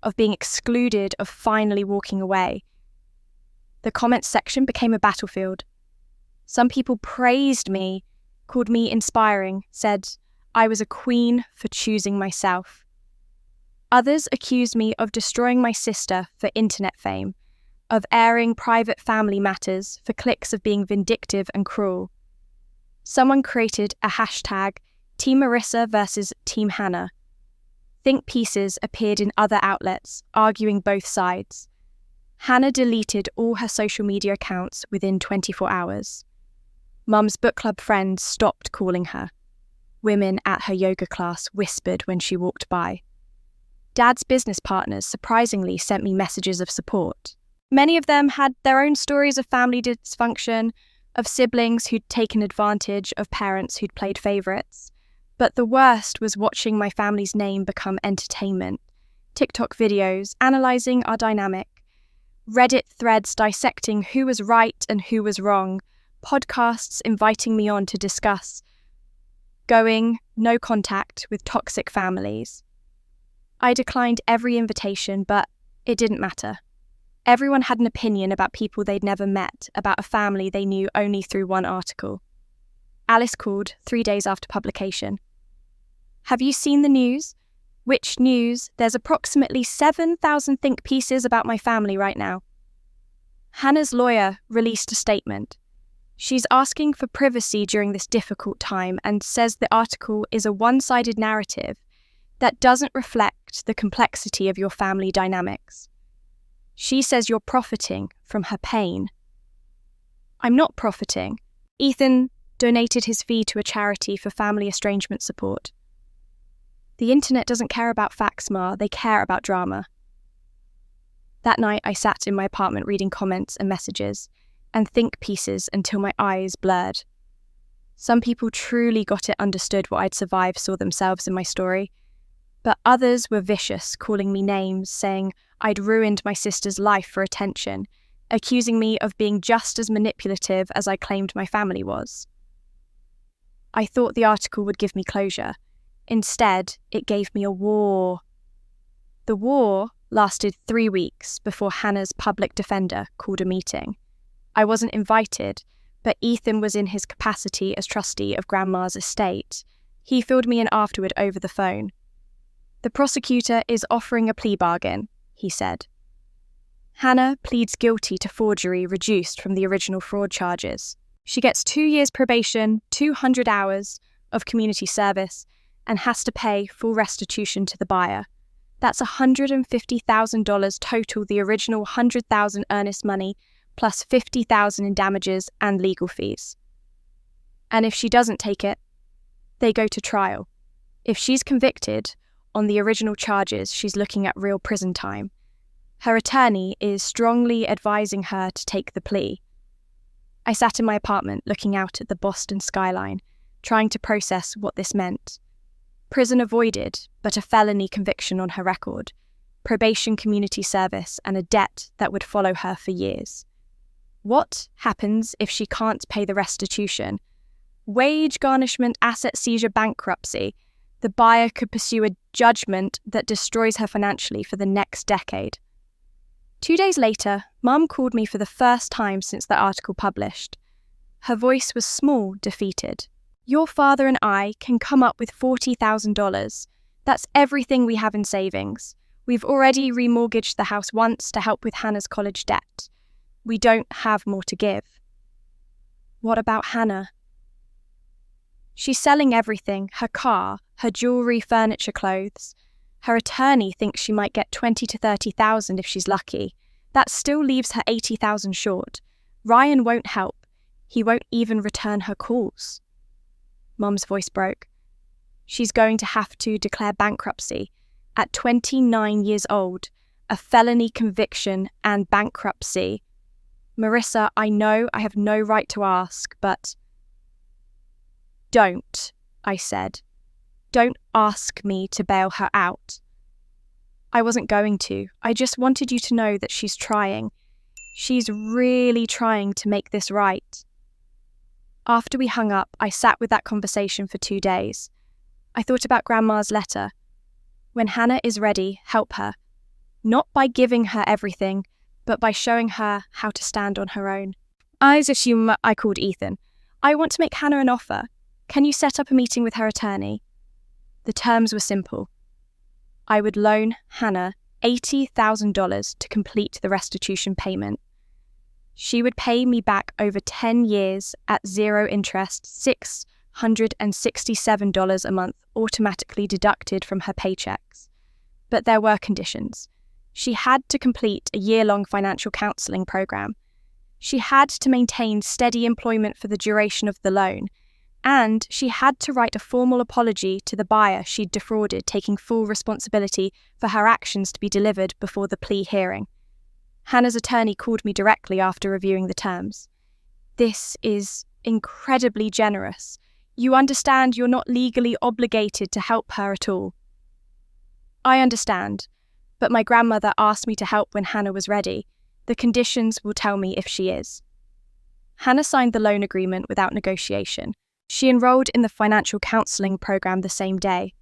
Speaker 1: of being excluded, of finally walking away. The comments section became a battlefield. Some people praised me, called me inspiring, said I was a queen for choosing myself. Others accused me of destroying my sister for internet fame, of airing private family matters for clicks, of being vindictive and cruel. Someone created a hashtag, Team Marissa versus Team Hannah. Think pieces appeared in other outlets, arguing both sides. Hannah deleted all her social media accounts within 24 hours. Mum's book club friends stopped calling her. Women at her yoga class whispered when she walked by. Dad's business partners surprisingly sent me messages of support. Many of them had their own stories of family dysfunction, of siblings who'd taken advantage of parents who'd played favourites. But the worst was watching my family's name become entertainment. TikTok videos analysing our dynamic. Reddit threads dissecting who was right and who was wrong. Podcasts inviting me on to discuss. going no contact with toxic families. I declined every invitation, but it didn't matter. Everyone had an opinion about people they'd never met, about a family they knew only through one article. Alice called 3 days after publication. "Have you seen the news?" "Which news? There's approximately 7,000 think pieces about my family right now." Hannah's lawyer released a statement. She's asking for privacy during this difficult time and says the article is a one-sided narrative that doesn't reflect the complexity of your family dynamics. She says you're profiting from her pain. I'm not profiting. Ethan donated his fee to a charity for family estrangement support. The internet doesn't care about facts, Ma. They care about drama. That night, I sat in my apartment reading comments and messages and think pieces until my eyes blurred. Some people truly got it understood what I'd survived, saw themselves in my story. But others were vicious, calling me names, saying I'd ruined my sister's life for attention, accusing me of being just as manipulative as I claimed my family was. I thought the article would give me closure. Instead, it gave me a war. The war lasted 3 weeks before Hannah's public defender called a meeting. I wasn't invited, but Ethan was in his capacity as trustee of Grandma's estate. He filled me in afterward over the phone. "The prosecutor is offering a plea bargain," he said. Hannah pleads guilty to forgery reduced from the original fraud charges. She gets 2 years probation, 200 hours of community service, and has to pay full restitution to the buyer. That's $150,000 total, the original $100,000 earnest money, plus $50,000 in damages and legal fees. And if she doesn't take it, they go to trial. If she's convicted on the original charges, she's looking at real prison time. Her attorney is strongly advising her to take the plea. I sat in my apartment looking out at the Boston skyline, trying to process what this meant. Prison avoided, but a felony conviction on her record, probation, community service, and a debt that would follow her for years. What happens if she can't pay the restitution? Wage garnishment, asset seizure, bankruptcy. The buyer could pursue a judgment that destroys her financially for the next decade. 2 days later, Mum called me for the first time since the article published. Her voice was small, defeated. "Your father and I can come up with $40,000. That's everything we have in savings. We've already remortgaged the house once to help with Hannah's college debt. We don't have more to give." What about Hannah? She's selling everything, her car, her jewellery, furniture, clothes. Her attorney thinks she might get $20,000 to $30,000 if she's lucky. That still leaves her $80,000 short. Ryan won't help. He won't even return her calls. Mum's voice broke. She's going to have to declare bankruptcy. At 29 years old, a felony conviction and bankruptcy. Marissa, I know I have no right to ask, but... "Don't," I said. "Don't ask me to bail her out." I wasn't going to. I just wanted you to know that she's trying. She's really trying to make this right. After we hung up, I sat with that conversation for 2 days. I thought about Grandma's letter. When Hannah is ready, help her. Not by giving her everything, but by showing her how to stand on her own. I called Ethan. "I want to make Hannah an offer. Can you set up a meeting with her attorney?" The terms were simple. I would loan Hannah $80,000 to complete the restitution payment. She would pay me back over 10 years at zero interest, $667 a month automatically deducted from her paychecks. But there were conditions. She had to complete a year-long financial counselling program. She had to maintain steady employment for the duration of the loan. And she had to write a formal apology to the buyer she'd defrauded, taking full responsibility for her actions to be delivered before the plea hearing. Hannah's attorney called me directly after reviewing the terms. "This is incredibly generous. You understand you're not legally obligated to help her at all." "I understand, but my grandmother asked me to help when Hannah was ready. The conditions will tell me if she is." Hannah signed the loan agreement without negotiation. She enrolled in the financial counseling program the same day.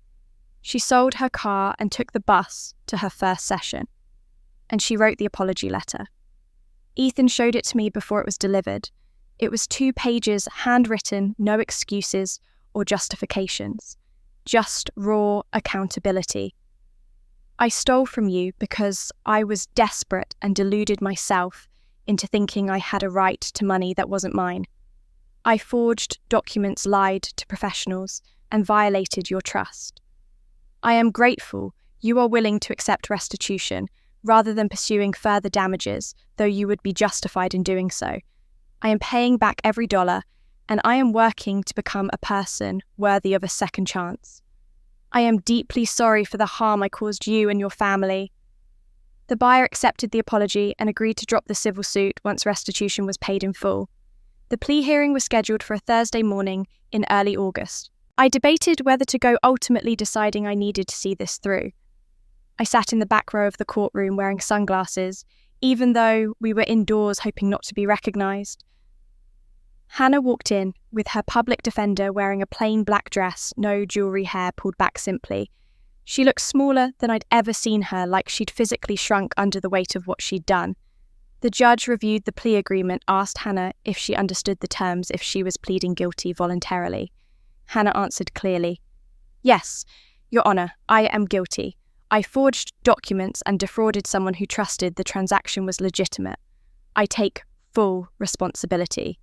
Speaker 1: She sold her car and took the bus to her first session. And she wrote the apology letter. Ethan showed it to me before it was delivered. It was 2 pages, handwritten, no excuses or justifications. Just raw accountability. I stole from you because I was desperate and deluded myself into thinking I had a right to money that wasn't mine. I forged documents, lied to professionals, and violated your trust. I am grateful you are willing to accept restitution rather than pursuing further damages, though you would be justified in doing so. I am paying back every dollar, and I am working to become a person worthy of a second chance. I am deeply sorry for the harm I caused you and your family. The buyer accepted the apology and agreed to drop the civil suit once restitution was paid in full. The plea hearing was scheduled for a Thursday morning in early August. I debated whether to go, ultimately deciding I needed to see this through. I sat in the back row of the courtroom wearing sunglasses, even though we were indoors hoping not to be recognised. Hannah walked in with her public defender wearing a plain black dress, no jewellery, hair pulled back simply. She looked smaller than I'd ever seen her, like she'd physically shrunk under the weight of what she'd done. The judge reviewed the plea agreement, asked Hannah if she understood the terms if she was pleading guilty voluntarily. Hannah answered clearly, "Yes, Your Honour, I am guilty. I forged documents and defrauded someone who trusted the transaction was legitimate. I take full responsibility."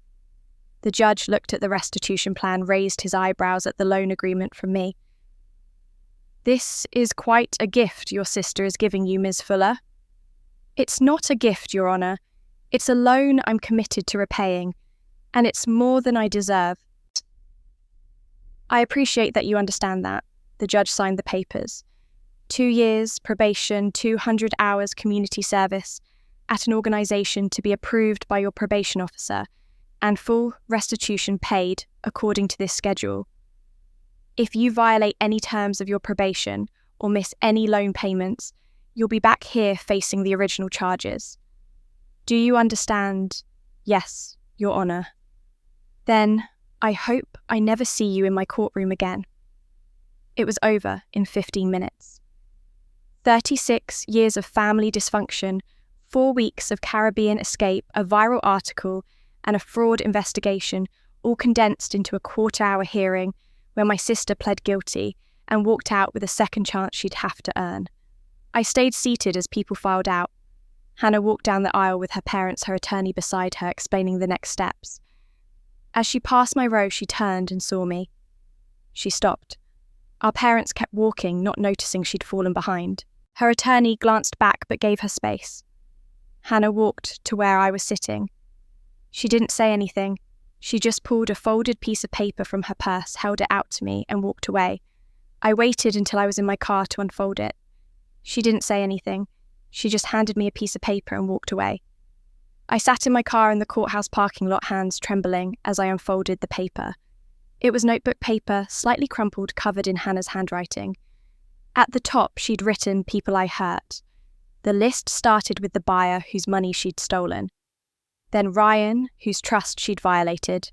Speaker 1: The judge looked at the restitution plan, raised his eyebrows at the loan agreement from me. "This is quite a gift your sister is giving you, Ms. Fuller." "It's not a gift, Your Honour. It's a loan I'm committed to repaying, and it's more than I deserve." "I appreciate that you understand that." The judge signed the papers. 2 years, probation, 200 hours community service at an organisation to be approved by your probation officer, and full restitution paid according to this schedule. If you violate any terms of your probation or miss any loan payments, you'll be back here facing the original charges. Do you understand? "Yes, Your Honour." "Then I hope I never see you in my courtroom again." It was over in 15 minutes. 36 years of family dysfunction, 4 weeks of Caribbean escape, a viral article, and a fraud investigation, all condensed into a quarter-hour hearing where my sister pled guilty and walked out with a second chance she'd have to earn. I stayed seated as people filed out. Hannah walked down the aisle with her parents, her attorney beside her, explaining the next steps. As she passed my row, she turned and saw me. She stopped. Our parents kept walking, not noticing she'd fallen behind. Her attorney glanced back but gave her space. Hannah walked to where I was sitting. She didn't say anything. She just pulled a folded piece of paper from her purse, held it out to me, and walked away. I waited until I was in my car to unfold it. She didn't say anything. She just handed me a piece of paper and walked away. I sat in my car in the courthouse parking lot, hands trembling as I unfolded the paper. It was notebook paper, slightly crumpled, covered in Hannah's handwriting. At the top, she'd written people I hurt. The list started with the buyer whose money she'd stolen. Then Ryan, whose trust she'd violated.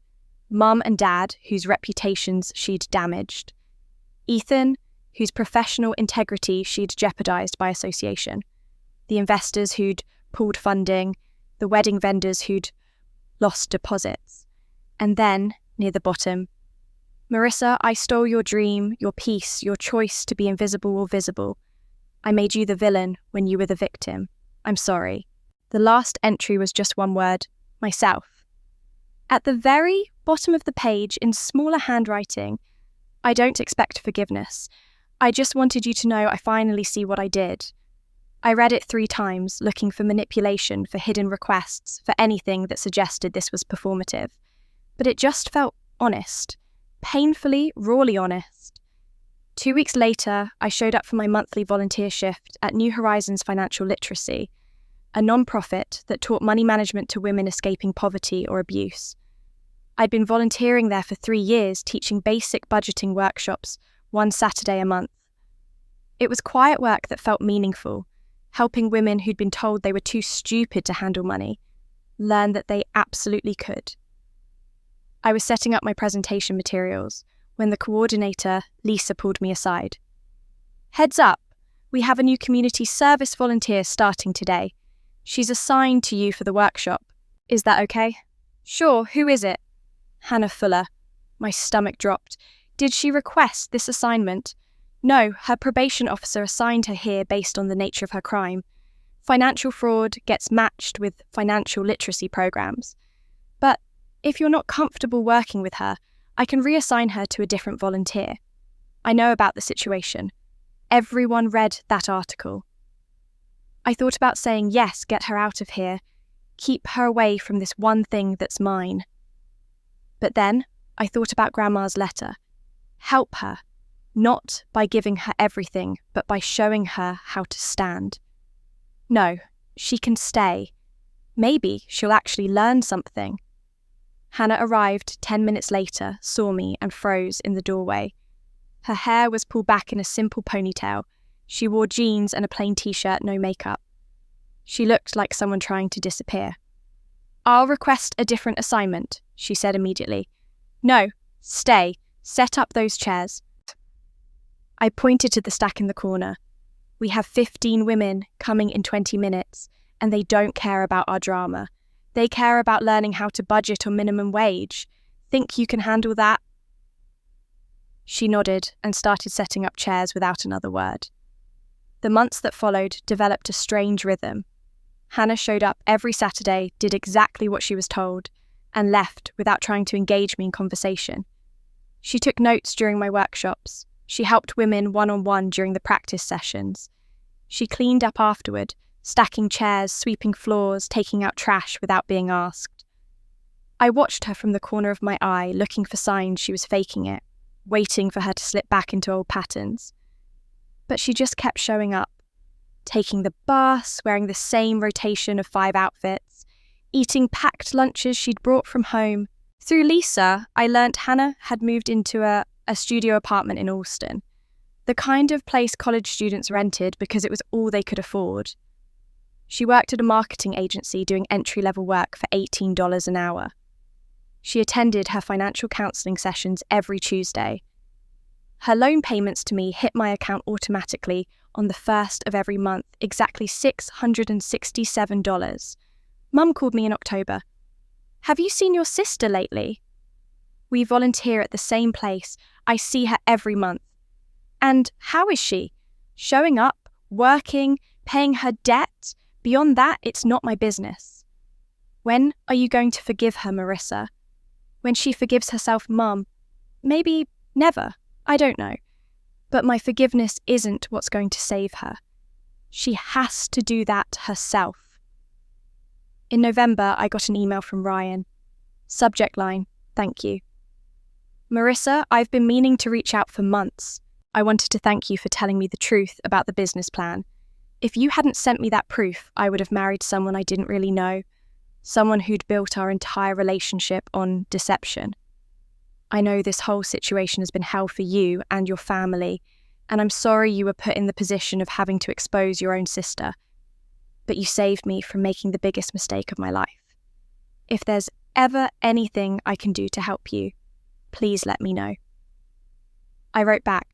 Speaker 1: Mum and Dad, whose reputations she'd damaged. Ethan, whose professional integrity she'd jeopardized by association. The investors who'd pulled funding. The wedding vendors who'd lost deposits. And then, near the bottom, "Marissa, I stole your dream, your peace, your choice to be invisible or visible. I made you the villain when you were the victim. I'm sorry." The last entry was just one word: myself. At the very bottom of the page, in smaller handwriting, "I don't expect forgiveness. I just wanted you to know I finally see what I did." I read it 3 times, looking for manipulation, for hidden requests, for anything that suggested this was performative. But it just felt honest. Painfully, rawly honest. 2 weeks later, I showed up for my monthly volunteer shift at New Horizons Financial Literacy, a non-profit that taught money management to women escaping poverty or abuse. I'd been volunteering there for 3 years, teaching basic budgeting workshops 1 Saturday a month. It was quiet work that felt meaningful, helping women who'd been told they were too stupid to handle money learn that they absolutely could. I was setting up my presentation materials when the coordinator, Lisa, pulled me aside. Heads up, we have a new community service volunteer starting today. She's assigned to you for the workshop. Is that okay? Sure, who is it? Hannah Fuller. My stomach dropped. Did she request this assignment? No, her probation officer assigned her here based on the nature of her crime. Financial fraud gets matched with financial literacy programs. But if you're not comfortable working with her, I can reassign her to a different volunteer. I know about the situation. Everyone read that article. I thought about saying yes, get her out of here. Keep her away from this one thing that's mine. But then I thought about Grandma's letter. Help her, not by giving her everything, but by showing her how to stand. No, she can stay. Maybe she'll actually learn something. Hannah arrived 10 minutes later, saw me, and froze in the doorway. Her hair was pulled back in a simple ponytail. She wore jeans and a plain t-shirt, no makeup. She looked like someone trying to disappear. I'll request a different assignment, she said immediately. No, stay. Set up those chairs. I pointed to the stack in the corner. We have 15 women coming in 20 minutes, and they don't care about our drama. They care about learning how to budget on minimum wage. Think you can handle that? She nodded and started setting up chairs without another word. The months that followed developed a strange rhythm. Hannah showed up every Saturday, did exactly what she was told, and left without trying to engage me in conversation. She took notes during my workshops. She helped women one-on-one during the practice sessions. She cleaned up afterward, stacking chairs, sweeping floors, taking out trash without being asked. I watched her from the corner of my eye, looking for signs she was faking it, waiting for her to slip back into old patterns. But she just kept showing up, taking the bus, wearing the same rotation of 5 outfits, eating packed lunches she'd brought from home. Through Lisa, I learnt Hannah had moved into a studio apartment in Alston, the kind of place college students rented because it was all they could afford. She worked at a marketing agency doing entry-level work for $18 an hour. She attended her financial counselling sessions every Tuesday. Her loan payments to me hit my account automatically on the 1st of every month, exactly $667. Mum called me in October. Have you seen your sister lately? We volunteer at the same place. I see her every month. And how is she? Showing up, working, paying her debt? Beyond that, it's not my business. When are you going to forgive her, Marissa? When she forgives herself, Mum? Maybe never. I don't know. But my forgiveness isn't what's going to save her. She has to do that herself. In November, I got an email from Ryan. Subject line, thank you. Marissa, I've been meaning to reach out for months. I wanted to thank you for telling me the truth about the business plan. If you hadn't sent me that proof, I would have married someone I didn't really know, someone who'd built our entire relationship on deception. I know this whole situation has been hell for you and your family, and I'm sorry you were put in the position of having to expose your own sister. But you saved me from making the biggest mistake of my life. If there's ever anything I can do to help you, please let me know. I wrote back,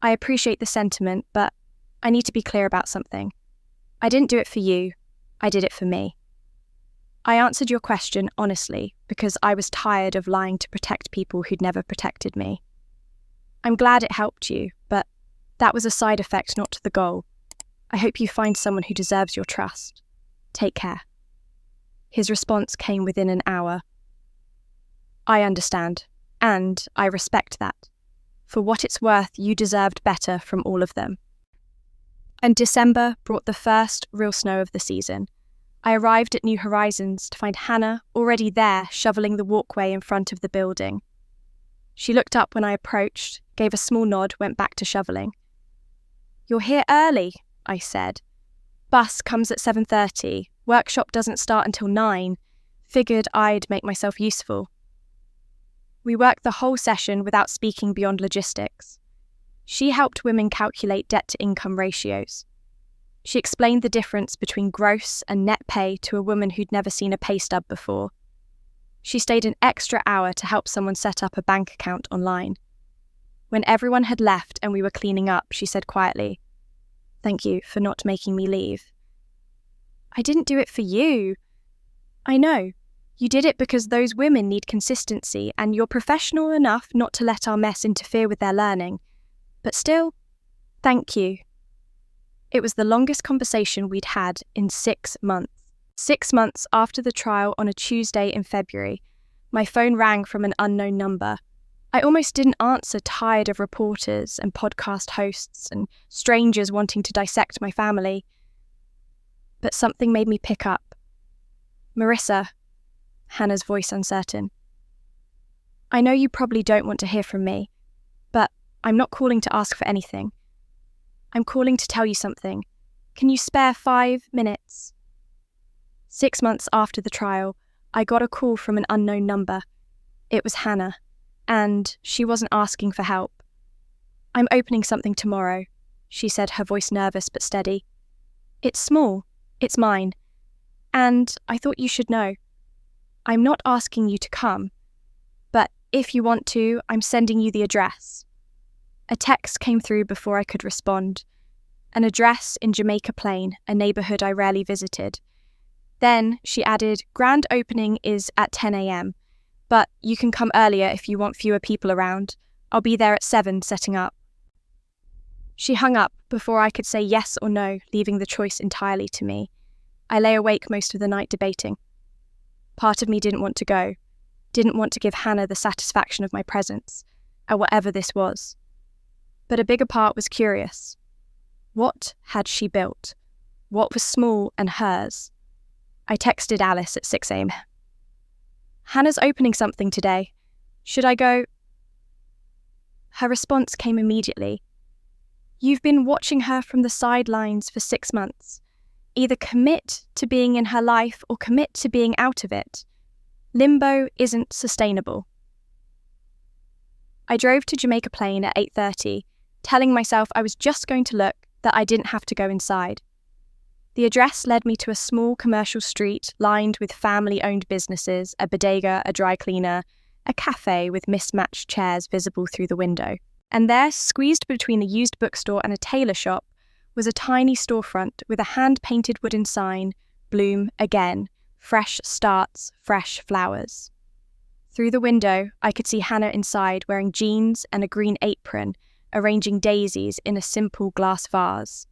Speaker 1: I appreciate the sentiment, but I need to be clear about something. I didn't do it for you, I did it for me. I answered your question honestly because I was tired of lying to protect people who'd never protected me. I'm glad it helped you, but that was a side effect, not the goal. I hope you find someone who deserves your trust. Take care. His response came within an hour. I understand, and I respect that. For what it's worth, you deserved better from all of them. And December brought the first real snow of the season. I arrived at New Horizons to find Hannah already there, shoveling the walkway in front of the building. She looked up when I approached, gave a small nod, went back to shoveling. You're here early, I said. Bus comes at 7:30. Workshop doesn't start until 9. Figured I'd make myself useful. We worked the whole session without speaking beyond logistics. She helped women calculate debt-to-income ratios. She explained the difference between gross and net pay to a woman who'd never seen a pay stub before. She stayed an extra hour to help someone set up a bank account online. When everyone had left and we were cleaning up, she said quietly, "Thank you for not making me leave." "I didn't do it for you." "I know. You did it because those women need consistency and you're professional enough not to let our mess interfere with their learning. But still, thank you." It was the longest conversation we'd had in 6 months. 6 months after the trial on a Tuesday in February, my phone rang from an unknown number. I almost didn't answer, tired of reporters and podcast hosts and strangers wanting to dissect my family. But something made me pick up. "Marissa," Hannah's voice uncertain. "I know you probably don't want to hear from me, but I'm not calling to ask for anything. I'm calling to tell you something. Can you spare 5 minutes?" 6 months after the trial, I got a call from an unknown number. It was Hannah, and she wasn't asking for help. "I'm opening something tomorrow," she said, her voice nervous but steady. "It's small. It's mine. And I thought you should know. I'm not asking you to come, but if you want to, I'm sending you the address." A text came through before I could respond. An address in Jamaica Plain, a neighbourhood I rarely visited. Then she added, "Grand opening is at 10 a.m, but you can come earlier if you want fewer people around. I'll be there at 7 setting up." She hung up before I could say yes or no, leaving the choice entirely to me. I lay awake most of the night debating. Part of me didn't want to go, didn't want to give Hannah the satisfaction of my presence, at whatever this was. But a bigger part was curious. What had she built? What was small and hers? I texted Alice at 6 a.m. "Hannah's opening something today. Should I go?" Her response came immediately. "You've been watching her from the sidelines for 6 months. Either commit to being in her life or commit to being out of it. Limbo isn't sustainable." I drove to Jamaica Plain at 8:30, telling myself I was just going to look, that I didn't have to go inside. The address led me to a small commercial street lined with family-owned businesses, a bodega, a dry cleaner, a cafe with mismatched chairs visible through the window. And there, squeezed between a used bookstore and a tailor shop, was a tiny storefront with a hand-painted wooden sign, "Bloom Again, Fresh Starts, Fresh Flowers." Through the window, I could see Hannah inside wearing jeans and a green apron, arranging daisies in a simple glass vase.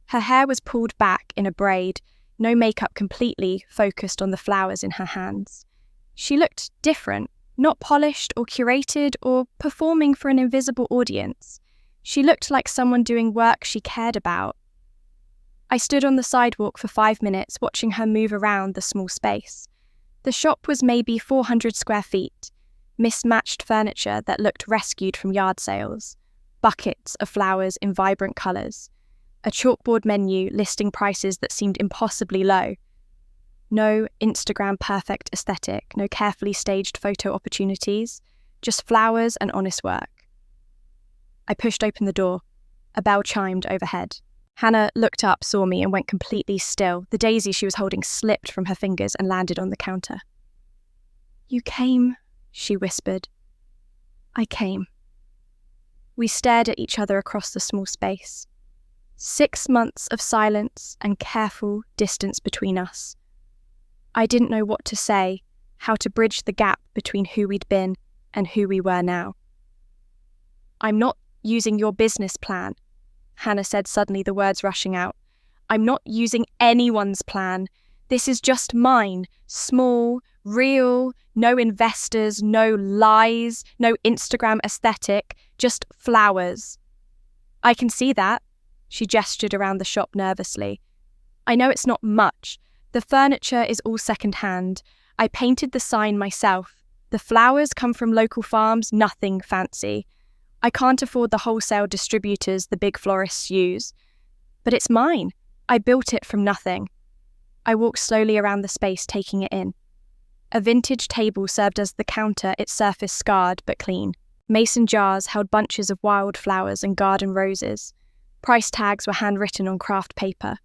Speaker 1: Her hair was pulled back in a braid, no makeup completely focused on the flowers in her hands. She looked different, not polished or curated or performing for an invisible audience. She looked like someone doing work she cared about. I stood on the sidewalk for 5 minutes watching her move around the small space. The shop was maybe 400 square feet, mismatched furniture that looked rescued from yard sales, buckets of flowers in vibrant colours, a chalkboard menu listing prices that seemed impossibly low. No Instagram-perfect aesthetic, no carefully staged photo opportunities, just flowers and honest work. I pushed open the door. A bell chimed overhead. Hannah looked up, saw me, and went completely still. The daisy she was holding slipped from her fingers and landed on the counter. "You came," she whispered. "I came." We stared at each other across the small space. 6 months of silence and careful distance between us. I didn't know what to say, how to bridge the gap between who we'd been and who we were now. "I'm not using your business plan," Hannah said suddenly, the words rushing out. "I'm not using anyone's plan. This is just mine. Small, real, no investors, no lies, no Instagram aesthetic, just flowers." "I can see that." She gestured around the shop nervously. "I know it's not much. The furniture is all second-hand. I painted the sign myself. The flowers come from local farms, nothing fancy. I can't afford the wholesale distributors the big florists use. But it's mine. I built it from nothing." I walked slowly around the space, taking it in. A vintage table served as the counter, its surface scarred but clean. Mason jars held bunches of wild flowers and garden roses. Price tags were handwritten on craft paper.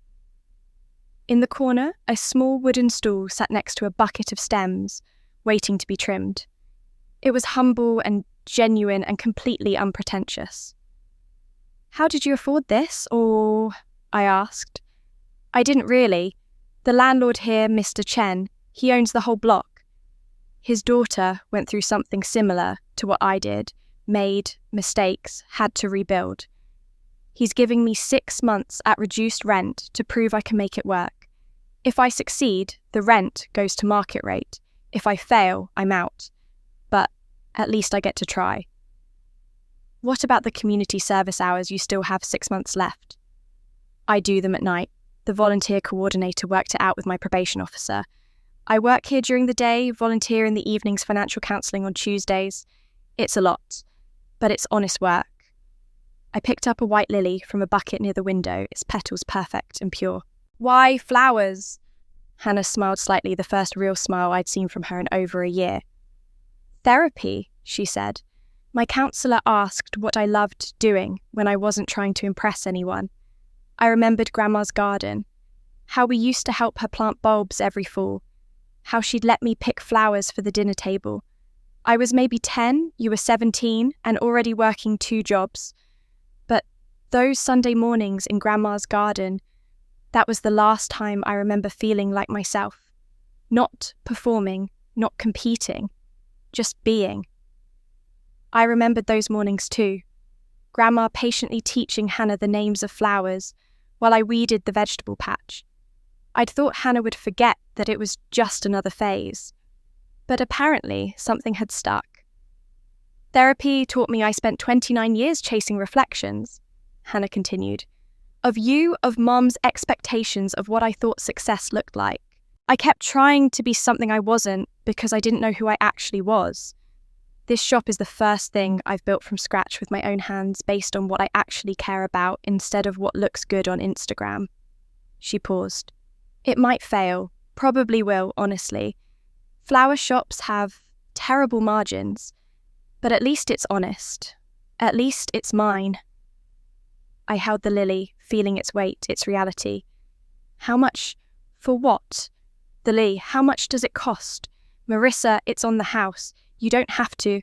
Speaker 1: In the corner, a small wooden stool sat next to a bucket of stems, waiting to be trimmed. It was humble and genuine and completely unpretentious. "How did you afford this, or?" I asked. "I didn't really. The landlord here, Mr. Chen, he owns the whole block. His daughter went through something similar to what I did, made mistakes, had to rebuild. He's giving me 6 months at reduced rent to prove I can make it work. If I succeed, the rent goes to market rate. If I fail, I'm out. But at least I get to try." "What about the community service hours you still have 6 months left?" "I do them at night. The volunteer coordinator worked it out with my probation officer. I work here during the day, volunteer in the evenings, financial counselling on Tuesdays. It's a lot, but it's honest work." I picked up a white lily from a bucket near the window, its petals perfect and pure. "Why flowers?" Hannah smiled slightly, the first real smile I'd seen from her in over a year. "Therapy," she said. "My counsellor asked what I loved doing when I wasn't trying to impress anyone. I remembered Grandma's garden, how we used to help her plant bulbs every fall, how she'd let me pick flowers for the dinner table. I was maybe 10, you were 17, and already working 2 jobs. But those Sunday mornings in Grandma's garden, that was the last time I remember feeling like myself. Not performing, not competing, just being. I remembered those mornings too. Grandma patiently teaching Hannah the names of flowers while I weeded the vegetable patch. I'd thought Hannah would forget that it was just another phase. But apparently something had stuck. Therapy taught me I spent 29 years chasing reflections, Hannah continued, of you, of Mom's expectations of what I thought success looked like. I kept trying to be something I wasn't because I didn't know who I actually was. This shop is the first thing I've built from scratch with my own hands based on what I actually care about instead of what looks good on Instagram." She paused. "It might fail, probably will, honestly. Flower shops have terrible margins, but at least it's honest. At least it's mine." I held the lily, feeling its weight, its reality. "How much? For what?" "The lily, how much does it cost?" "Marissa, it's on the house. You don't have to."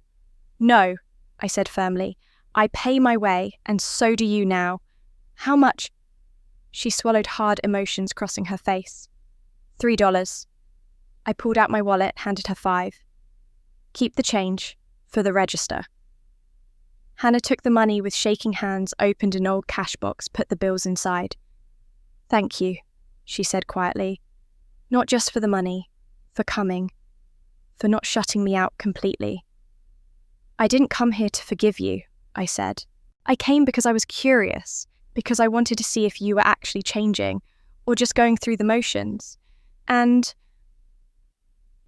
Speaker 1: "No," I said firmly. "I pay my way, and so do you now." "How much?" She swallowed hard, emotions crossing her face. $3. I pulled out my wallet, handed her 5. "Keep the change, for the register." Hannah took the money with shaking hands, opened an old cash box, put the bills inside. "Thank you," she said quietly. "Not just for the money, for coming, for not shutting me out completely." "I didn't come here to forgive you," I said. "I came because I was curious, because I wanted to see if you were actually changing, or just going through the motions. And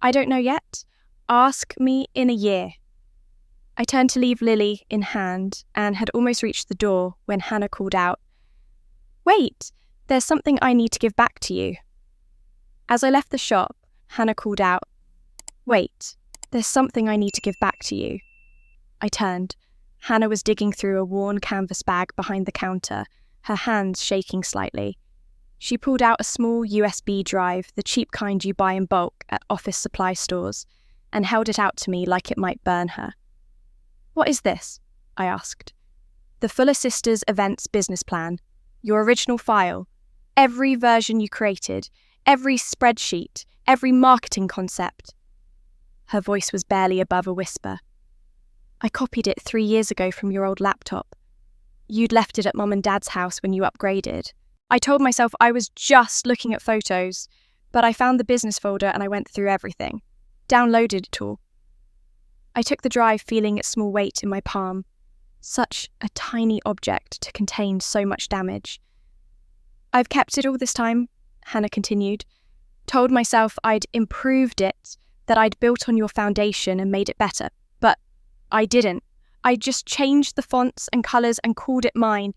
Speaker 1: I don't know yet. Ask me in a year." I turned to leave Lily in hand and had almost reached the door when Hannah called out, "Wait, there's something I need to give back to you." As I left the shop, Hannah called out, "Wait, there's something I need to give back to you." I turned. Hannah was digging through a worn canvas bag behind the counter, her hands shaking slightly. She pulled out a small USB drive, the cheap kind you buy in bulk at office supply stores, and held it out to me like it might burn her. "What is this?" I asked. "The Fuller Sisters Events Business Plan. Your original file. Every version you created. Every spreadsheet. Every marketing concept." Her voice was barely above a whisper. "I copied it 3 years ago from your old laptop. You'd left it at Mom and Dad's house when you upgraded. I told myself I was just looking at photos, but I found the business folder and I went through everything. Downloaded it all." I took the drive, feeling its small weight in my palm. Such a tiny object to contain so much damage. "I've kept it all this time," Hannah continued. "Told myself I'd improved it, that I'd built on your foundation and made it better. But I didn't. I just changed the fonts and colours and called it mine.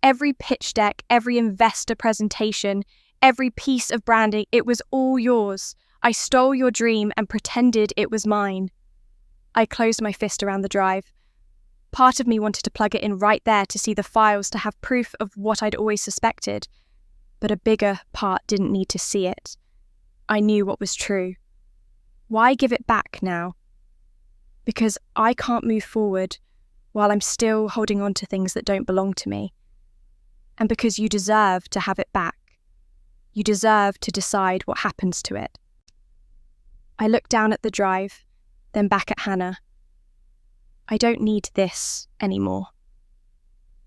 Speaker 1: Every pitch deck, every investor presentation, every piece of branding, it was all yours. I stole your dream and pretended it was mine." I closed my fist around the drive. Part of me wanted to plug it in right there to see the files, to have proof of what I'd always suspected. But a bigger part didn't need to see it. I knew what was true. Why give it back now? Because I can't move forward while I'm still holding on to things that don't belong to me. And because you deserve to have it back. You deserve to decide what happens to it. I looked down at the drive, then back at Hannah. I don't need this anymore.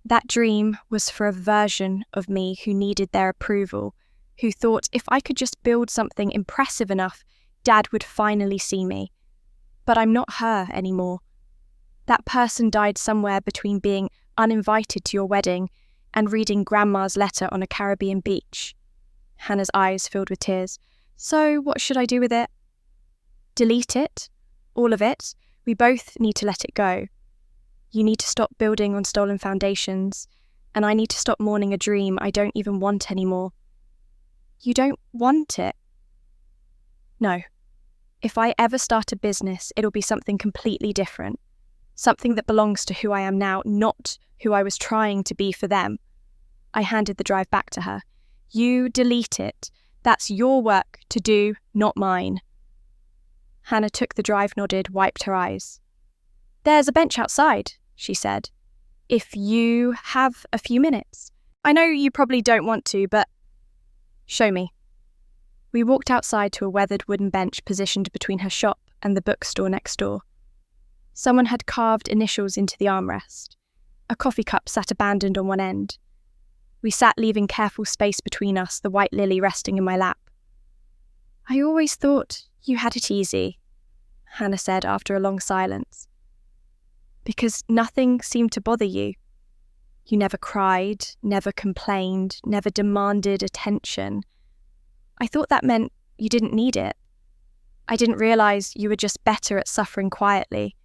Speaker 1: That dream was for a version of me who needed their approval, who thought if I could just build something impressive enough, Dad would finally see me. But I'm not her anymore. That person died somewhere between being uninvited to your wedding and reading Grandma's letter on a Caribbean beach. Hannah's eyes filled with tears. So what should I do with it? Delete it? All of it? We both need to let it go. You need to stop building on stolen foundations, and I need to stop mourning a dream I don't even want anymore. You don't want it? No. If I ever start a business, it'll be something completely different. Something that belongs to who I am now, not who I was trying to be for them. I handed the drive back to her. You delete it. That's your work to do, not mine. Hannah took the drive, nodded, wiped her eyes. There's a bench outside, she said. If you have a few minutes. I know you probably don't want to, but show me. We walked outside to a weathered wooden bench positioned between her shop and the bookstore next door. Someone had carved initials into the armrest. A coffee cup sat abandoned on one end. We sat, leaving careful space between us, the white lily resting in my lap. I always thought you had it easy, Hannah said after a long silence. Because nothing seemed to bother you. You never cried, never complained, never demanded attention. I thought that meant you didn't need it. I didn't realise you were just better at suffering quietly.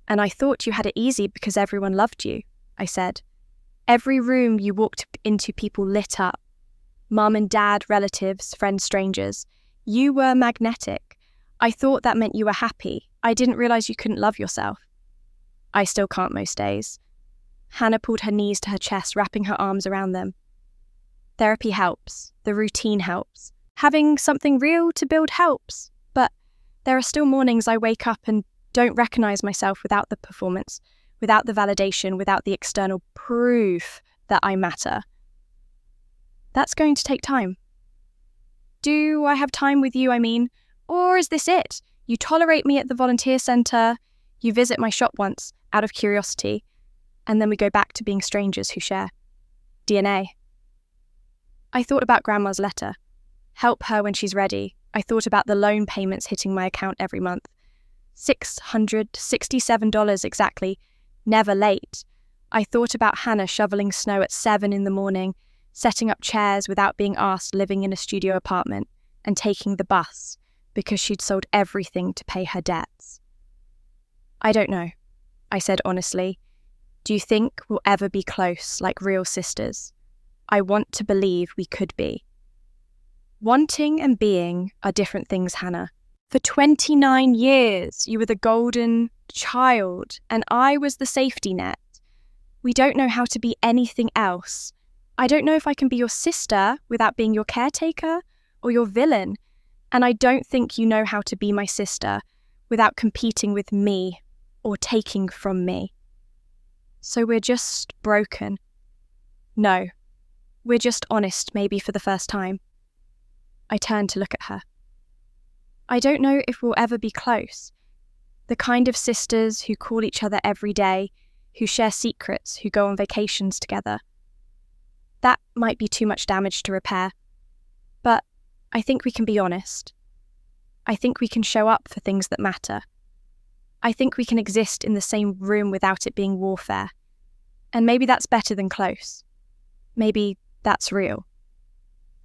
Speaker 1: And I thought you had it easy because everyone loved you, I said. Every room you walked into, people lit up. Mum and dad, relatives, friends, strangers. You were magnetic. I thought that meant you were happy. I didn't realise you couldn't love yourself. I still can't most days. Hannah pulled her knees to her chest, wrapping her arms around them. Therapy helps. The routine helps. Having something real to build helps. But there are still mornings I wake up and don't recognise myself without the performance, without the validation, without the external proof that I matter. That's going to take time. Do I have time with you, I mean? Or is this it? You tolerate me at the volunteer centre, you visit my shop once, out of curiosity, and then we go back to being strangers who share DNA. I thought about Grandma's letter. Help her when she's ready. I thought about the loan payments hitting my account every month. $667 exactly, never late. I thought about Hannah shoveling snow at 7 a.m, setting up chairs without being asked, living in a studio apartment, and taking the bus because she'd sold everything to pay her debts. I don't know, I said honestly. Do you think we'll ever be close, like real sisters? I want to believe we could be. Wanting and being are different things, Hannah. For 29 years, you were the golden child, and I was the safety net. We don't know how to be anything else. I don't know if I can be your sister without being your caretaker or your villain, and I don't think you know how to be my sister without competing with me or taking from me. So we're just broken. No, we're just honest, maybe for the first time. I turned to look at her. I don't know if we'll ever be close. The kind of sisters who call each other every day, who share secrets, who go on vacations together. That might be too much damage to repair. But I think we can be honest. I think we can show up for things that matter. I think we can exist in the same room without it being warfare. And maybe that's better than close. Maybe that's real.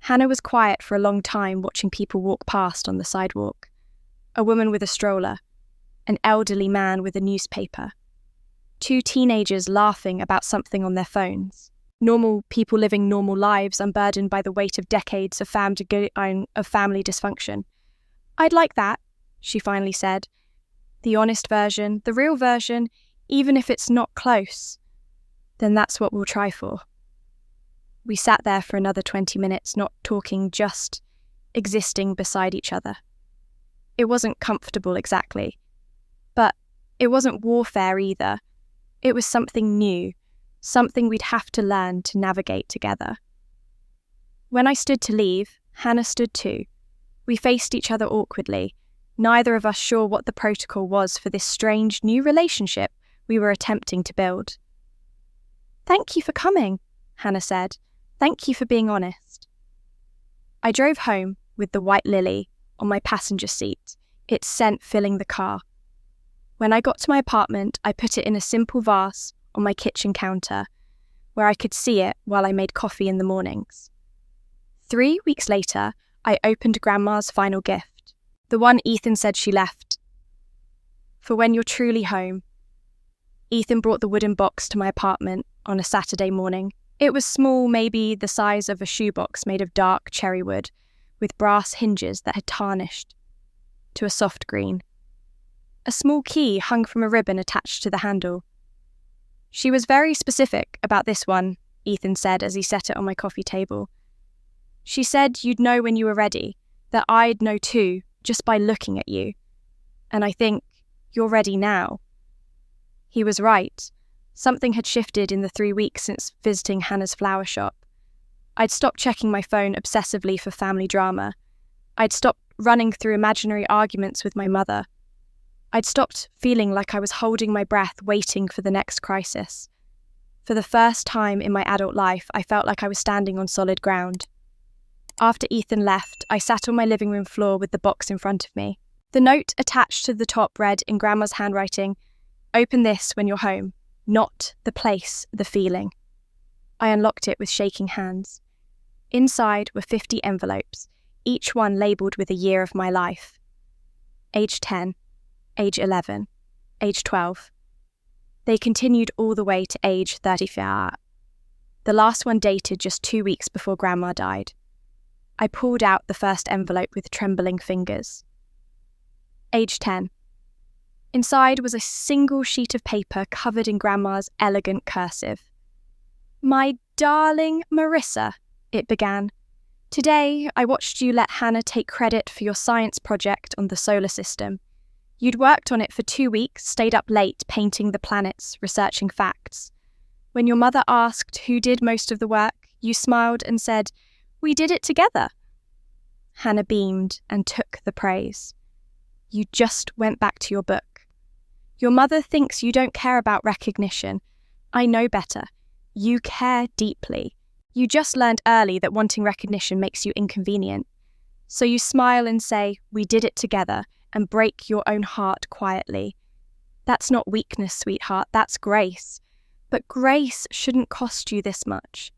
Speaker 1: Hannah was quiet for a long time, watching people walk past on the sidewalk. A woman with a stroller, an elderly man with a newspaper, 2 teenagers laughing about something on their phones. Normal people living normal lives, unburdened by the weight of decades of family dysfunction. I'd like that, she finally said. The honest version, the real version, even if it's not close. Then that's what we'll try for. We sat there for another 20 minutes, not talking, just existing beside each other. It wasn't comfortable exactly. But it wasn't warfare either. It was something new, something we'd have to learn to navigate together. When I stood to leave, Hannah stood too. We faced each other awkwardly, neither of us sure what the protocol was for this strange new relationship we were attempting to build. "Thank you for coming," Hannah said. "Thank you for being honest." I drove home with the white lily on my passenger seat, its scent filling the car. When I got to my apartment, I put it in a simple vase on my kitchen counter, where I could see it while I made coffee in the mornings. 3 weeks later, I opened Grandma's final gift, the one Ethan said she left. "For when you're truly home." Ethan brought the wooden box to my apartment on a Saturday morning. It was small, maybe the size of a shoebox made of dark cherry wood, with brass hinges that had tarnished to a soft green. A small key hung from a ribbon attached to the handle. "She was very specific about this one," Ethan said as he set it on my coffee table. "She said you'd know when you were ready, that I'd know too, just by looking at you. And I think you're ready now." He was right. Something had shifted in the 3 weeks since visiting Hannah's flower shop. I'd stopped checking my phone obsessively for family drama. I'd stopped running through imaginary arguments with my mother. I'd stopped feeling like I was holding my breath waiting for the next crisis. For the first time in my adult life, I felt like I was standing on solid ground. After Ethan left, I sat on my living room floor with the box in front of me. The note attached to the top read in Grandma's handwriting, "Open this when you're home. Not the place, the feeling." I unlocked it with shaking hands. Inside were 50 envelopes, each one labelled with a year of my life. Age 10, age 11, age 12. They continued all the way to age 34. The last one dated just 2 weeks before Grandma died. I pulled out the first envelope with trembling fingers. Age 10. Inside was a single sheet of paper covered in Grandma's elegant cursive. "My darling Marissa," it began. "Today I watched you let Hannah take credit for your science project on the solar system. You'd worked on it for 2 weeks, stayed up late painting the planets, researching facts. When your mother asked who did most of the work, you smiled and said, 'We did it together.'" Hannah beamed and took the praise. "You just went back to your book. Your mother thinks you don't care about recognition. I know better. You care deeply. You just learned early that wanting recognition makes you inconvenient. So you smile and say, 'We did it together,' and break your own heart quietly. That's not weakness, sweetheart, that's grace. But grace shouldn't cost you this much."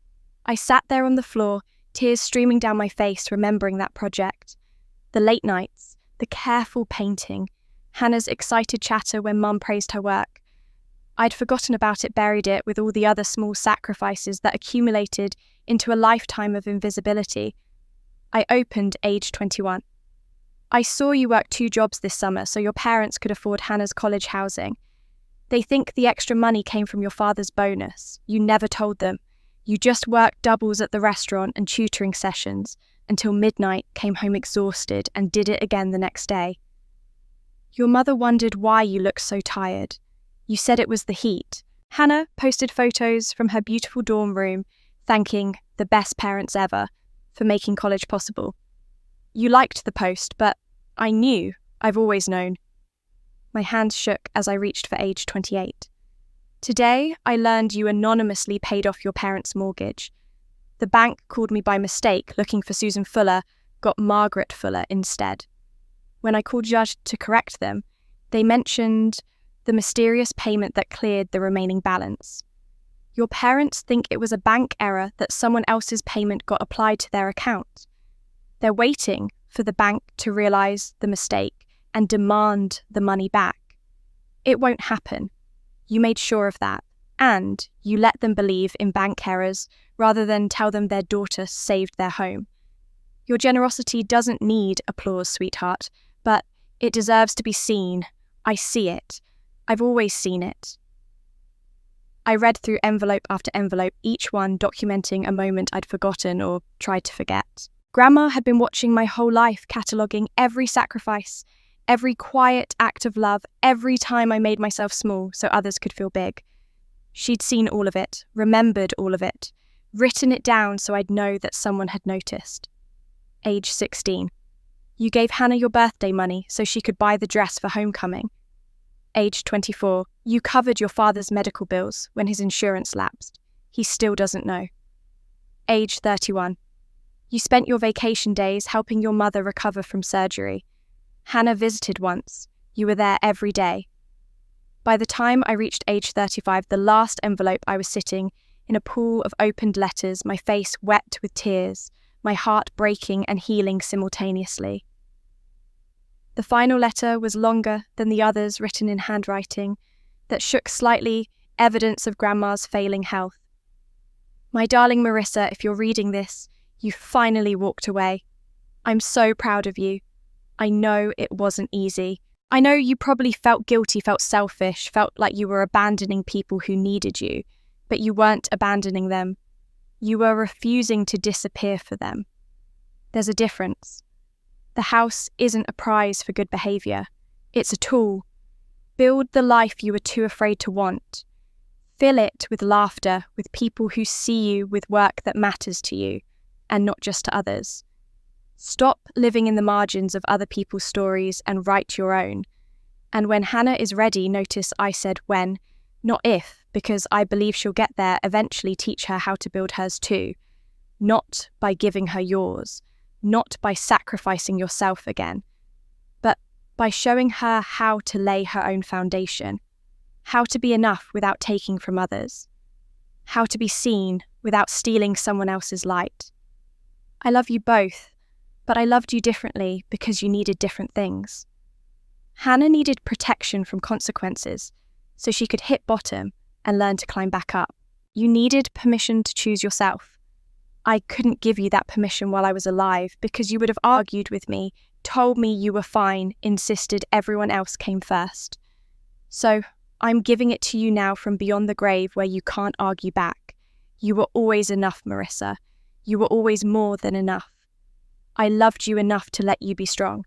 Speaker 1: I sat there on the floor, tears streaming down my face, remembering that project. The late nights, the careful painting, Hannah's excited chatter when Mum praised her work. I'd forgotten about it, buried it with all the other small sacrifices that accumulated into a lifetime of invisibility. I opened age 21. "I saw you work 2 jobs this summer so your parents could afford Hannah's college housing. They think the extra money came from your father's bonus. You never told them. You just worked doubles at the restaurant and tutoring sessions until midnight, came home exhausted, and did it again the next day. Your mother wondered why you looked so tired. You said it was the heat." Hannah posted photos from her beautiful dorm room, thanking the best parents ever for making college possible. You liked the post, but I knew, I've always known. My hands shook as I reached for age 28. "Today, I learned you anonymously paid off your parents' mortgage. The bank called me by mistake looking for Susan Fuller, got Margaret Fuller instead. When I called Judge to correct them, they mentioned the mysterious payment that cleared the remaining balance. Your parents think it was a bank error that someone else's payment got applied to their account. They're waiting for the bank to realise the mistake and demand the money back. It won't happen. You made sure of that, and you let them believe in bank errors rather than tell them their daughter saved their home. Your generosity doesn't need applause, sweetheart, but it deserves to be seen. I see it. I've always seen it." I read through envelope after envelope, each one documenting a moment I'd forgotten or tried to forget. Grandma had been watching my whole life, cataloguing every sacrifice, every quiet act of love, every time I made myself small so others could feel big. She'd seen all of it, remembered all of it, written it down so I'd know that someone had noticed. Age 16. You gave Hannah your birthday money so she could buy the dress for homecoming. Age 24. You covered your father's medical bills when his insurance lapsed. He still doesn't know. Age 31. You spent your vacation days helping your mother recover from surgery. Hannah visited once. You were there every day. By the time I reached age 35, the last envelope, I was sitting in a pool of opened letters, my face wet with tears, my heart breaking and healing simultaneously. The final letter was longer than the others, written in handwriting that shook slightly, evidence of Grandma's failing health. My darling Marissa, if you're reading this, you finally walked away. I'm so proud of you. I know it wasn't easy. I know you probably felt guilty, felt selfish, felt like you were abandoning people who needed you, but you weren't abandoning them. You were refusing to disappear for them. There's a difference. The house isn't a prize for good behaviour. It's a tool. Build the life you were too afraid to want. Fill it with laughter, with people who see you, with work that matters to you, and not just to others. Stop living in the margins of other people's stories and write your own. And when Hannah is ready, notice I said when, not if, because I believe she'll get there, eventually teach her how to build hers too. Not by giving her yours, not by sacrificing yourself again, but by showing her how to lay her own foundation, how to be enough without taking from others, how to be seen without stealing someone else's light. I love you both, but I loved you differently because you needed different things. Hannah needed protection from consequences so she could hit bottom and learn to climb back up. You needed permission to choose yourself. I couldn't give you that permission while I was alive because you would have argued with me, told me you were fine, insisted everyone else came first. So I'm giving it to you now from beyond the grave where you can't argue back. You were always enough, Marissa. You were always more than enough. I loved you enough to let you be strong.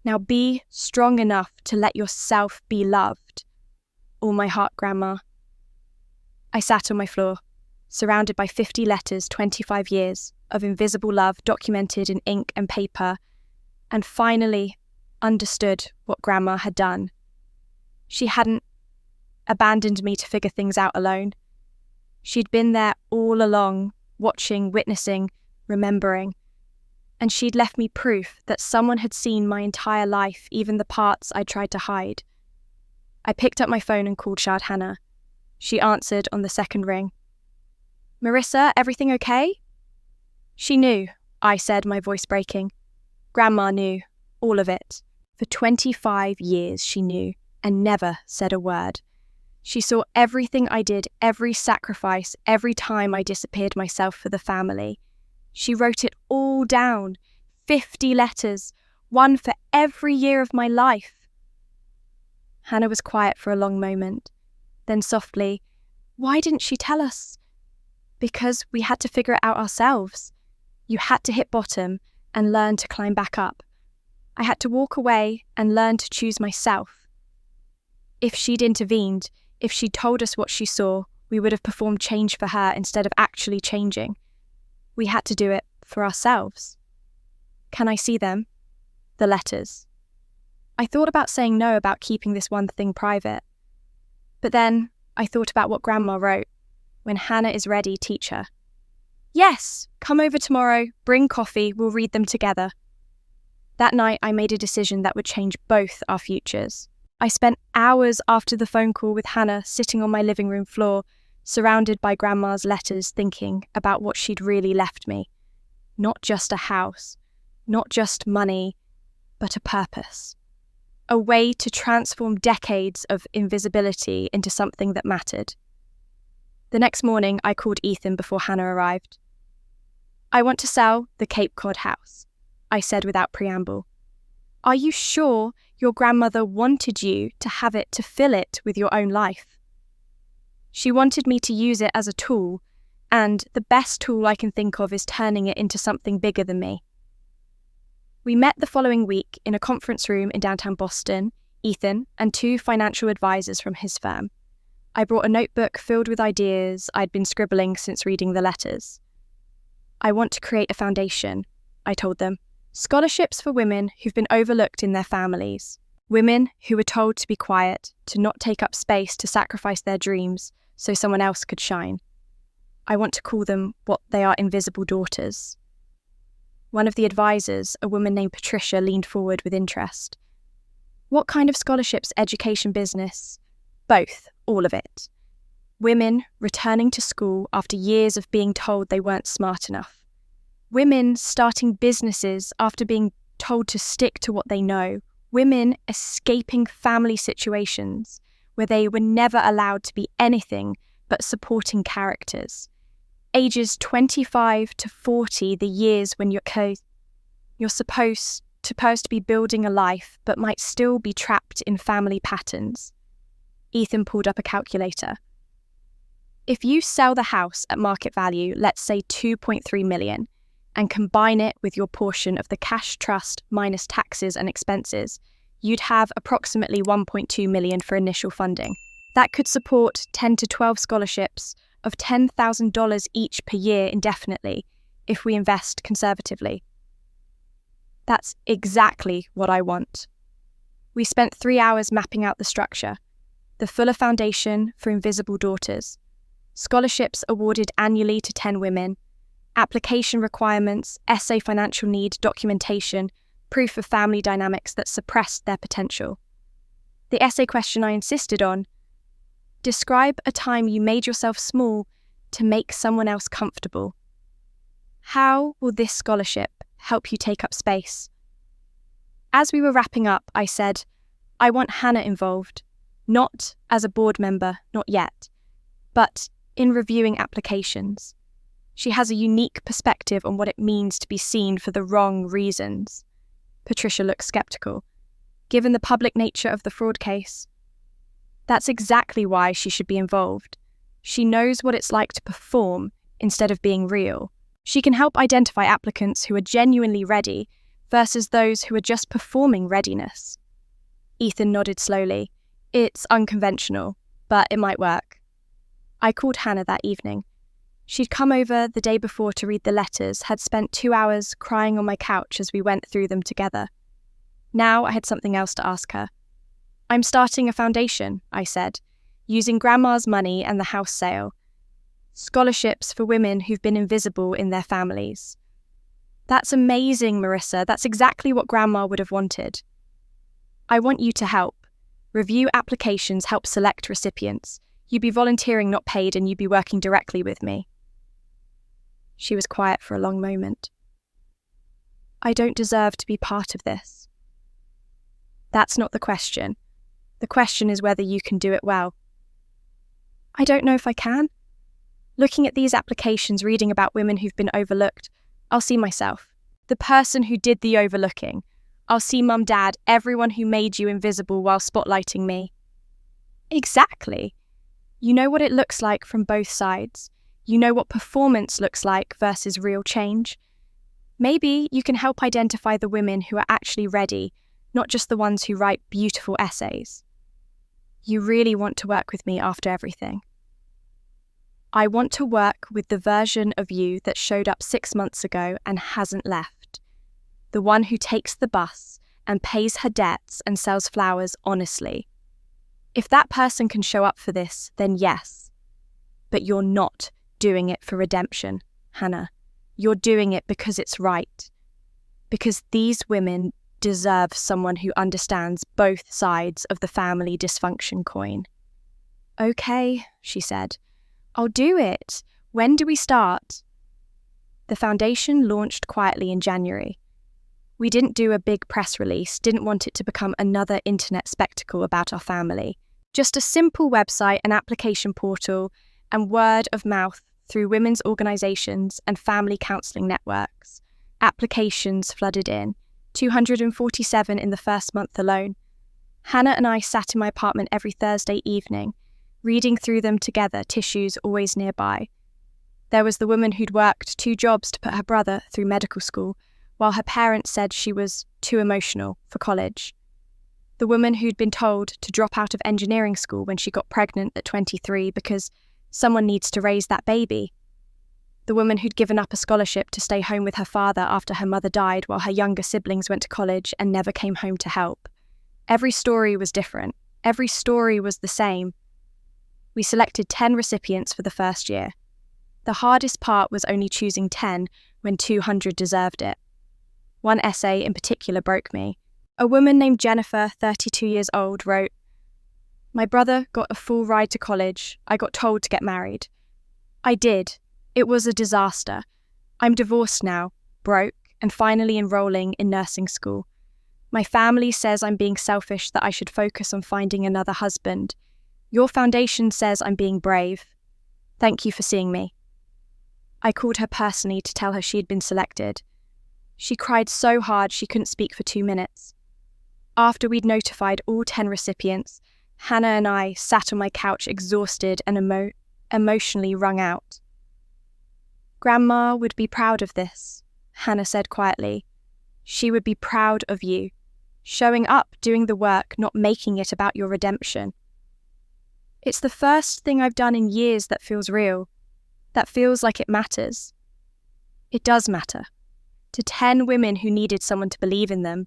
Speaker 1: Now be strong enough to let yourself be loved. All my heart, Grandma. I sat on my floor, surrounded by 50 letters, 25 years of invisible love documented in ink and paper, and finally understood what Grandma had done. She hadn't abandoned me to figure things out alone. She'd been there all along, watching, witnessing, remembering. And she'd left me proof that someone had seen my entire life, even the parts I tried to hide. I picked up my phone and called Shad Hannah. She answered on the second ring. Marissa, everything okay? She knew, I said, my voice breaking. Grandma knew, all of it. For 25 years she knew, and never said a word. She saw everything I did, every sacrifice, every time I disappeared myself for the family. She wrote it all down, 50 letters, one for every year of my life. Hannah was quiet for a long moment. Then softly, why didn't she tell us? Because we had to figure it out ourselves. You had to hit bottom and learn to climb back up. I had to walk away and learn to choose myself. If she'd intervened, if she'd told us what she saw, we would have performed change for her instead of actually changing. We had to do it for ourselves. Can I see them? The letters. I thought about saying no, about keeping this one thing private. But then I thought about what Grandma wrote. When Hannah is ready, teach her. Yes, come over tomorrow, bring coffee, we'll read them together. That night I made a decision that would change both our futures. I spent hours after the phone call with Hannah sitting on my living room floor, surrounded by Grandma's letters, thinking about what she'd really left me. Not just a house, not just money, but a purpose. A way to transform decades of invisibility into something that mattered. The next morning, I called Ethan before Hannah arrived. I want to sell the Cape Cod house, I said without preamble. Are you sure your grandmother wanted you to have it to fill it with your own life? She wanted me to use it as a tool, and the best tool I can think of is turning it into something bigger than me. We met the following week in a conference room in downtown Boston, Ethan, and 2 financial advisors from his firm. I brought a notebook filled with ideas I'd been scribbling since reading the letters. I want to create a foundation, I told them. Scholarships for women who've been overlooked in their families. Women who were told to be quiet, to not take up space, to sacrifice their dreams so someone else could shine. I want to call them what they are, invisible daughters. One of the advisors, a woman named Patricia, leaned forward with interest. What kind of scholarships, education, business? Both, all of it. Women returning to school after years of being told they weren't smart enough. Women starting businesses after being told to stick to what they know. Women escaping family situations where they were never allowed to be anything but supporting characters. Ages 25 to 40, the years when you're supposed to be building a life but might still be trapped in family patterns. Ethan pulled up a calculator. If you sell the house at market value, let's say $2.3 million, and combine it with your portion of the cash trust minus taxes and expenses, you'd have approximately $1.2 million for initial funding. That could support 10 to 12 scholarships of $10,000 each per year indefinitely if we invest conservatively. That's exactly what I want. We spent 3 hours mapping out the structure, the fuller foundation for invisible daughters, scholarships awarded annually to 10 women, application requirements, essay financial need, documentation, proof of family dynamics that suppressed their potential. The essay question I insisted on: describe a time you made yourself small to make someone else comfortable. How will this scholarship help you take up space? As we were wrapping up, I said, I want Hannah involved, not as a board member, not yet, but in reviewing applications. She has a unique perspective on what it means to be seen for the wrong reasons. Patricia looked skeptical. Given the public nature of the fraud case, that's exactly why she should be involved. She knows what it's like to perform instead of being real. She can help identify applicants who are genuinely ready versus those who are just performing readiness. Ethan nodded slowly. It's unconventional, but it might work. I called Hannah that evening. She'd come over the day before to read the letters, had spent 2 hours crying on my couch as we went through them together. Now I had something else to ask her. I'm starting a foundation, I said, using Grandma's money and the house sale. Scholarships for women who've been invisible in their families. That's amazing, Marissa. That's exactly what Grandma would have wanted. I want you to help. Review applications, help select recipients. You'd be volunteering, not paid, and you'd be working directly with me. She was quiet for a long moment. I don't deserve to be part of this. That's not the question. The question is whether you can do it well. I don't know if I can. Looking at these applications, reading about women who've been overlooked, I'll see myself, the person who did the overlooking. I'll see Mum, Dad, everyone who made you invisible while spotlighting me. Exactly. You know what it looks like from both sides. You know what performance looks like versus real change. Maybe you can help identify the women who are actually ready, not just the ones who write beautiful essays. You really want to work with me after everything. I want to work with the version of you that showed up 6 months ago and hasn't left. The one who takes the bus and pays her debts and sells flowers honestly. If that person can show up for this, then yes. But you're not doing it for redemption, Hannah. You're doing it because it's right. Because these women deserve someone who understands both sides of the family dysfunction coin. Okay, she said. I'll do it. When do we start? The foundation launched quietly in January. We didn't do a big press release, didn't want it to become another internet spectacle about our family. Just a simple website, an application portal, and word of mouth through women's organisations and family counselling networks. Applications flooded in, 247 in the first month alone. Hannah and I sat in my apartment every Thursday evening, reading through them together, tissues always nearby. There was the woman who'd worked 2 jobs to put her brother through medical school, while her parents said she was too emotional for college. The woman who'd been told to drop out of engineering school when she got pregnant at 23 because someone needs to raise that baby. The woman who'd given up a scholarship to stay home with her father after her mother died while her younger siblings went to college and never came home to help. Every story was different. Every story was the same. We selected 10 recipients for the first year. The hardest part was only choosing 10 when 200 deserved it. One essay in particular broke me. A woman named Jennifer, 32 years old, wrote, "My brother got a full ride to college. I got told to get married. I did. It was a disaster. I'm divorced now, broke, and finally enrolling in nursing school. My family says I'm being selfish, that I should focus on finding another husband. Your foundation says I'm being brave. Thank you for seeing me." I called her personally to tell her she had been selected. She cried so hard she couldn't speak for 2 minutes. After we'd notified all 10 recipients, Hannah and I sat on my couch exhausted and emotionally wrung out. "Grandma would be proud of this," Hannah said quietly. "She would be proud of you. Showing up, doing the work, not making it about your redemption. It's the first thing I've done in years that feels real, that feels like it matters. It does matter. To 10 women who needed someone to believe in them."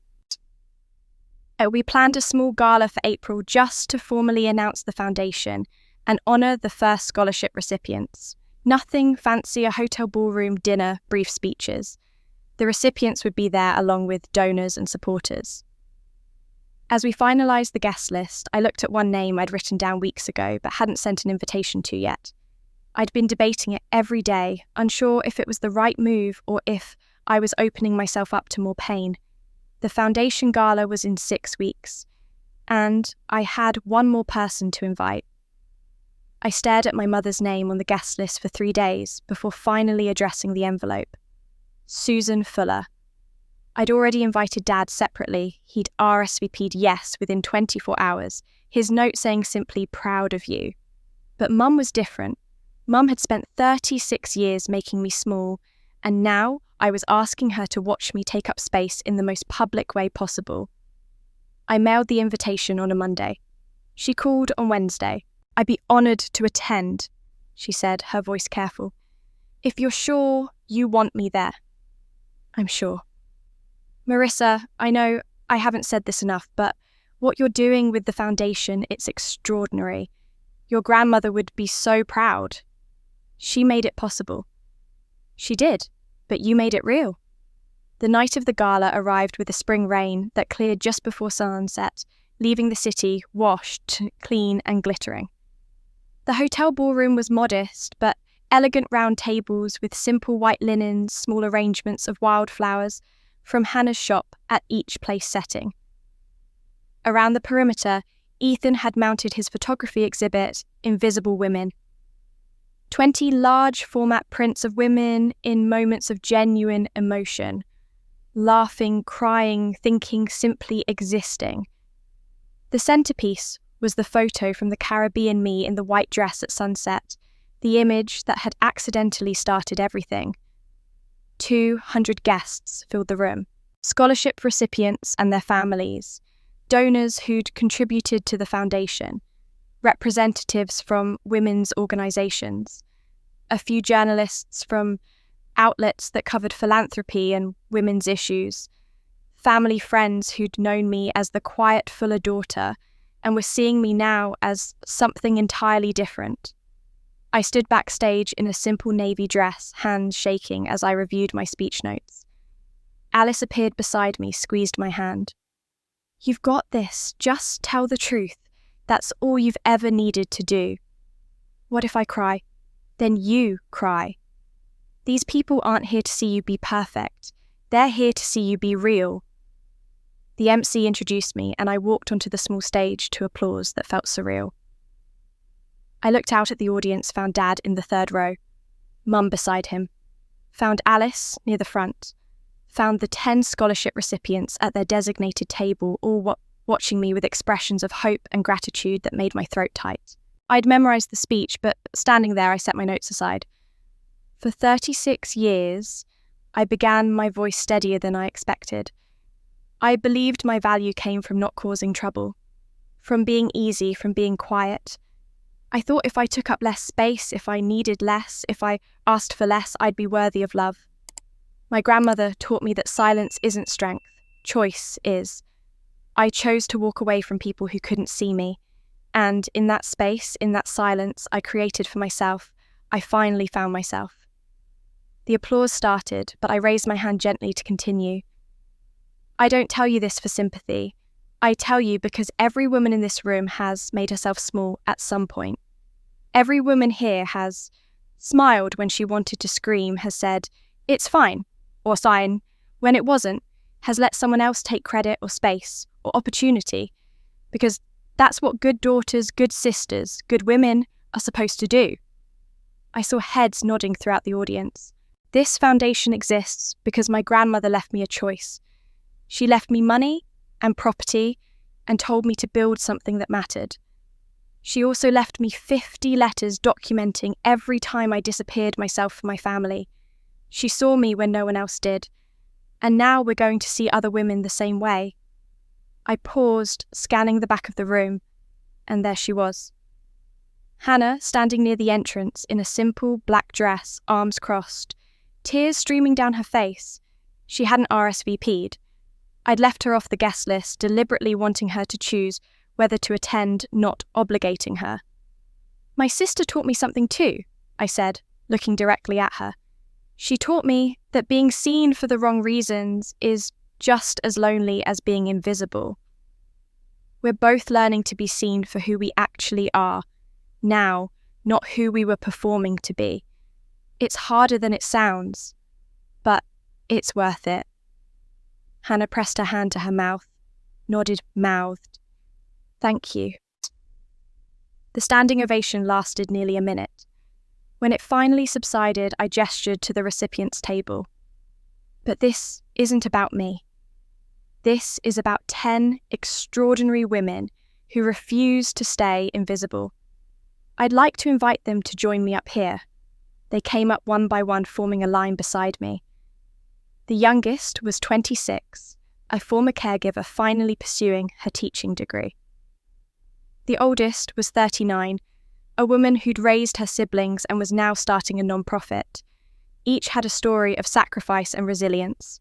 Speaker 1: We planned a small gala for April just to formally announce the foundation and honour the first scholarship recipients. Nothing fancy, a hotel ballroom, dinner, brief speeches. The recipients would be there along with donors and supporters. As we finalised the guest list, I looked at one name I'd written down weeks ago but hadn't sent an invitation to yet. I'd been debating it every day, unsure if it was the right move or if I was opening myself up to more pain. The foundation gala was in 6 weeks, and I had one more person to invite. I stared at my mother's name on the guest list for 3 days before finally addressing the envelope. Susan Fuller. I'd already invited Dad separately. He'd RSVP'd yes within 24 hours, his note saying simply, "Proud of you." But Mum was different. Mum had spent 36 years making me small, and now I was asking her to watch me take up space in the most public way possible. I mailed the invitation on a Monday. She called on Wednesday. "I'd be honoured to attend," she said, her voice careful. "If you're sure you want me there." "I'm sure." "Marissa, I know I haven't said this enough, but what you're doing with the foundation, it's extraordinary. Your grandmother would be so proud. She made it possible." "She did, but you made it real." The night of the gala arrived with a spring rain that cleared just before sunset, leaving the city washed, clean and glittering. The hotel ballroom was modest, but elegant round tables with simple white linens, small arrangements of wildflowers from Hannah's shop at each place setting. Around the perimeter, Ethan had mounted his photography exhibit, Invisible Women. 20 large format prints of women in moments of genuine emotion, laughing, crying, thinking, simply existing. The centerpiece was the photo from the Caribbean me in the white dress at sunset, the image that had accidentally started everything. 200 guests filled the room, scholarship recipients and their families, donors who'd contributed to the foundation, representatives from women's organisations, a few journalists from outlets that covered philanthropy and women's issues, family friends who'd known me as the quiet Fuller daughter and were seeing me now as something entirely different. I stood backstage in a simple navy dress, hands shaking as I reviewed my speech notes. Alice appeared beside me, squeezed my hand. "You've got this. Just tell the truth. That's all you've ever needed to do." "What if I cry?" "Then you cry. These people aren't here to see you be perfect. They're here to see you be real." The MC introduced me, and I walked onto the small stage to applause that felt surreal. I looked out at the audience, found Dad in the 3rd row, Mum beside him, found Alice near the front, found the 10 scholarship recipients at their designated table, all watching me with expressions of hope and gratitude that made my throat tight. I'd memorised the speech, but standing there I set my notes aside. For 36 years, I began, my voice steadier than I expected. I believed my value came from not causing trouble, from being easy, from being quiet. I thought if I took up less space, if I needed less, if I asked for less, I'd be worthy of love. My grandmother taught me that silence isn't strength, choice is. I chose to walk away from people who couldn't see me, and in that space, in that silence I created for myself, I finally found myself. The applause started, but I raised my hand gently to continue. I don't tell you this for sympathy. I tell you because every woman in this room has made herself small at some point. Every woman here has smiled when she wanted to scream, has said, "It's fine," or sign, when it wasn't, has let someone else take credit or space or opportunity, because that's what good daughters, good sisters, good women are supposed to do. I saw heads nodding throughout the audience. This foundation exists because my grandmother left me a choice. She left me money and property and told me to build something that mattered. She also left me 50 letters documenting every time I disappeared myself from my family. She saw me when no one else did, and now we're going to see other women the same way. I paused, scanning the back of the room, and there she was. Hannah, standing near the entrance in a simple black dress, arms crossed, tears streaming down her face. She hadn't RSVP'd. I'd left her off the guest list, deliberately wanting her to choose whether to attend, not obligating her. "My sister taught me something too," I said, looking directly at her. "She taught me that being seen for the wrong reasons is just as lonely as being invisible. We're both learning to be seen for who we actually are, now, not who we were performing to be. It's harder than it sounds, but it's worth it." Hannah pressed her hand to her mouth, nodded mouthed. "Thank you." The standing ovation lasted nearly a minute. When it finally subsided, I gestured to the recipient's table. But this isn't about me. This is about 10 extraordinary women who refuse to stay invisible. I'd like to invite them to join me up here. They came up one by one, forming a line beside me. The youngest was 26, a former caregiver finally pursuing her teaching degree. The oldest was 39, a woman who'd raised her siblings and was now starting a non-profit. Each had a story of sacrifice and resilience.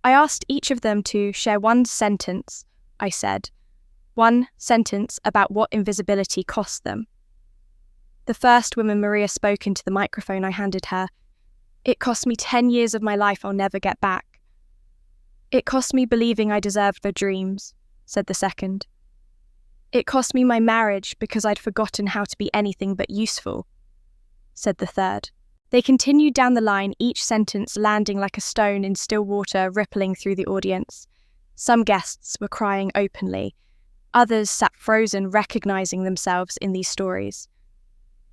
Speaker 1: I asked each of them to share one sentence, I said. One sentence about what invisibility cost them. The first woman, Maria, spoke into the microphone I handed her. "It cost me 10 years of my life I'll never get back." "It cost me believing I deserved their dreams," said the second. "It cost me my marriage because I'd forgotten how to be anything but useful," said the third. They continued down the line, each sentence landing like a stone in still water, rippling through the audience. Some guests were crying openly. Others sat frozen, recognizing themselves in these stories.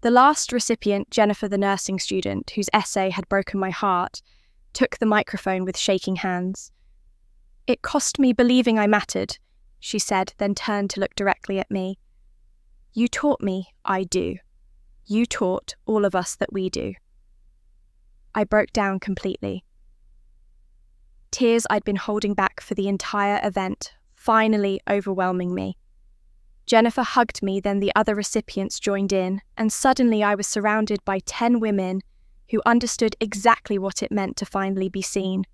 Speaker 1: The last recipient, Jennifer, the nursing student, whose essay had broken my heart, took the microphone with shaking hands. "It cost me believing I mattered," she said, then turned to look directly at me. "You taught me I do. You taught all of us that we do." I broke down completely. Tears I'd been holding back for the entire event, finally overwhelming me. Jennifer hugged me, then the other recipients joined in, and suddenly I was surrounded by 10 women who understood exactly what it meant to finally be seen.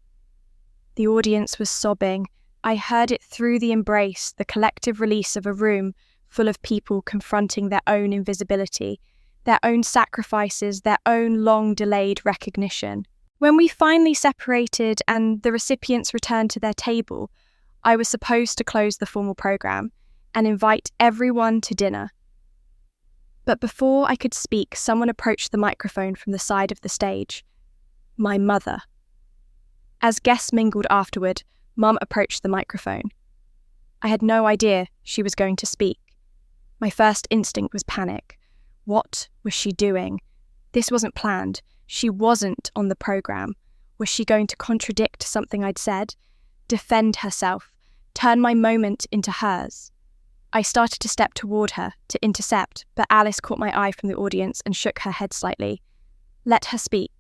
Speaker 1: The audience was sobbing. I heard it through the embrace, the collective release of a room full of people confronting their own invisibility, their own sacrifices, their own long-delayed recognition. When we finally separated and the recipients returned to their table, I was supposed to close the formal program and invite everyone to dinner. But before I could speak, someone approached the microphone from the side of the stage. My mother. As guests mingled afterward, Mum approached the microphone. I had no idea she was going to speak. My first instinct was panic. What was she doing? This wasn't planned. She wasn't on the program. Was she going to contradict something I'd said? Defend herself? Turn my moment into hers? I started to step toward her, to intercept, but Alice caught my eye from the audience and shook her head slightly. "Let her speak."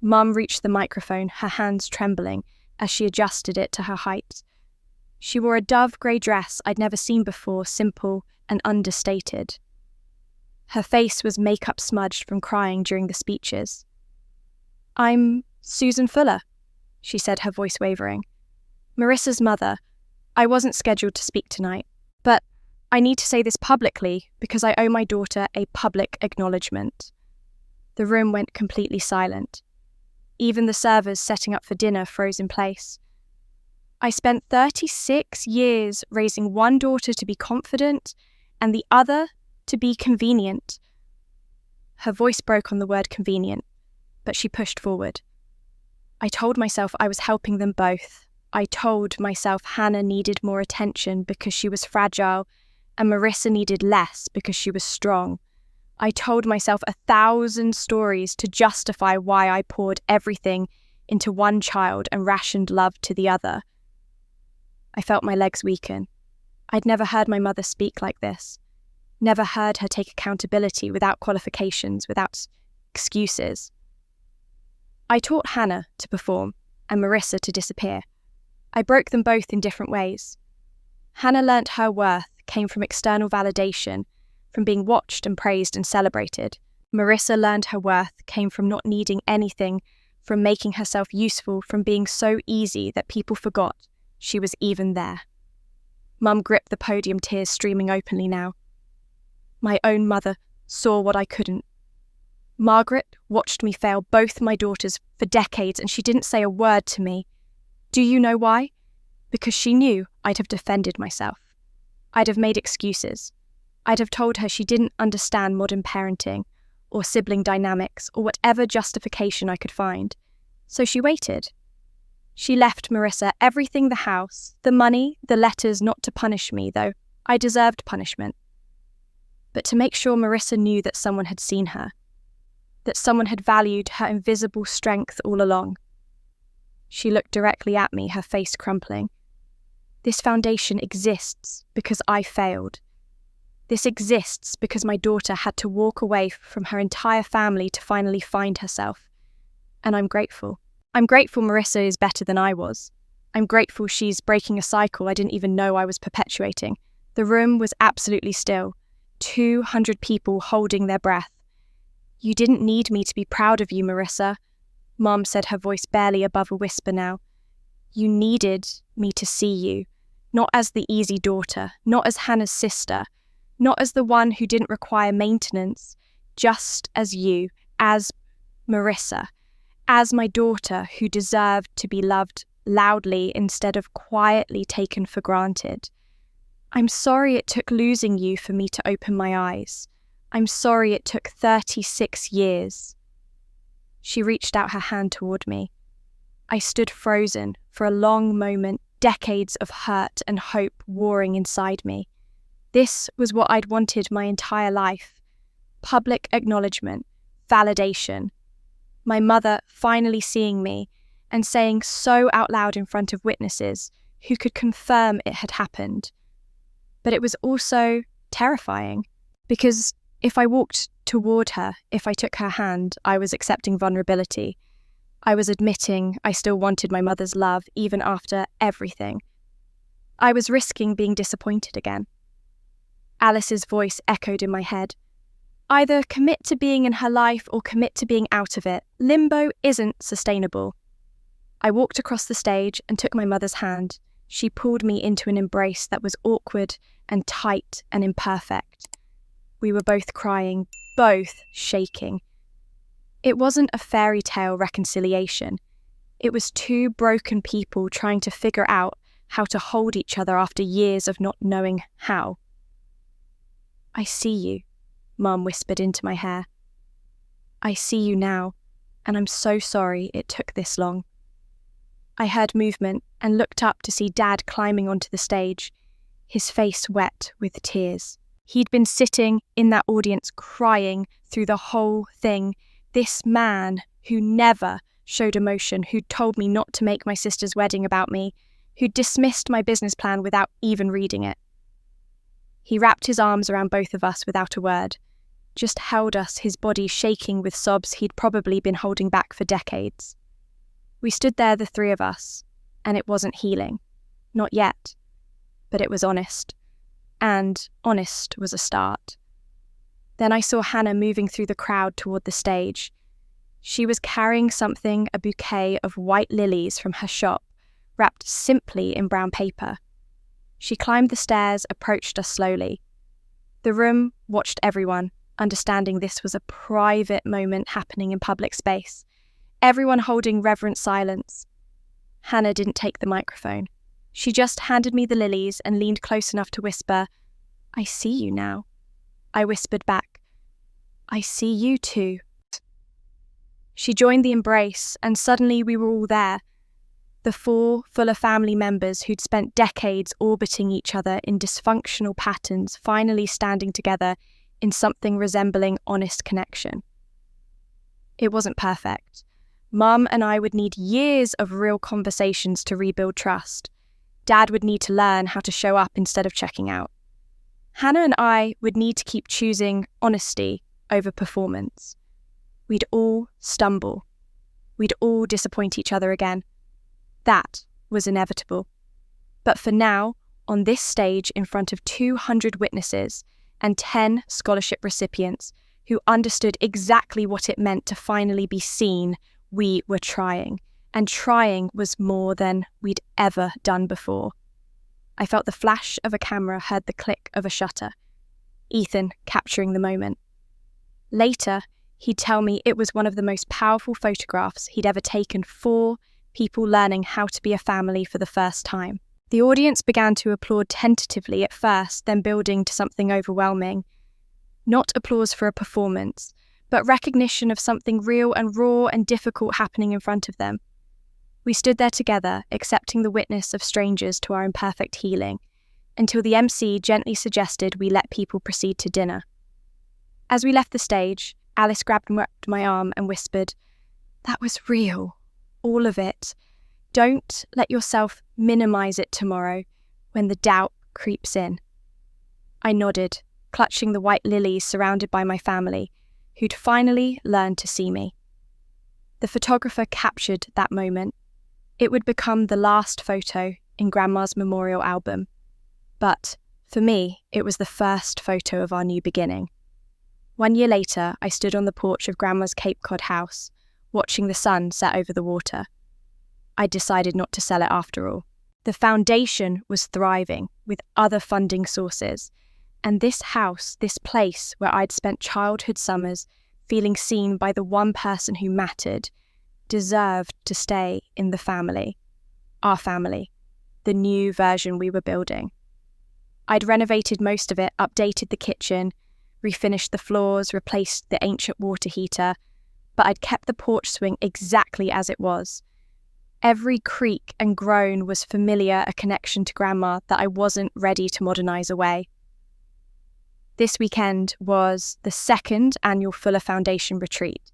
Speaker 1: Mum reached the microphone, her hands trembling as she adjusted it to her height. She wore a dove grey dress I'd never seen before, simple and understated. Her face was makeup smudged from crying during the speeches. "I'm Susan Fuller," she said, her voice wavering. "Marissa's mother. I wasn't scheduled to speak tonight, but I need to say this publicly because I owe my daughter a public acknowledgement." The room went completely silent. Even the servers setting up for dinner froze in place. "I spent 36 years raising one daughter to be confident and the other to be convenient." Her voice broke on the word convenient, but she pushed forward. "I told myself I was helping them both. I told myself Hannah needed more attention because she was fragile and Marissa needed less because she was strong. I told myself 1,000 stories to justify why I poured everything into one child and rationed love to the other." I felt my legs weaken. I'd never heard my mother speak like this. Never heard her take accountability without qualifications, without excuses. I taught Hannah to perform and Marissa to disappear. I broke them both in different ways. Hannah learnt her worth came from external validation, from being watched and praised and celebrated. Marissa learned her worth came from not needing anything, from making herself useful, from being so easy that people forgot she was even there. Mum gripped the podium, tears streaming openly now. My own mother saw what I couldn't. Margaret watched me fail both my daughters for decades and she didn't say a word to me. Do you know why? Because she knew I'd have defended myself. I'd have made excuses. I'd have told her she didn't understand modern parenting or sibling dynamics or whatever justification I could find. So she waited. She left Marissa everything, the house, the money, the letters, not to punish me, though I deserved punishment, but to make sure Marissa knew that someone had seen her, that someone had valued her invisible strength all along. She looked directly at me, her face crumpling. This foundation exists because I failed. This exists because my daughter had to walk away from her entire family to finally find herself. And I'm grateful. I'm grateful Marissa is better than I was. I'm grateful she's breaking a cycle I didn't even know I was perpetuating. The room was absolutely still. 200 people holding their breath. You didn't need me to be proud of you, Marissa, Mom said, her voice barely above a whisper now. You needed me to see you, not as the easy daughter, not as Hannah's sister, not as the one who didn't require maintenance, just as you, as Marissa, as my daughter who deserved to be loved loudly instead of quietly taken for granted. I'm sorry it took losing you for me to open my eyes. I'm sorry it took 36 years. She reached out her hand toward me. I stood frozen for a long moment, decades of hurt and hope warring inside me. This was what I'd wanted my entire life. Public acknowledgement, validation. My mother finally seeing me and saying so out loud in front of witnesses who could confirm it had happened. But it was also terrifying, because if I walked toward her, if I took her hand, I was accepting vulnerability. I was admitting I still wanted my mother's love even after everything. I was risking being disappointed again. Alice's voice echoed in my head. Either commit to being in her life or commit to being out of it. Limbo isn't sustainable. I walked across the stage and took my mother's hand. She pulled me into an embrace that was awkward and tight and imperfect. We were both crying, both shaking. It wasn't a fairy tale reconciliation. It was two broken people trying to figure out how to hold each other after years of not knowing how. I see you, Mum whispered into my hair. I see you now, and I'm so sorry it took this long. I heard movement and looked up to see Dad climbing onto the stage, his face wet with tears. He'd been sitting in that audience crying through the whole thing. This man who never showed emotion, who'd told me not to make my sister's wedding about me, who'd dismissed my business plan without even reading it. He wrapped his arms around both of us without a word. just held us, his body shaking with sobs he'd probably been holding back for decades. We stood there, the three of us, and it wasn't healing. Not yet. But it was honest. And honest was a start. Then I saw Hannah moving through the crowd toward the stage. She was carrying something, a bouquet of white lilies from her shop, wrapped simply in brown paper. She climbed the stairs, approached us slowly. The room watched everyone, understanding this was a private moment happening in public space. Everyone holding reverent silence. Hannah didn't take the microphone. She just handed me the lilies and leaned close enough to whisper, "I see you now." I whispered back, "I see you too." She joined the embrace, and suddenly we were all there. The four Fuller family members who'd spent decades orbiting each other in dysfunctional patterns finally standing together in something resembling honest connection. It wasn't perfect. Mum and I would need years of real conversations to rebuild trust. Dad would need to learn how to show up instead of checking out. Hannah and I would need to keep choosing honesty over performance. We'd all stumble. We'd all disappoint each other again. That was inevitable. But for now, on this stage in front of 200 witnesses and 10 scholarship recipients who understood exactly what it meant to finally be seen, we were trying. And trying was more than we'd ever done before. I felt the flash of a camera, heard the click of a shutter. Ethan capturing the moment. Later, he'd tell me it was one of the most powerful photographs he'd ever taken for people learning how to be a family for the first time. The audience began to applaud tentatively at first, then building to something overwhelming. Not applause for a performance, but recognition of something real and raw and difficult happening in front of them. We stood there together, accepting the witness of strangers to our imperfect healing, until the MC gently suggested we let people proceed to dinner. As we left the stage, Alice grabbed my arm and whispered, "That was real. All of it. Don't let yourself minimize it tomorrow when the doubt creeps in." I nodded, clutching the white lilies surrounded by my family, who'd finally learned to see me. The photographer captured that moment. It would become the last photo in Grandma's memorial album. But, for me, it was the first photo of our new beginning. 1 year later, I stood on the porch of Grandma's Cape Cod house, watching the sun set over the water. I decided not to sell it after all. The foundation was thriving, with other funding sources, and this house, this place where I'd spent childhood summers feeling seen by the one person who mattered, deserved to stay in the family. Our family. The new version we were building. I'd renovated most of it, updated the kitchen, refinished the floors, replaced the ancient water heater, but I'd kept the porch swing exactly as it was. Every creak and groan was familiar, a connection to Grandma that I wasn't ready to modernize away. This weekend was the second annual Fuller Foundation retreat.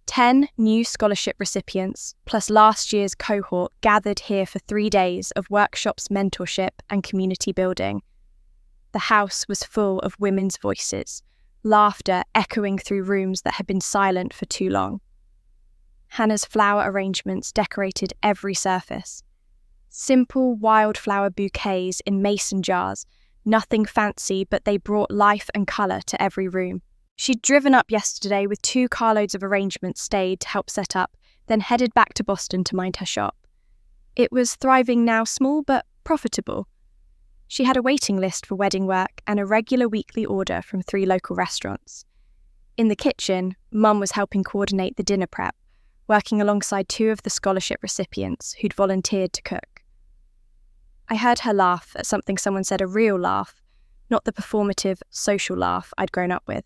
Speaker 1: 10 new scholarship recipients, plus last year's cohort, gathered here for 3 days of workshops, mentorship, and community building. The house was full of women's voices, laughter echoing through rooms that had been silent for too long. Hannah's flower arrangements decorated every surface. Simple wildflower bouquets in mason jars, nothing fancy, but they brought life and colour to every room. She'd driven up yesterday with 2 carloads of arrangements stayed to help set up, then headed back to Boston to mind her shop. It was thriving now, small but profitable. She had a waiting list for wedding work and a regular weekly order from 3 local restaurants. In the kitchen, Mum was helping coordinate the dinner prep, working alongside 2 of the scholarship recipients who'd volunteered to cook. I heard her laugh at something someone said, a real laugh, not the performative social laugh I'd grown up with.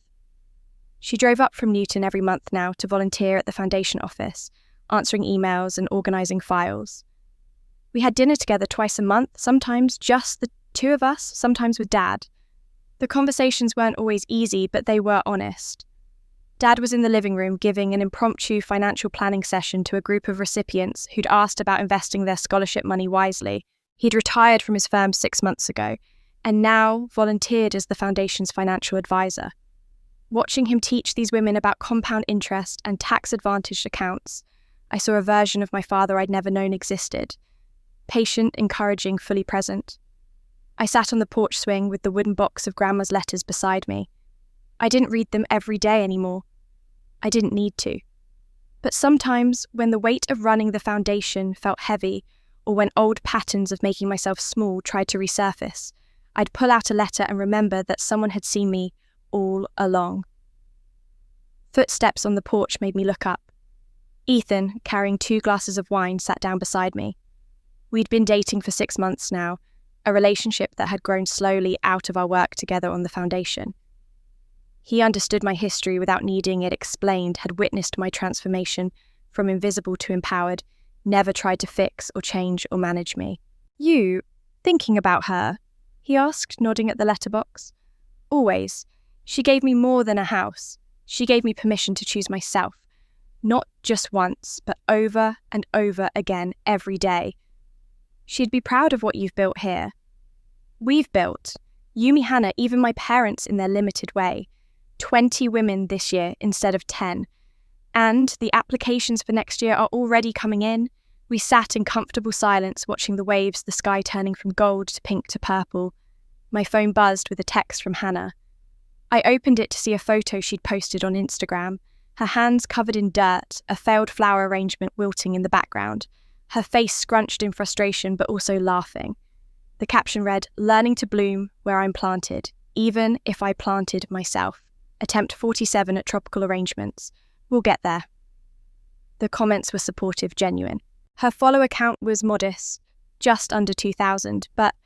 Speaker 1: She drove up from Newton every month now to volunteer at the foundation office, answering emails and organising files. We had dinner together twice a month, sometimes just the 2 of us, sometimes with Dad. The conversations weren't always easy, but they were honest. Dad was in the living room giving an impromptu financial planning session to a group of recipients who'd asked about investing their scholarship money wisely. He'd retired from his firm 6 months ago, and now volunteered as the foundation's financial advisor. Watching him teach these women about compound interest and tax-advantaged accounts, I saw a version of my father I'd never known existed. Patient, encouraging, fully present. I sat on the porch swing with the wooden box of Grandma's letters beside me. I didn't read them every day anymore. I didn't need to. But sometimes, when the weight of running the foundation felt heavy, or when old patterns of making myself small tried to resurface, I'd pull out a letter and remember that someone had seen me all along. Footsteps on the porch made me look up. Ethan, carrying 2 glasses of wine, sat down beside me. We'd been dating for 6 months now, a relationship that had grown slowly out of our work together on the foundation. He understood my history without needing it explained, had witnessed my transformation from invisible to empowered, never tried to fix or change or manage me. "You, thinking about her?" he asked, nodding at the letterbox. "Always. She gave me more than a house. She gave me permission to choose myself. Not just once, but over and over again every day. She'd be proud of what you've built here. We've built, Yumi, Hannah, even my parents in their limited way, 20 women this year instead of 10. And the applications for next year are already coming in." We sat in comfortable silence watching the waves, the sky turning from gold to pink to purple. My phone buzzed with a text from Hannah. I opened it to see a photo she'd posted on Instagram, her hands covered in dirt, a failed flower arrangement wilting in the background, her face scrunched in frustration but also laughing. The caption read, "Learning to bloom where I'm planted, even if I planted myself. Attempt 47 at tropical arrangements. We'll get there." The comments were supportive, genuine. Her follower count was modest, just under 2,000, but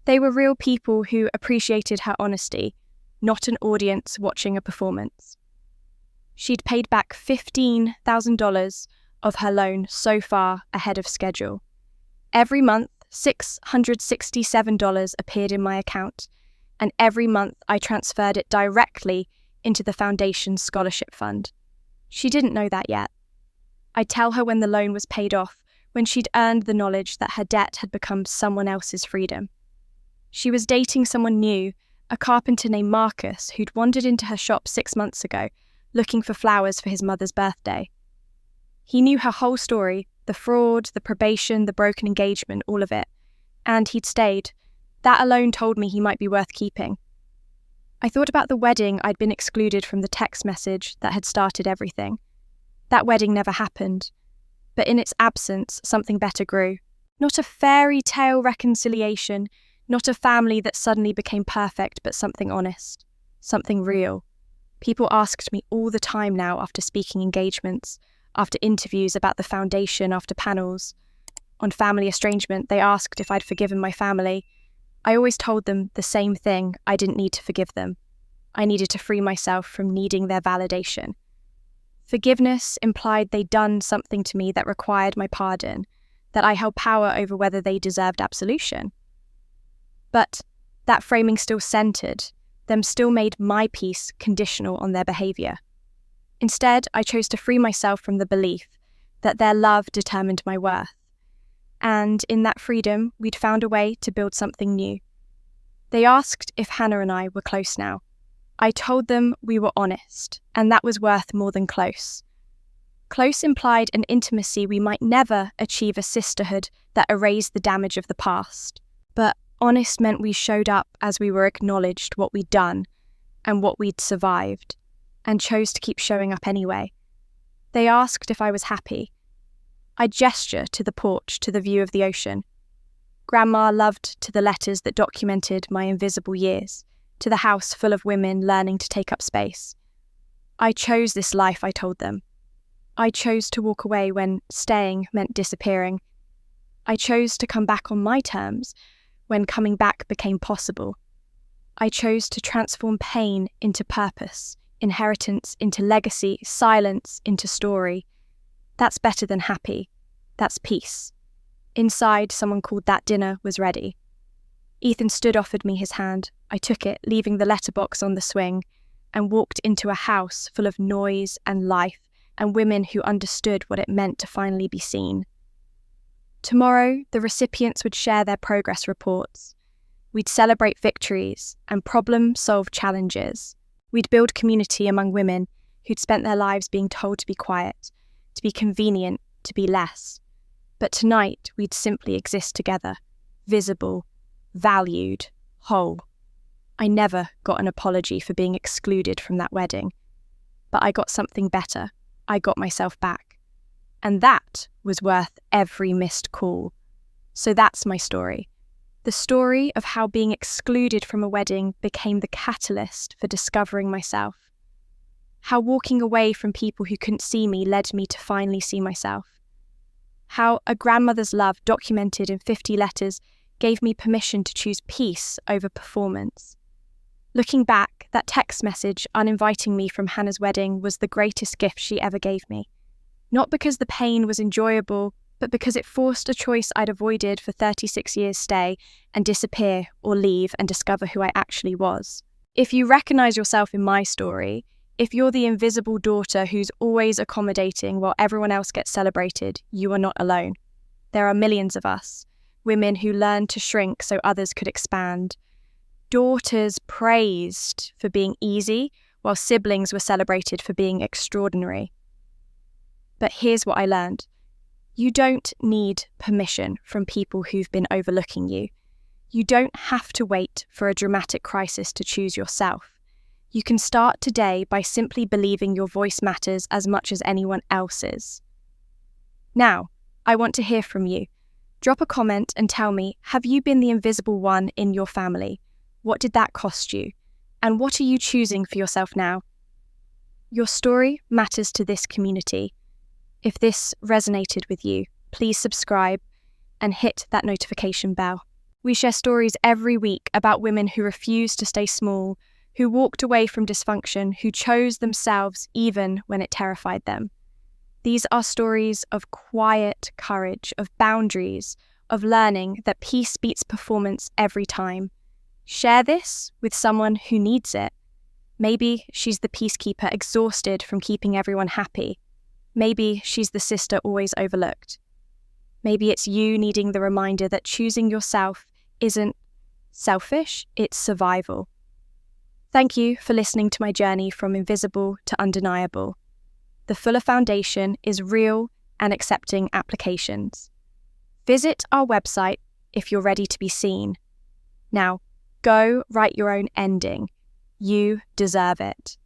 Speaker 1: they were real people who appreciated her honesty, not an audience watching a performance. She'd paid back $15,000 of her loan so far ahead of schedule. Every month, $667 appeared in my account, and every month I transferred it directly into the foundation's scholarship fund. She didn't know that yet. I'd tell her when the loan was paid off, when she'd earned the knowledge that her debt had become someone else's freedom. She was dating someone new, a carpenter named Marcus, who'd wandered into her shop 6 months ago, looking for flowers for his mother's birthday. He knew her whole story, the fraud, the probation, the broken engagement, all of it. And he'd stayed. That alone told me he might be worth keeping. I thought about the wedding I'd been excluded from the text message that had started everything. That wedding never happened. But in its absence, something better grew. Not a fairy tale reconciliation, not a family that suddenly became perfect, but something honest, something real. People asked me all the time now after speaking engagements, after interviews about the foundation, after panels. On family estrangement, they asked if I'd forgiven my family. I always told them the same thing: I didn't need to forgive them. I needed to free myself from needing their validation. Forgiveness implied they'd done something to me that required my pardon, that I held power over whether they deserved absolution. But that framing still centered, them still made my peace conditional on their behavior. Instead, I chose to free myself from the belief that their love determined my worth. And in that freedom, we'd found a way to build something new. They asked if Hannah and I were close now. I told them we were honest, and that was worth more than close. Close implied an intimacy we might never achieve, a sisterhood that erased the damage of the past. But honest meant we showed up as we were acknowledged what we'd done and what we'd survived, and chose to keep showing up anyway. They asked if I was happy. I gestured to the porch, to the view of the ocean. Grandma loved to the letters that documented my invisible years, to the house full of women learning to take up space. I chose this life, I told them. I chose to walk away when staying meant disappearing. I chose to come back on my terms when coming back became possible. I chose to transform pain into purpose, inheritance into legacy, silence into story. That's better than happy. That's peace. Inside, someone called that dinner was ready. Ethan offered me his hand. I took it, leaving the letterbox on the swing, and walked into a house full of noise and life and women who understood what it meant to finally be seen. Tomorrow, the recipients would share their progress reports. We'd celebrate victories and problem-solve challenges. We'd build community among women who'd spent their lives being told to be quiet, to be convenient, to be less. But tonight, we'd simply exist together, visible, valued, whole. I never got an apology for being excluded from that wedding. But I got something better. I got myself back. And that was worth every missed call. So that's my story. The story of how being excluded from a wedding became the catalyst for discovering myself. How walking away from people who couldn't see me led me to finally see myself. How a grandmother's love documented in 50 letters gave me permission to choose peace over performance. Looking back, that text message uninviting me from Hannah's wedding was the greatest gift she ever gave me. Not because the pain was enjoyable, but because it forced a choice I'd avoided for 36 years stay and disappear or leave and discover who I actually was. If you recognise yourself in my story, if you're the invisible daughter who's always accommodating while everyone else gets celebrated, you are not alone. There are millions of us, women who learned to shrink so others could expand. Daughters praised for being easy while siblings were celebrated for being extraordinary. But here's what I learned. You don't need permission from people who've been overlooking you. You don't have to wait for a dramatic crisis to choose yourself. You can start today by simply believing your voice matters as much as anyone else's. Now, I want to hear from you. Drop a comment and tell me, have you been the invisible one in your family? What did that cost you? And what are you choosing for yourself now? Your story matters to this community. If this resonated with you, please subscribe and hit that notification bell. We share stories every week about women who refused to stay small, who walked away from dysfunction, who chose themselves even when it terrified them. These are stories of quiet courage, of boundaries, of learning that peace beats performance every time. Share this with someone who needs it. Maybe she's the peacekeeper exhausted from keeping everyone happy. Maybe she's the sister always overlooked. Maybe it's you needing the reminder that choosing yourself isn't selfish, it's survival. Thank you for listening to my journey from invisible to undeniable. The Fuller Foundation is real and accepting applications. Visit our website if you're ready to be seen. Now, go write your own ending. You deserve it.